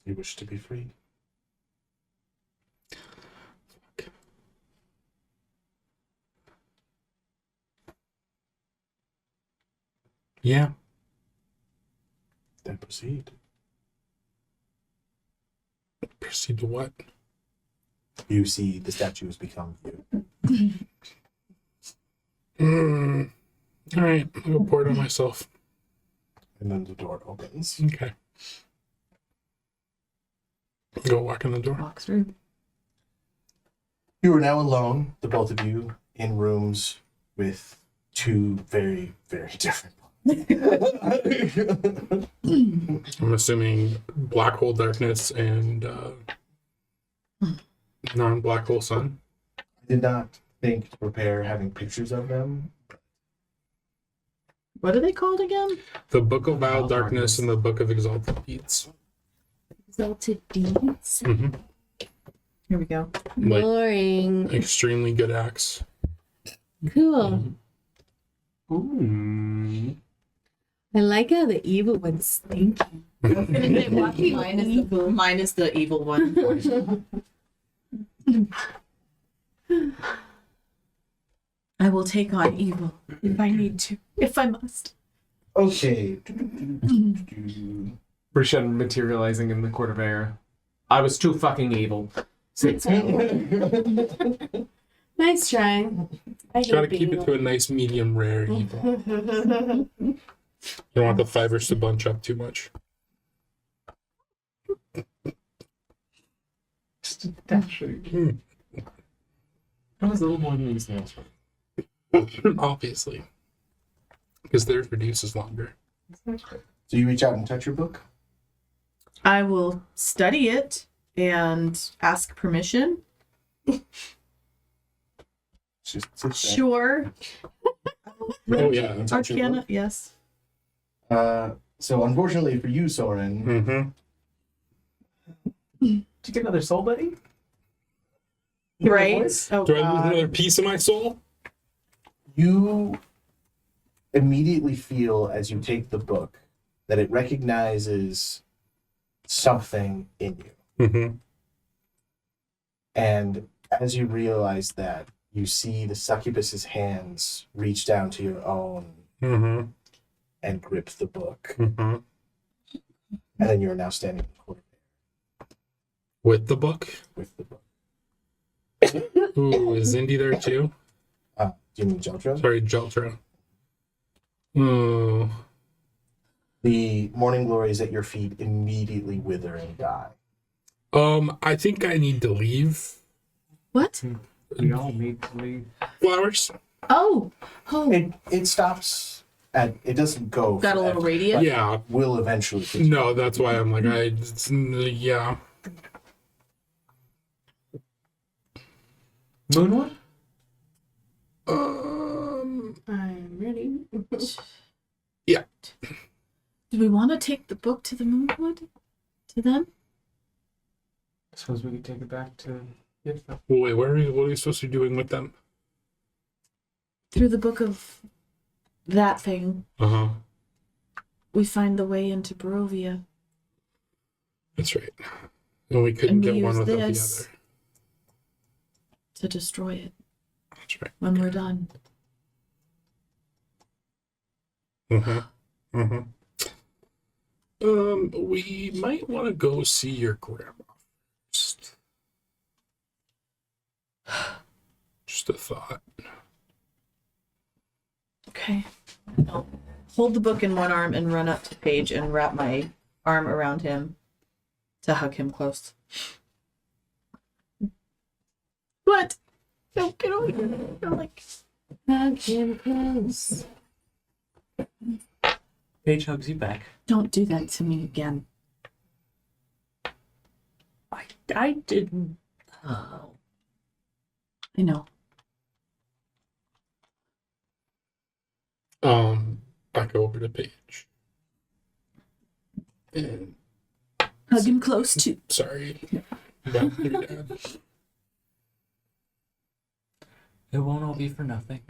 You wish to be free. Yeah. Then proceed. Proceed to what? You see the statue has become you. All right, I'll go pour it on myself. And then the door opens. Okay. Go walk in the door. Walk through. You are now alone, the both of you, in rooms with two very, very different. I'm assuming black hole darkness and non-black hole sun. I did not think to prepare having pictures of them. What are they called again? The Book of Wild Wild Darkness Darkness. and the Book of Exalted Deeds. Exalted deeds. Mm-hmm. Here we go. Like Boring. extremely good acts. Cool. Ooh. I like how the evil one's stinking. Minus the evil one. I will take on evil if I need to, if I must. Okay. Brishan materializing in the court of air. I was too fucking evil. Nice try. I hate Try to the keep it evil. to a nice medium rare evil. You don't want the fibers to bunch up too much. Actually, that was a little more than these nails. Obviously. Because theirs reduces longer. So you reach out and touch your book? I will study it and ask permission. Just sit there. Sure. Oh, yeah. And touch your Arcana, book. yes. So unfortunately for you, Soren, Mm-hmm. Did you get another soul buddy? Right. Oh, Do I lose God. another piece of my soul? you immediately feel as you take the book that it recognizes something in you. Mm-hmm. And as you realize that, you see the succubus's hands reach down to your own Mm-hmm. and grip the book. Mm-hmm. And then you're now standing in the corner With the book? with the book. Ooh, is Indy there too? Do you mean Jeltra? Sorry, Jeltra. Oh. The morning glories at your feet immediately wither and die. I think I need to leave. What? We all need to leave. Flowers? Oh. Oh. It stops at, it doesn't go. Got a little forever, radius? but Yeah. will eventually. continue. No, that's why I'm like, yeah. Moonwood? I'm ready. Yeah. Do we want to take the book to the Moonwood? To them? I suppose we could take it back to Yidfa. Wait, what are we supposed to be doing with them? Through the book of that thing, Uh-huh. we find the way into Barovia. That's right. And we couldn't And we get one use without the this. other. To destroy it That's right. when we're done. Mm-hmm. Mm-hmm. We might want to go see your grandma first. Just a thought. Okay. I'll hold the book in one arm and run up to Paige and wrap my arm around him to hug him close. What? Don't get over here. I'm like, Hug him close. Paige hugs you back. don't do that to me again. I didn't. Oh. I know. I go over to Paige. And Hug him close too. sorry about your dad. It won't all be for nothing.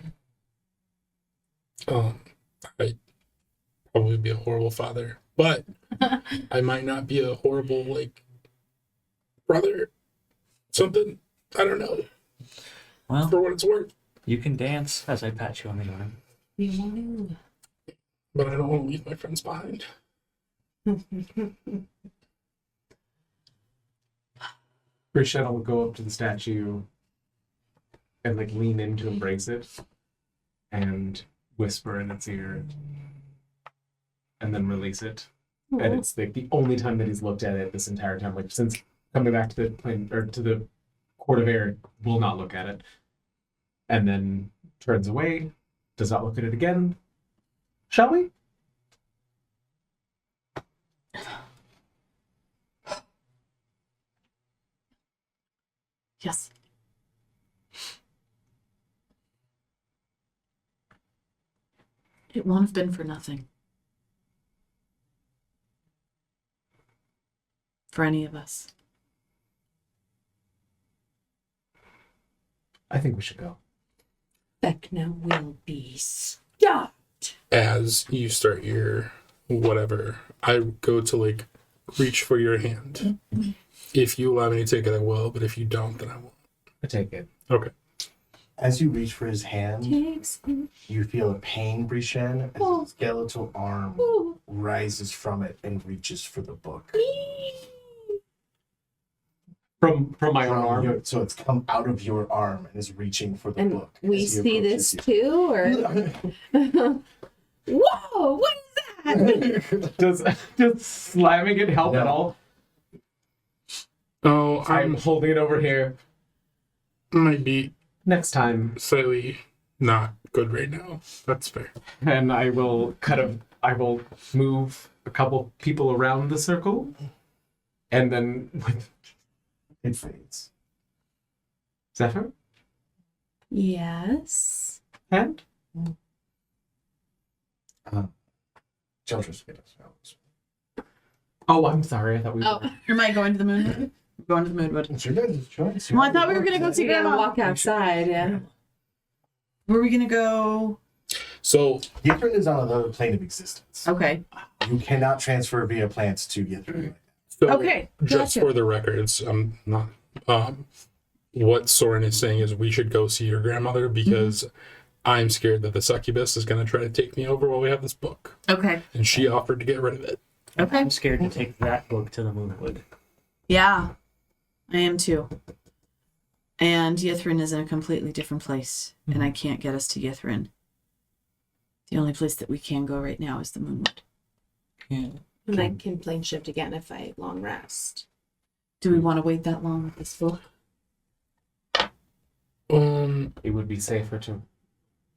I'd probably be a horrible father, but I might not be a horrible, like, brother. Something. I don't know. Well, For what it's worth. you can dance as I pat you on the arm. You want to? But I don't want to leave my friends behind. Brishan will go up to the statue and like lean in to embrace it and whisper in its ear and then release it. And it's like the only time that he's looked at it this entire time, like since coming back to the plane or to the court of air, will not look at it, and then turns away, does not look at it again. Shall we? Yes. It won't have been for nothing. For any of us. I think we should go. Vecna will be stopped. As you start your whatever, I go to like reach for your hand. If you allow me to take it, I will. But if you don't, then I won't. I take it. Okay. As you reach for his hand, Takes you feel a pain breach in as Oh. his skeletal arm rises from it and reaches for the book. From my own From arm. so it's come out of your arm and is reaching for the And book. we as he see this approaches too, or whoa, what is that? Does slamming it help at No. all? Oh, I'm I'm holding it over here. might be Next time, slightly not good right now. That's fair. and I will move a couple people around the circle, and then with It fades. Zephyr Yes. and Children's Widows. oh, I'm sorry. I thought we. Oh, am I going to the moon? Going to the moonwood. It's your guys' choice. Well, I thought we were gonna go see You're gonna Grandma. walk outside, yeah. Were we gonna go? So Yithrin is on another plane of existence. Okay. You cannot transfer via plants to Yithrin. Okay. just Gotcha. for the records, I'm not. What Soren is saying is we should go see your grandmother because I'm scared that the succubus is going to try to take me over while we have this book, Okay. and she offered to get rid of it. Okay. I'm scared to take that book to the Moonwood. Yeah, I am too. And Yithrin is in a completely different place, and I can't get us to Yithrin. The only place that we can go right now is the Moonwood. Yeah. And I can plane shift again if I long rest. Do we want to wait that long with this book? It would be safer to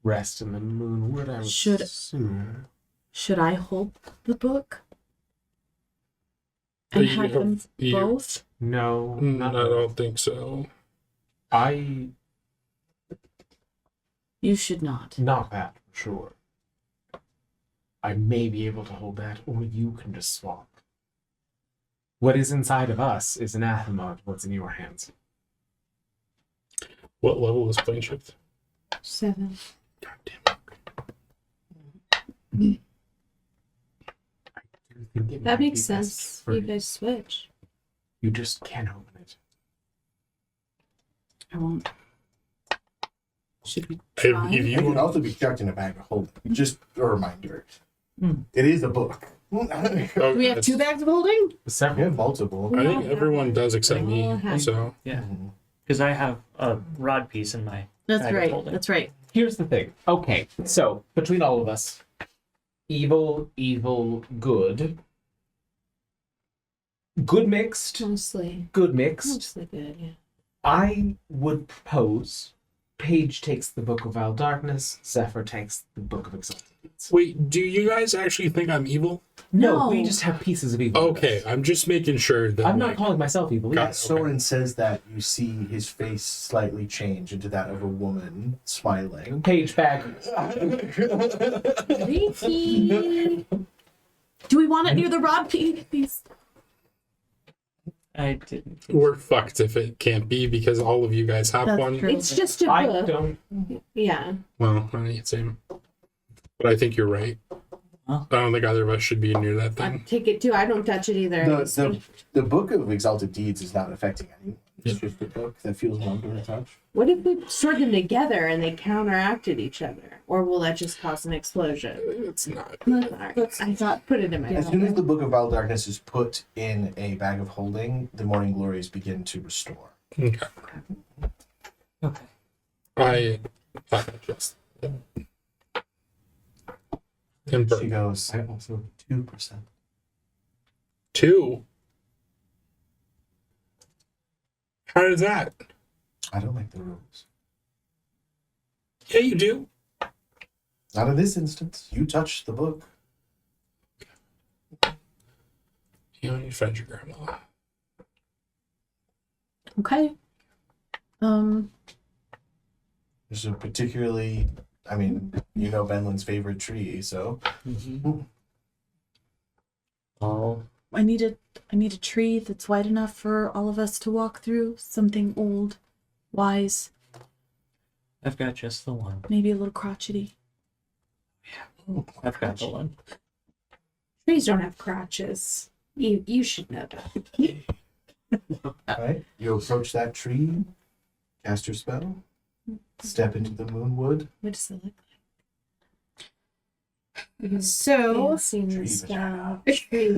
rest in the moonwood. I would Should- assume. Should I hold the book and You have them have- you- both? No, I not don't think so. I You should not. not that for sure. I may be able to hold that, or you can just swap. What is inside of us is anathema to what's in your hands. What level is plane shift? 7. God damn it. I do think it That might makes be best sense. for You guys switch. You just can't open it. I won't. Should we If try? It you can want, also be kept in a bag of holding. Just a reminder. Hmm. It is a book. oh, Do we have that's- 2 bags of holding? We Several. have multiple. I We think all everyone have does except We all me. have So Yeah. Mhm. Because I have a rod piece in my. That's Bag of right. holding. That's right. Here's the thing. Okay, so between all of us, evil, good. Good mixed, Mostly. good mixed. Mostly good, yeah. I would propose Paige takes the Book of Vile Darkness, Zephyr takes the Book of Exalted Deeds. wait, do you guys actually think I'm evil? No, we No. just have pieces of evil. with Okay, us. I'm just making sure that I'm not like, calling myself evil Got either. it. Soren says that you see his face slightly change into that of a woman smiling. Paige back. Ricky! Do we want it near the rod piece? I didn't. we're fucked if it can't be because all of you guys have That's one. true. It's just a I book. don't. Yeah. Well, I think it's same. But I think you're right. Huh? I don't think either of us should be near that I thing. take it too. I don't touch it either. The Book of Exalted Deeds is not affecting anyone. It's just a book that feels warm to the touch. What if we stored them together and they counteracted each other? Or will that just cause an explosion? It's not. I thought, put it in my As soon as the Book of Vile Darkness is put in a bag of holding, the morning glories begin to restore. Okay. Okay. I just. And She burn. goes, I also. 2%. 2. does that? I don't make the rules. Yeah, you do. Not in this instance. You touched the book. You don't need to find your grandma. Okay. There's a particularly, I mean, you know Benlin's favorite tree, so. Oh, I need a tree that's wide enough for all of us to walk through. Something old, wise, I've got just the one. maybe a little crotchety. I've got the one. Trees don't have crotches. You should know that. Alright, you approach that tree, cast your spell, step into the moonwood. What does it look like? So, Tree style. Tree.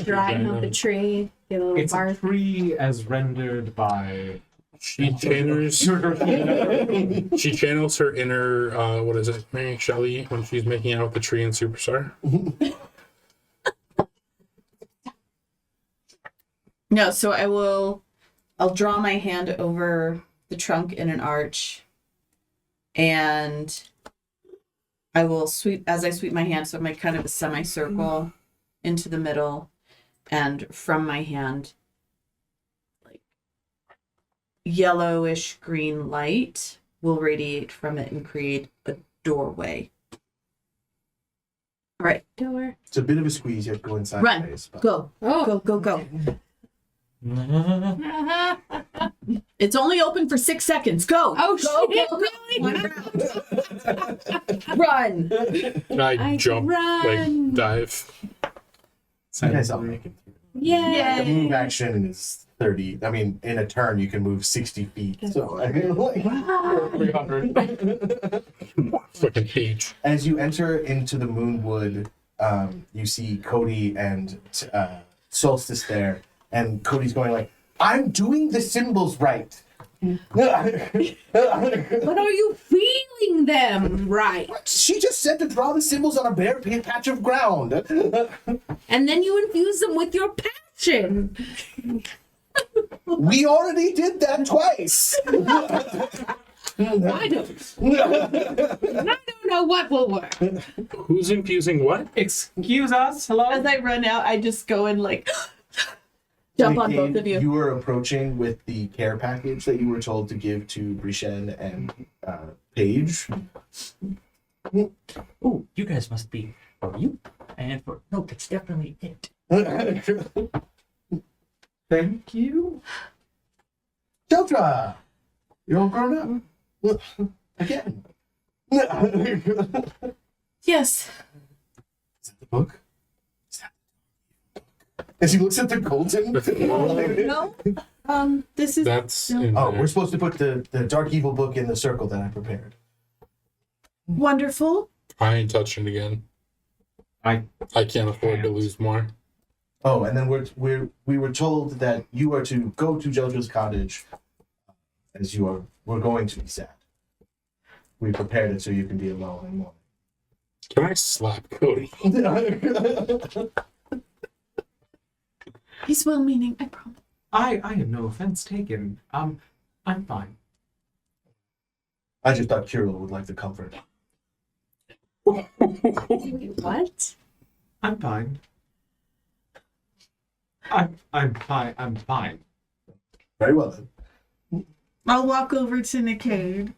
Drying up a tree. Get a little It's a bark. tree as rendered by. She channels. She channels her inner. What is it, Mary Shelley, when she's making out with the tree in Superstar. No, so I'll draw my hand over the trunk in an arch, and I will sweep, as I sweep my hand, so I make kind of a semicircle into the middle, and from my hand, like yellowish green light will radiate from it and create a doorway. All right, Door. It's a bit of a squeeze, you have to go inside Run. the face, but go, Oh. go. It's only open for 6 seconds. Go. Oh, go, shit, go, really? Run. I jump, run. like dive. you guys all make it through. Yay. The move action is 30. I mean, in a turn, you can move 60 feet. So, I mean, like, 300. Fucking page. as you enter into the moonwood, you see Cody and Solstice there, and Cody's going like, "I'm doing the symbols right." But are you feeling them right? She just said to draw the symbols on a bare patch of ground. And then you infuse them with your passion. We already did that twice. I don't know what will work. Who's infusing what? Excuse us? Hello? As I run out, I just go and like jump on both of you. You were approaching with the care package that you were told to give to Brishen and Paige. Oh, you guys must be for you. And for no, that's definitely it. Thank you. Deltra, you're all grown up. Again. Is Yes. that the book? As he looks at the golden. No. This is That's No. in Oh, there. we're supposed to put the Dark Evil book in the circle that I prepared. wonderful. I ain't touching it again. I can't afford to lose more. Oh, and then we were told that you are to go to JoJo's cottage, as we're going to be sad. We prepared it so you can be alone in the morning. Can I slap Cody? He's well-meaning, I promise. I have no offense taken. I'm fine. I just thought Kirill would like the comfort. What? I'm fine. I'm fine. I'm fine. Very well then. I'll walk over to Nickade,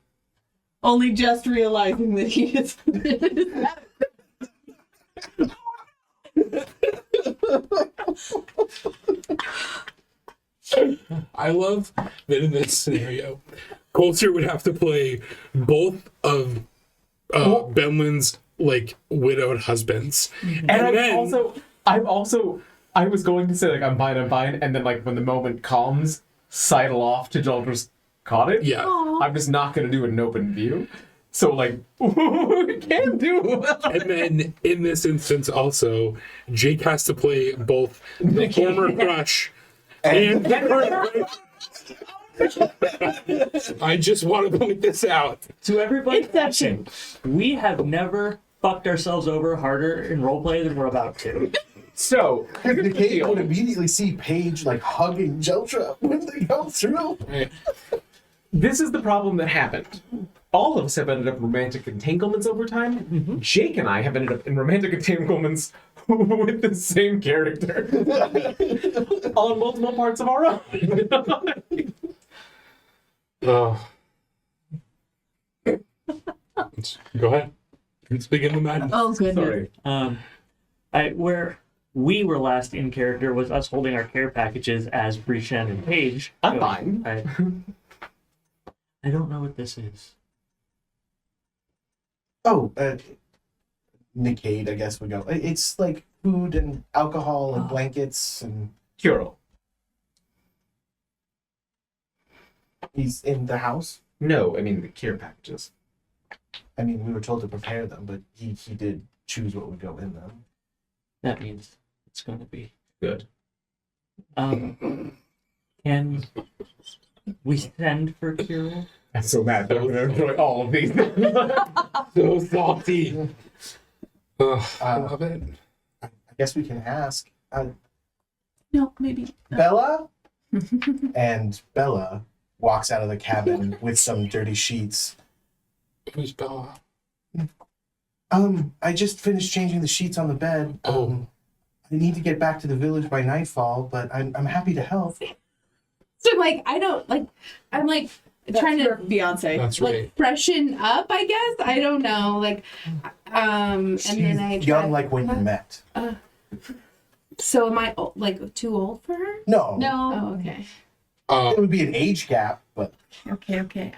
only just realizing that he is. I love that in this scenario, Coulter would have to play both of Benlin's like widowed husbands, And I was going to say like I'm fine, and then like when the moment calms, sidle off to Jolder's cottage. yeah, I'm just not gonna do an open view. So like we can't do. and then in this instance also, Jake has to play both the former crush and I just want to point this out. To everybody watching, we have never fucked ourselves over harder in roleplay than we're about to. So, here's the The Kate deal. would immediately see Paige like hugging Jeltra when they come through. Right. This is the problem that happened. All of us have ended up in romantic entanglements over time. Jake and I have ended up in romantic entanglements with the same character on multiple parts of our own. Oh. Go ahead. Let's begin the madness. Oh goodness. Sorry. Where we were last in character was us holding our care packages as Brishan and Paige. I'm fine. I don't know what this is. Oh, Nickade, I guess we go. It's like food and alcohol and blankets, and Hero. he's in the house. No, I mean the care packages. I mean, we were told to prepare them, but he did choose what would go in them. That means it's going to be Good. Can we send for Kirill? I'm so mad that I'm going to enjoy all of these. So salty. I love it. I guess we can ask. No, maybe. Bella? And Bella walks out of the cabin with some dirty sheets. Who's Bella? I just finished changing the sheets on the bed. I need to get back to the village by nightfall, but I'm happy to help. So I'm like trying Your to fiance. That's like right. freshen up, I guess. I don't know. And She's then I young like when you met. So am I like too old for her? No. Oh, okay. It would be an age gap, but Okay. Okay.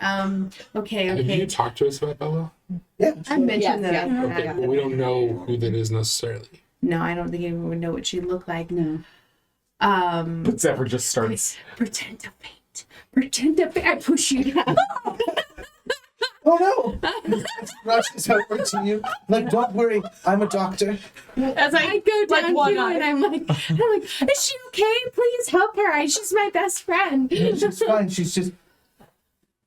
Okay. Have you Okay. talked to us about Bella? yeah. I mentioned Yes, that. yes, Okay, but we don't know who that is necessarily. No, I don't think anyone would know what she looked like. No. But Zephyr just starts. Pretend to faint. Pretend to faint. I push you down. Oh no! Rushes over to you. Like, don't worry, I'm a doctor. As I go like down one to eye. it, I'm like, is she okay? Please help her. She's my best friend. She's fine. She's just.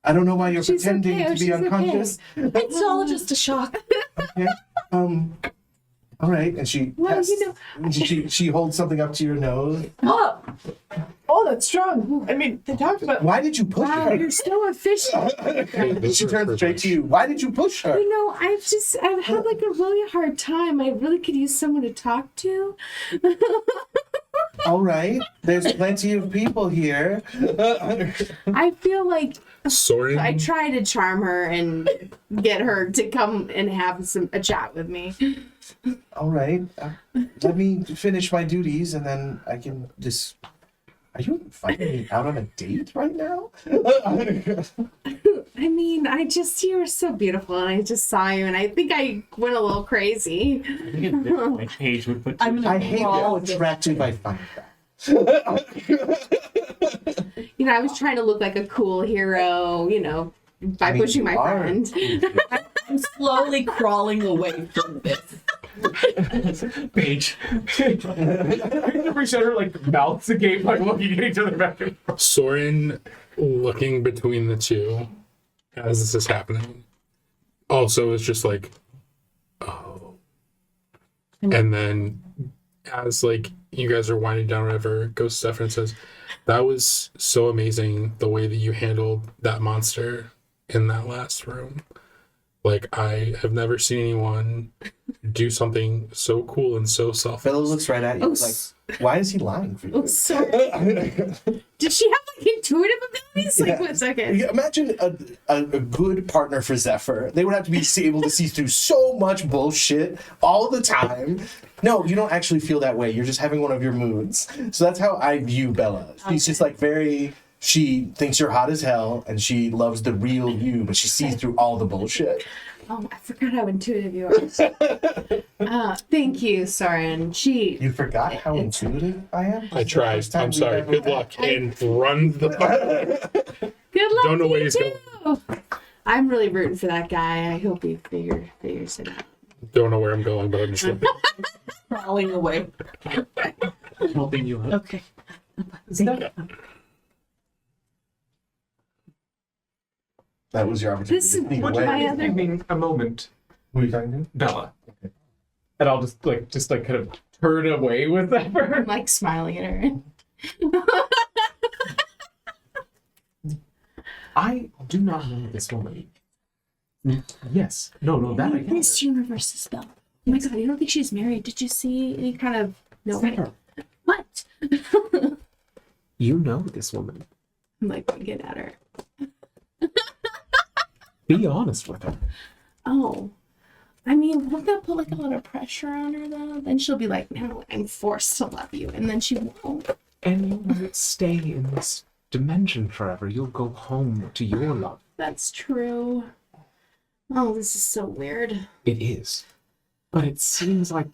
I don't know why you're She's pretending okay. to Oh, be she's unconscious. It's all just a shock. Okay. All right. And she. Well, tests- you know- and she holds something up to your nose. Oh, that's strong. I mean, they talked about. Why did you push Wow, her? you're so efficient. Those She are turns straight to you. Why did you push her? You know, I've had like a really hard time. I really could use someone to talk to. All right. There's plenty of people here. I feel like Soren. I try to charm her and get her to come and have a chat with me. All right. Let me finish my duties, and then I can just. Are you inviting me out on a date right now? I mean, you were so beautiful, and I just saw you, and I think I went a little crazy. I think at this point, Paige would put. I'm gonna I hate crawl how with this. attractive I find that. You know, I was trying to look like a cool hero, you know, by I mean, pushing you my are. friend. I'm slowly crawling away from this. Paige. I'm pretty sure her like mouths agape, like looking at each other back and forth. Soren looking between the two as this is happening. Also is just like, oh. And then as like you guys are winding down or whatever, goes Stefan and says, that was so amazing the way that you handled that monster in that last room. Like, I have never seen anyone do something so cool and so selfless. Bella looks right at you. Oh, Like, why is he lying for you? Oh, sorry. Did she have like intuitive abilities? Like, Yeah. 1 second. Yeah, imagine a good partner for Zephyr. They would have to be able to see through so much bullshit all the time. No, you don't actually feel that way. You're just having one of your moods. So that's how I view Bella. She's just like very. She thinks you're hot as hell, and she loves the real you, but she sees through all the bullshit. Oh, I forgot how intuitive you are. Thank you, Soren. You forgot how intuitive I am? I tried. First time I'm sorry. we've ever Good met. luck. And run the Good luck Don't know to where you he's too. I'm really rooting for that guy. I hope he figures it out. Don't know where I'm going, but I'm just looking. Crawling away. helping you out. Okay. That was your opportunity This to is sneak what away. my other- Give me a moment, Who are you talking to? Bella. And I'll just like kind of turn away with I'm Zephyr. like smiling at her. I do not know this woman. Yes. No, that I Miss can. Universe spell. Oh my god, I don't think she's married. Did you see any kind of no? Zephyr, What? you know this woman. I'm like get at her. Be honest with her. Oh. I mean, won't that put like a lot of pressure on her though? Then she'll be like, no, I'm forced to love you. And then she won't. And you won't stay in this dimension forever. You'll go home to your love. That's true. Oh, this is so weird. It is. But it seems like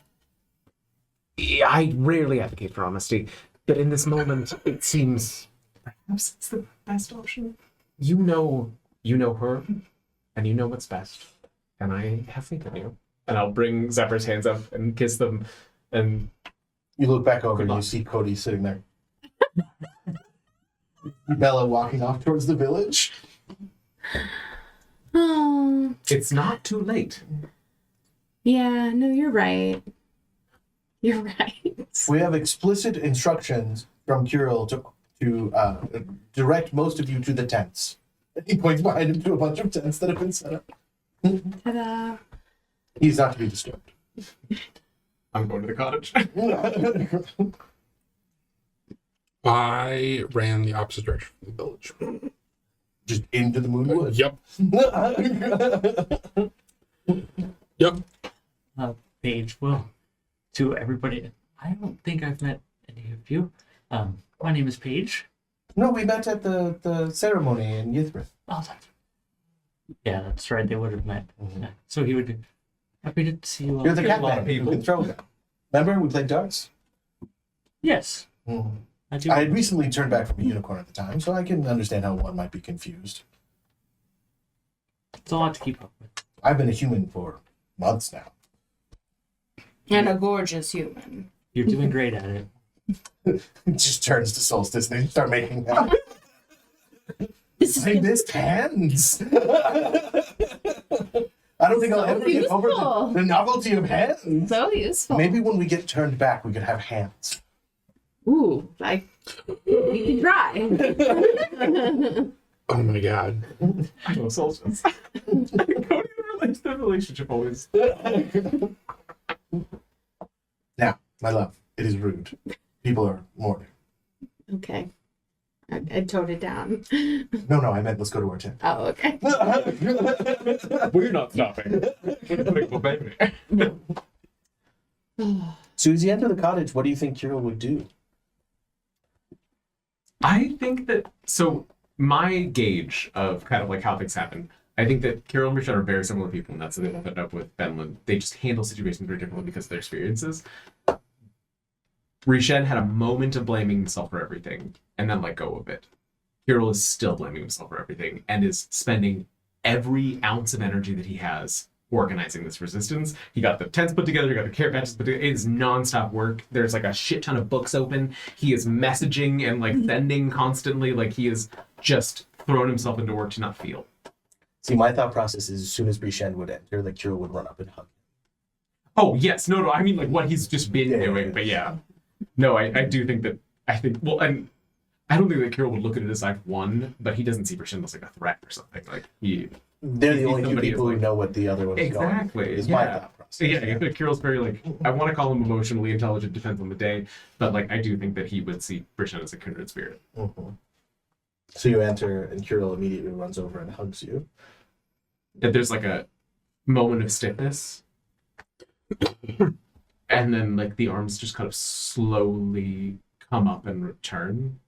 I rarely advocate for honesty, but in this moment it seems perhaps it's the best option. You know her, and you know what's best. And I have faith in you. And I'll bring Zephyr's hands up and kiss them, and You look back over Good and you luck. see Cody sitting there. Bella walking off towards the village. Oh, it's not too late. yeah, no, you're right. You're right. We have explicit instructions from Kirill to direct most of you to the tents. He points behind him to a bunch of tents that have been set up. Ta-da. He's not to be disturbed. I'm going to the cottage. I ran the opposite direction from the village. Just into the moonwood. Yep. Yep. Paige, well, to everybody, I don't think I've met any of you. My name is Paige. No, we met at the ceremony in Yithrith. Oh, yeah, that's right. They would have met. Mhm. Yeah. So he would be happy to see you all. You're the There's a lot cat of man who people. can throw them. Remember, we played darts? Yes, Mhm. I do. I had recently turned back from a unicorn at the time, so I can understand how one might be confused. It's a lot to keep up with. I've been a human for months now. And a gorgeous human. You're doing great at it. It just turns to Solstice and they start making that. This is I missed hands. I don't think I'll So ever get over useful. the novelty of hands. so useful. Maybe when we get turned back, we could have hands. Ooh, we can try. Oh my god. I know Solstice. Cody relates the relationship always. Now, my love, it is rude. People are mourning. Okay. I toned it down. No, I meant let's go to our tent. Oh, okay. We're not stopping. We're putting a baby. So as you enter the cottage, what do you think Kirill would do? I think that, so my gauge of kind of like how things happen, I think that Kirill and Rishad are very similar people, and that's what they ended up with Benlin. They just handle situations very differently because of their experiences. Rishad had a moment of blaming himself for everything and then let go of it. Kirill is still blaming himself for everything and is spending every ounce of energy that he has organizing this resistance. He got the tents put together, he got the care packages put together. It is nonstop work. There's like a shit ton of books open. He is messaging and like sending constantly. Like he is just thrown himself into work to not feel. See, my thought process is as soon as Brishen would enter, like Kirill would run up and hug. Oh, yes. No, I mean like what he's just been Yeah, doing. yeah. But yeah. No, I do think that, well, and I don't think that Kirill would look at it as I've won, but he doesn't see Brishen as like a threat or something. Like he... They're the He's only two somebody people who's who know what the other one is Exactly, going. Is my yeah. thought process. So yeah, I think Kirill's very like, I want to call him emotionally intelligent, depends on the day, but like I do think that he would see Brishen as a kindred spirit. Mhm. So you enter, and Kirill immediately runs over and hugs you. That there's like a moment of stiffness, and then like the arms just kind of slowly come up and return,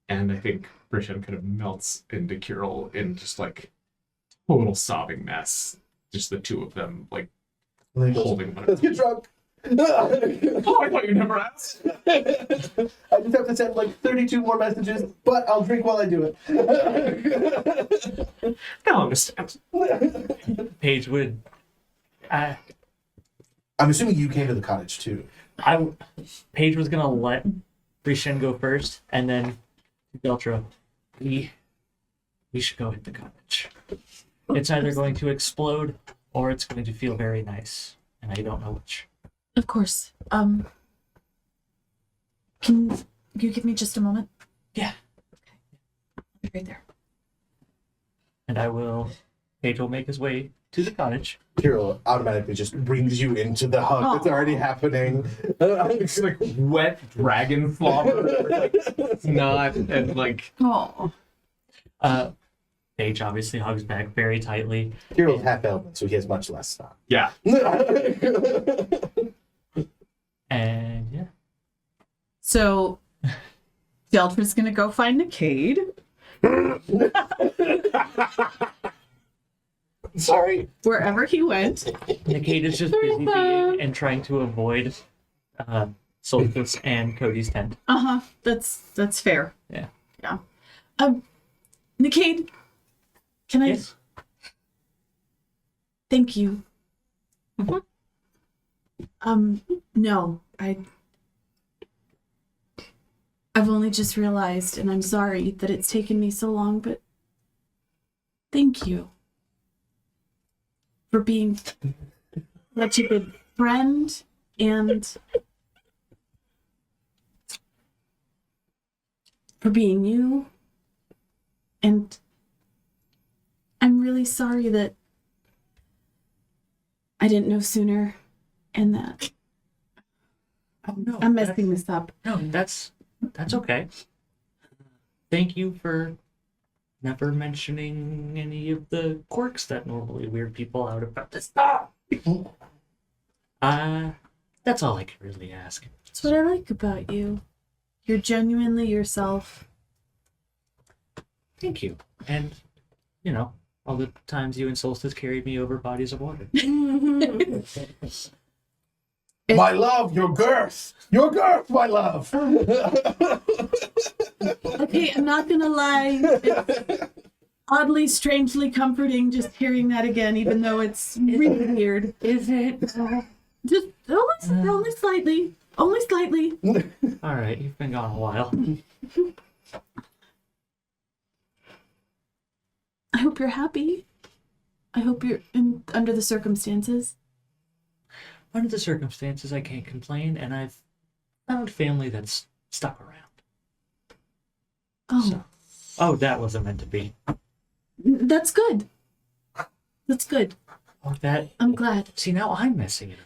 and I think Brishen kind of melts into Kirill in just like total sobbing mess. Just the two of them like And then he goes, holding one let's get drunk. Oh, I thought you never asked. I just have to send like 32 more messages, but I'll drink while I do it. They'll understand. Paige would. I'm assuming you came to the cottage too. Paige was gonna let Brishen go first, and then Deltra. We should go hit the cottage. It's either going to explode or it's going to feel very nice, and I don't know which. Of course. Can you give me just a moment? Yeah. I'll be right there. And I will. Paige will make his way to the cottage. Kirill automatically just brings you into the hug that's already happening. It's like wet dragon slobber, like snot, and like Oh. Paige obviously hugs back very tightly. Kirill's half elven, so he has much less stuff. yeah. And yeah. So, Deltra's gonna go find Nicade. Sorry. Wherever he went. Nikate is just busy being and trying to avoid Solstice and Cody's tent. That's fair. Yeah. Yeah. Nicade, can I Yes. thank you? No, I've only just realized, and I'm sorry that it's taken me so long, but thank you for being such a good friend and for being you. And I'm really sorry that I didn't know sooner and that Oh no. I'm messing this up. No, that's okay. Thank you for never mentioning any of the quirks that normally weird people out about this stuff. That's all I can really ask. That's what I like about you. You're genuinely yourself. Thank you. And, you know, all the times you and Solstice carried me over bodies of water. My love, your girth, my love. Okay, I'm not gonna lie. It's oddly, strangely comforting just hearing that again, even though it's really weird. Is it? Just only slightly. Only slightly. All right, you've been gone a while. I hope you're happy. I hope you're under the circumstances. Under the circumstances, I can't complain, and I've found family that's stuck around. Oh, So. Oh, that wasn't meant to be. that's good. That's good. Oh, that. I'm glad. See, now I'm messing it up.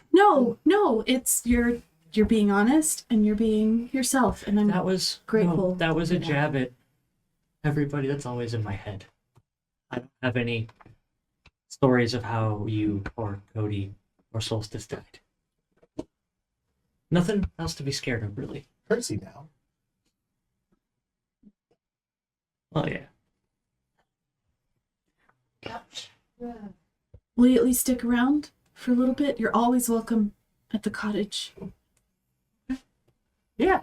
No, it's you're being honest and you're being yourself, and I'm That was grateful No, that was a for that. jab at everybody that's always in my head. I don't have any stories of how you or Cody or Solstice died. Nothing else to be scared of, really. Percy now. Well, yeah. Will you at least stick around for a little bit? You're always welcome at the cottage. Yeah.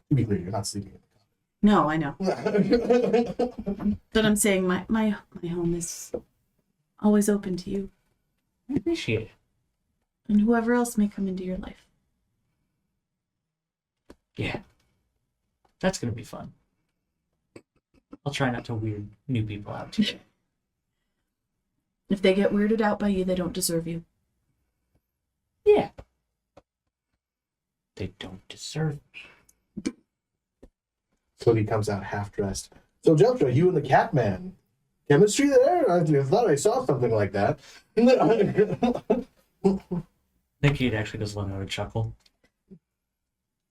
To be clear, you're not sleeping in No, I know. the But I'm saying my home is always open to you I appreciate it. and whoever else may come into your life. Yeah. That's going to be fun. I'll try not to weird new people out too much. If they get weirded out by you, they don't deserve you. Yeah. They don't deserve me. Cody comes out half dressed. So, Jeltra, you and the Catman. Chemistry there? I thought I saw something like that. Nikki actually does let out a chuckle.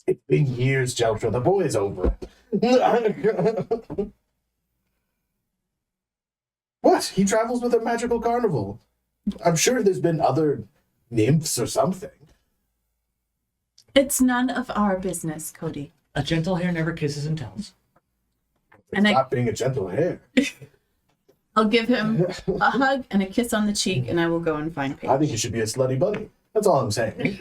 It's been years, Jeltra. The boy is over it. What? He travels with a magical carnival. I'm sure there's been other nymphs or something. It's none of our business, Cody. A gentle hair never kisses and tells. And I- Stop being a gentle hair. I'll give him a hug and a kiss on the cheek, and I will go and find Paige. I think you should be a slutty bunny. That's all I'm saying.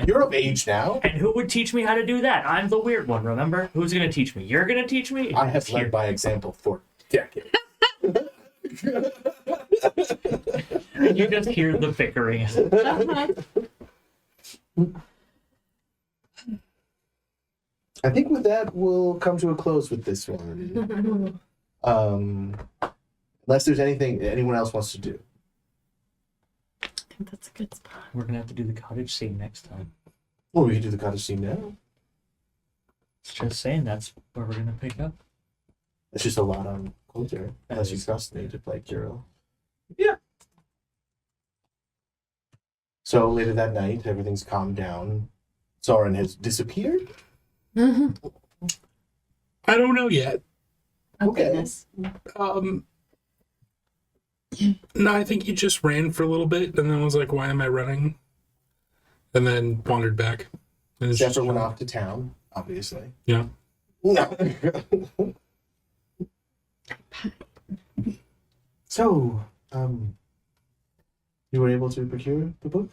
You're of age now. And who would teach me how to do that? I'm the weird one, remember? Who's going to teach me? You're going to teach me? I have led by example for decades. And you just hear the bickering. I think with that, we'll come to a close with this one. Unless there's anything anyone else wants to do. think that's a good spot. We're gonna have to do the cottage scene next time. Well, we can do the cottage scene now. Just saying, that's where we're gonna pick up. It's just a lot on Coulter, unless you trust me to play Kirill. Yeah. So later that night, everything's calmed down. Soren has disappeared. Mm-hmm. I don't know yet. Oh, Okay. goodness. No, I think he just ran for a little bit and then was like, why am I running? And then wandered back. And it's just Zephyr went off to town, obviously. Yeah. So, you were able to procure the book?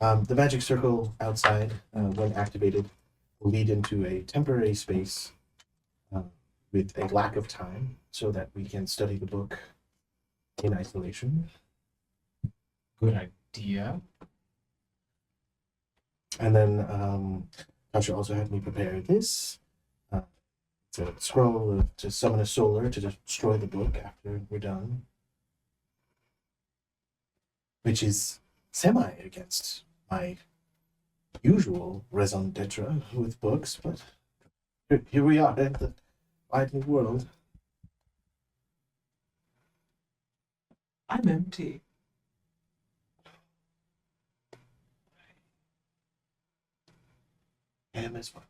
The magic circle outside, when activated, will lead into a temporary space with a lack of time so that we can study the book in isolation. Good idea. And then Tasha also had me prepare this. It's a scroll to summon a solar to destroy the book after we're done. Which is semi against my usual raison d'etre with books, but here we are in the wide new world. I'm empty. I am as well.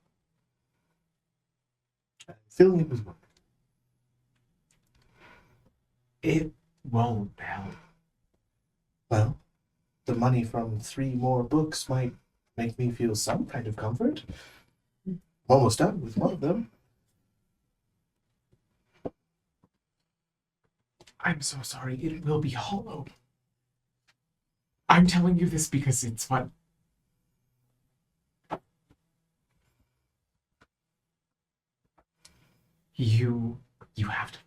I'm filling it with work. It won't help. Well, the money from 3 more books might make me feel some kind of comfort. Almost done with one of them. I'm so sorry. It will be hollow. I'm telling you this because it's what you have to feel.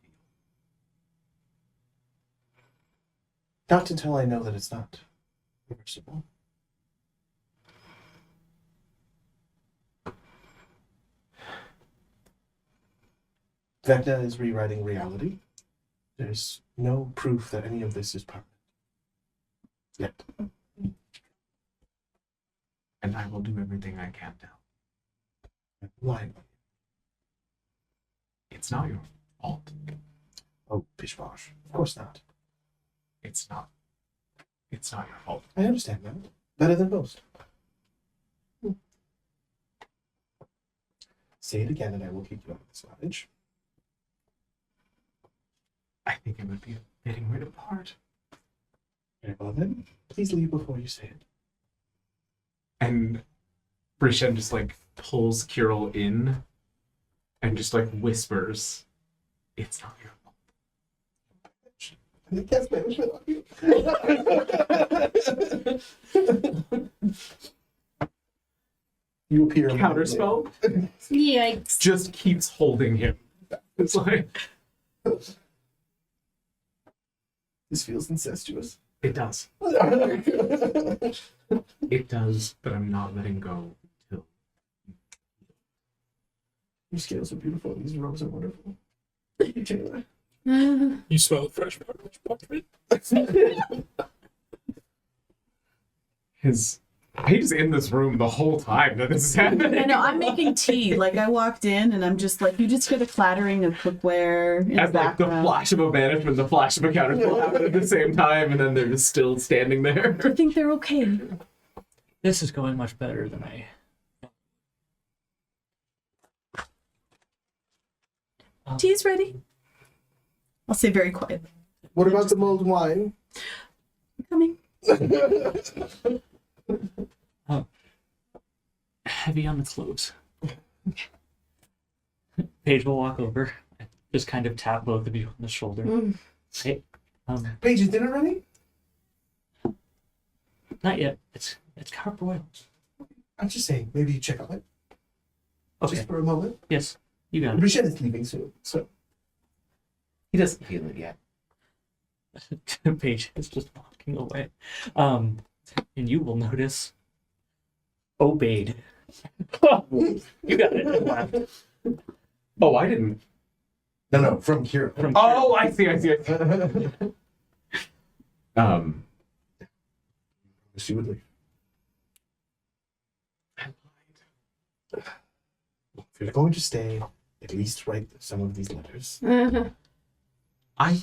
Not until I know that it's not reversible. Vecna is rewriting reality. There's no proof that any of this is permanent. Yet. And I will do everything I can to help. I'm lying. It's not your fault. Oh, pish posh. Of course not. It's not your fault. I understand that. Better than most. Say it again and I will kick you out of this lodge. I think it would be a fitting way to part. Very well then. Please leave before you say it. And Brishen just like pulls Kirill in and just like whispers, "It's not your fault." And it cast banishment on you. You appear Counterspell Yikes. just keeps holding him. It's like This feels incestuous. it does. It does, but I'm not letting go till Your scales are beautiful. These robes are wonderful. Anyway. You smell fresh parchment? he's in this room the whole time that this is happening. I know, I'm making tea. Like, I walked in and I'm just like, you just hear the clattering of cookware in the As like the background. flash of a banishment, the flash of a counterspell happen at the same time, and then they're just still standing there. I think they're okay. This is going much better than I. Tea's ready. I'll say very quietly. What about the mulled wine? Coming. Heavy on the clothes. Paige will walk over, just kind of tap both of you on the shoulder. Hey, Paige, is dinner ready? not yet. It's carb broiled. I'm just saying, maybe you check on it. Okay. Just for a moment. Yes, you got it. Brichette is leaving soon, so. He doesn't feel it yet. Paige is just walking away. And you will notice obeyed. You got it. Left. Oh, I didn't. No, from here. From Oh, I see. She would leave. If you're going to stay, at least write some of these letters. I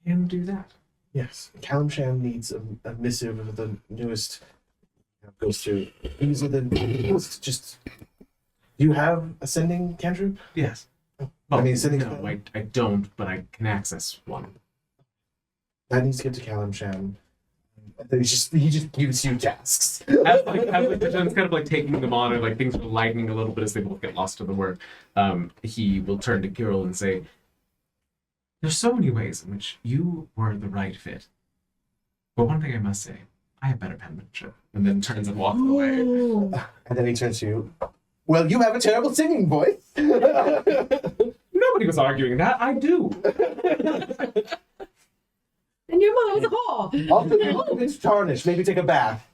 can do that. Yes, Calamsham needs a missive of the newest. Goes through. These are the newest. Just. Do you have a sending cantrip? Yes. I mean, sending. No, I don't, but I can access one. That needs to get to Calamsham. He just gives you tasks. As Jen's kind of like taking them on, and like things are lightening a little bit as they both get lost in the work. He will turn to Kirill and say, "There's so many ways in which you were the right fit. But one thing I must say, I have better penmanship." And then turns and walks away. And then he turns to you. Well, you have a terrible singing voice. Nobody was arguing that. I do. And your mother was a whore. Also, it's tarnished. Maybe take a bath.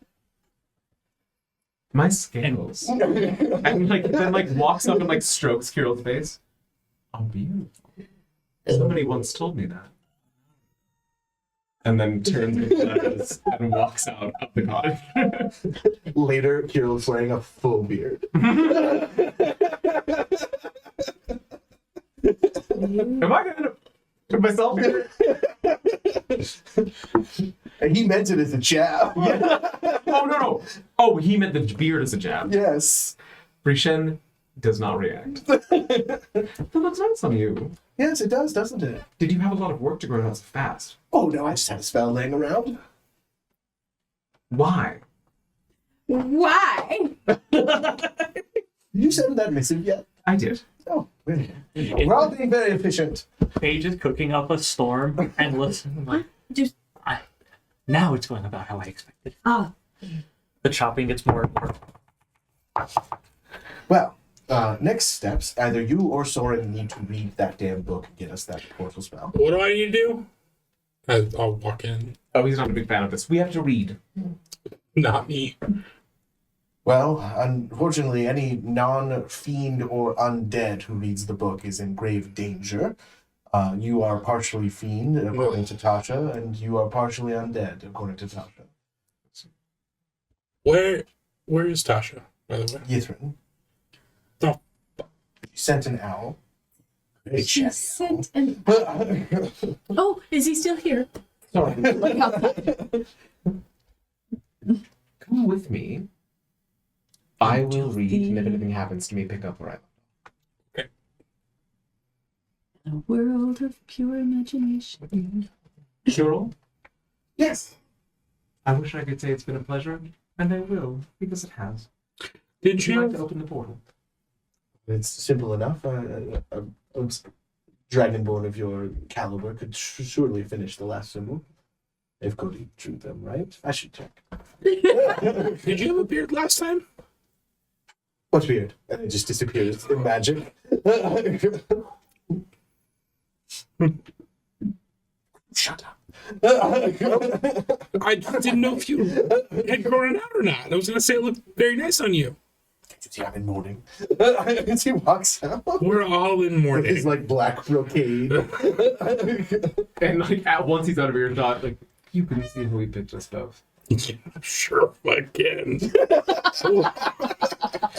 My scales. And like then like walks up and like strokes Kirill's face. Oh, beautiful. Somebody once told me that. And then turns and walks out of the cottage. Later, Kirill's wearing a full beard. Am I gonna put myself here? And he meant it as a jab. Oh no. Oh, he meant the beard as a jab. Yes. Rishen does not react. That looks nice on you. Yes, it does, doesn't it? Did you have a lot of work to grow out so fast? Oh, no, I just had a spell laying around. Why? Why? You send that missive yet? I did. Oh, really? We're all being very efficient. Paige is cooking up a storm and listen. I'm like, now it's going about how I expected. The chopping gets more and more. Well, next steps, either you or Soren need to read that damn book and get us that portal spell. What do I need to do? I'll walk in. Oh, he's not a big fan of this. We have to read. Not me. Well, unfortunately, any non-fiend or undead who reads the book is in grave danger. You are partially fiend, according to Tasha, and you are partially undead, according to Tasha. Where is Tasha, by the way? Yithrin. Oh. You sent an owl. She sent an. Oh, is he still here? Sorry. Come with me. I will read, and if anything happens to me, pick up where I left off. A world of pure imagination. Kirill, Yes. I wish I could say it's been a pleasure, and I will, because it has. Did Would you like to you? open the portal? It's simple enough. A dragonborn of your caliber could surely finish the last symbol. If Cody drew them right. I should check. Did you have a beard last time? What's weird? And it just disappears in magic. Shut up. I didn't know if you had grown it out or not. I was going to say it looked very nice on you. I'm in mourning. As he walks out. We're all in With mourning. his like black brocade. And like at once he's out of earshot, like you can see who he picked us both. Yeah, sure, again.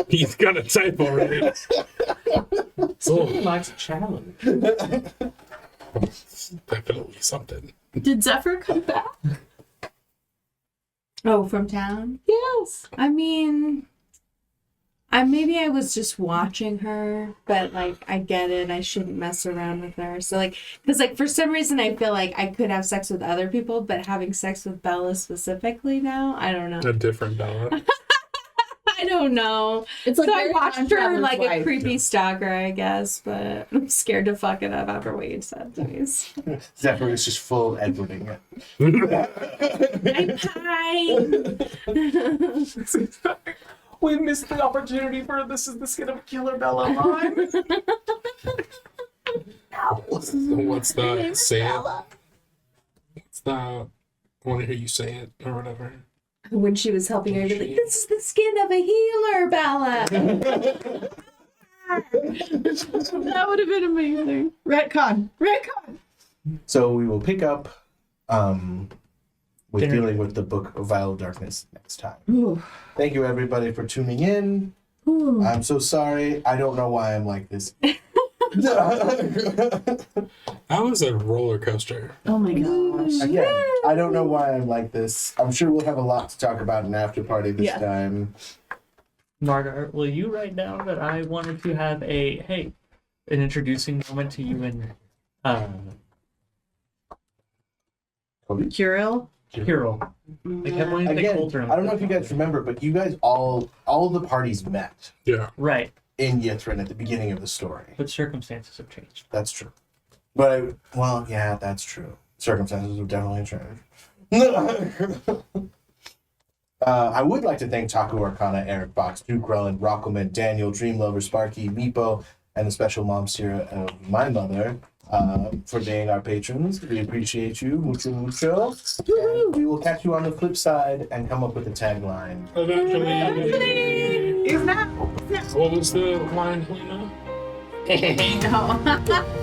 He's got a type already. Someone likes a challenge. Definitely something. Did Zephyr come back? Oh, from town? Yes. I mean, maybe I was just watching her, but like I get it. I shouldn't mess around with her. So like, because like for some reason I feel like I could have sex with other people, but having sex with Bella specifically now, I don't know. A different Bella. I don't know. It's like So I Mary watched Ann her Traveler's like a Wife. creepy stalker, I guess, but I'm scared to fuck it up after what you said to me. Zephyr is just full Edwarding it. Hi. We missed the opportunity for this is the skin of a killer Bella line. What's that? Say it. What's that? I want to hear you say it or whatever. When she was helping her, I'd be like, this is the skin of a healer, Bella. That would have been amazing. Retcon. So we will pick up with Dinner. dealing with the Book of Vile Darkness next time. Ooh. Thank you, everybody, for tuning in. Ooh. I'm so sorry. I don't know why I'm like this. That was a roller coaster. Oh my gosh. Again, I don't know why I'm like this. I'm sure we'll have a lot to talk about in after party this Yeah. time. Margaret, will you write down that I wanted to have an introducing moment to you and Curiel? Hero. Like have one take Again, Coulter. I don't know if you guys remember, but you guys all the parties met Yeah. Right, in Yithrin at the beginning of the story. but circumstances have changed. That's true. But yeah, that's true. Circumstances have definitely changed. I would like to thank Taku Arcana, Eric Box, Duke Relland, Rockelman, Daniel, Dreamlover, Sparky, Meepo, and the special mom steer of my mother for being our patrons. We appreciate you, mucho, mucho. And we will catch you on the flip side and come up with a tagline. Eventually. What was the line, Helena? No.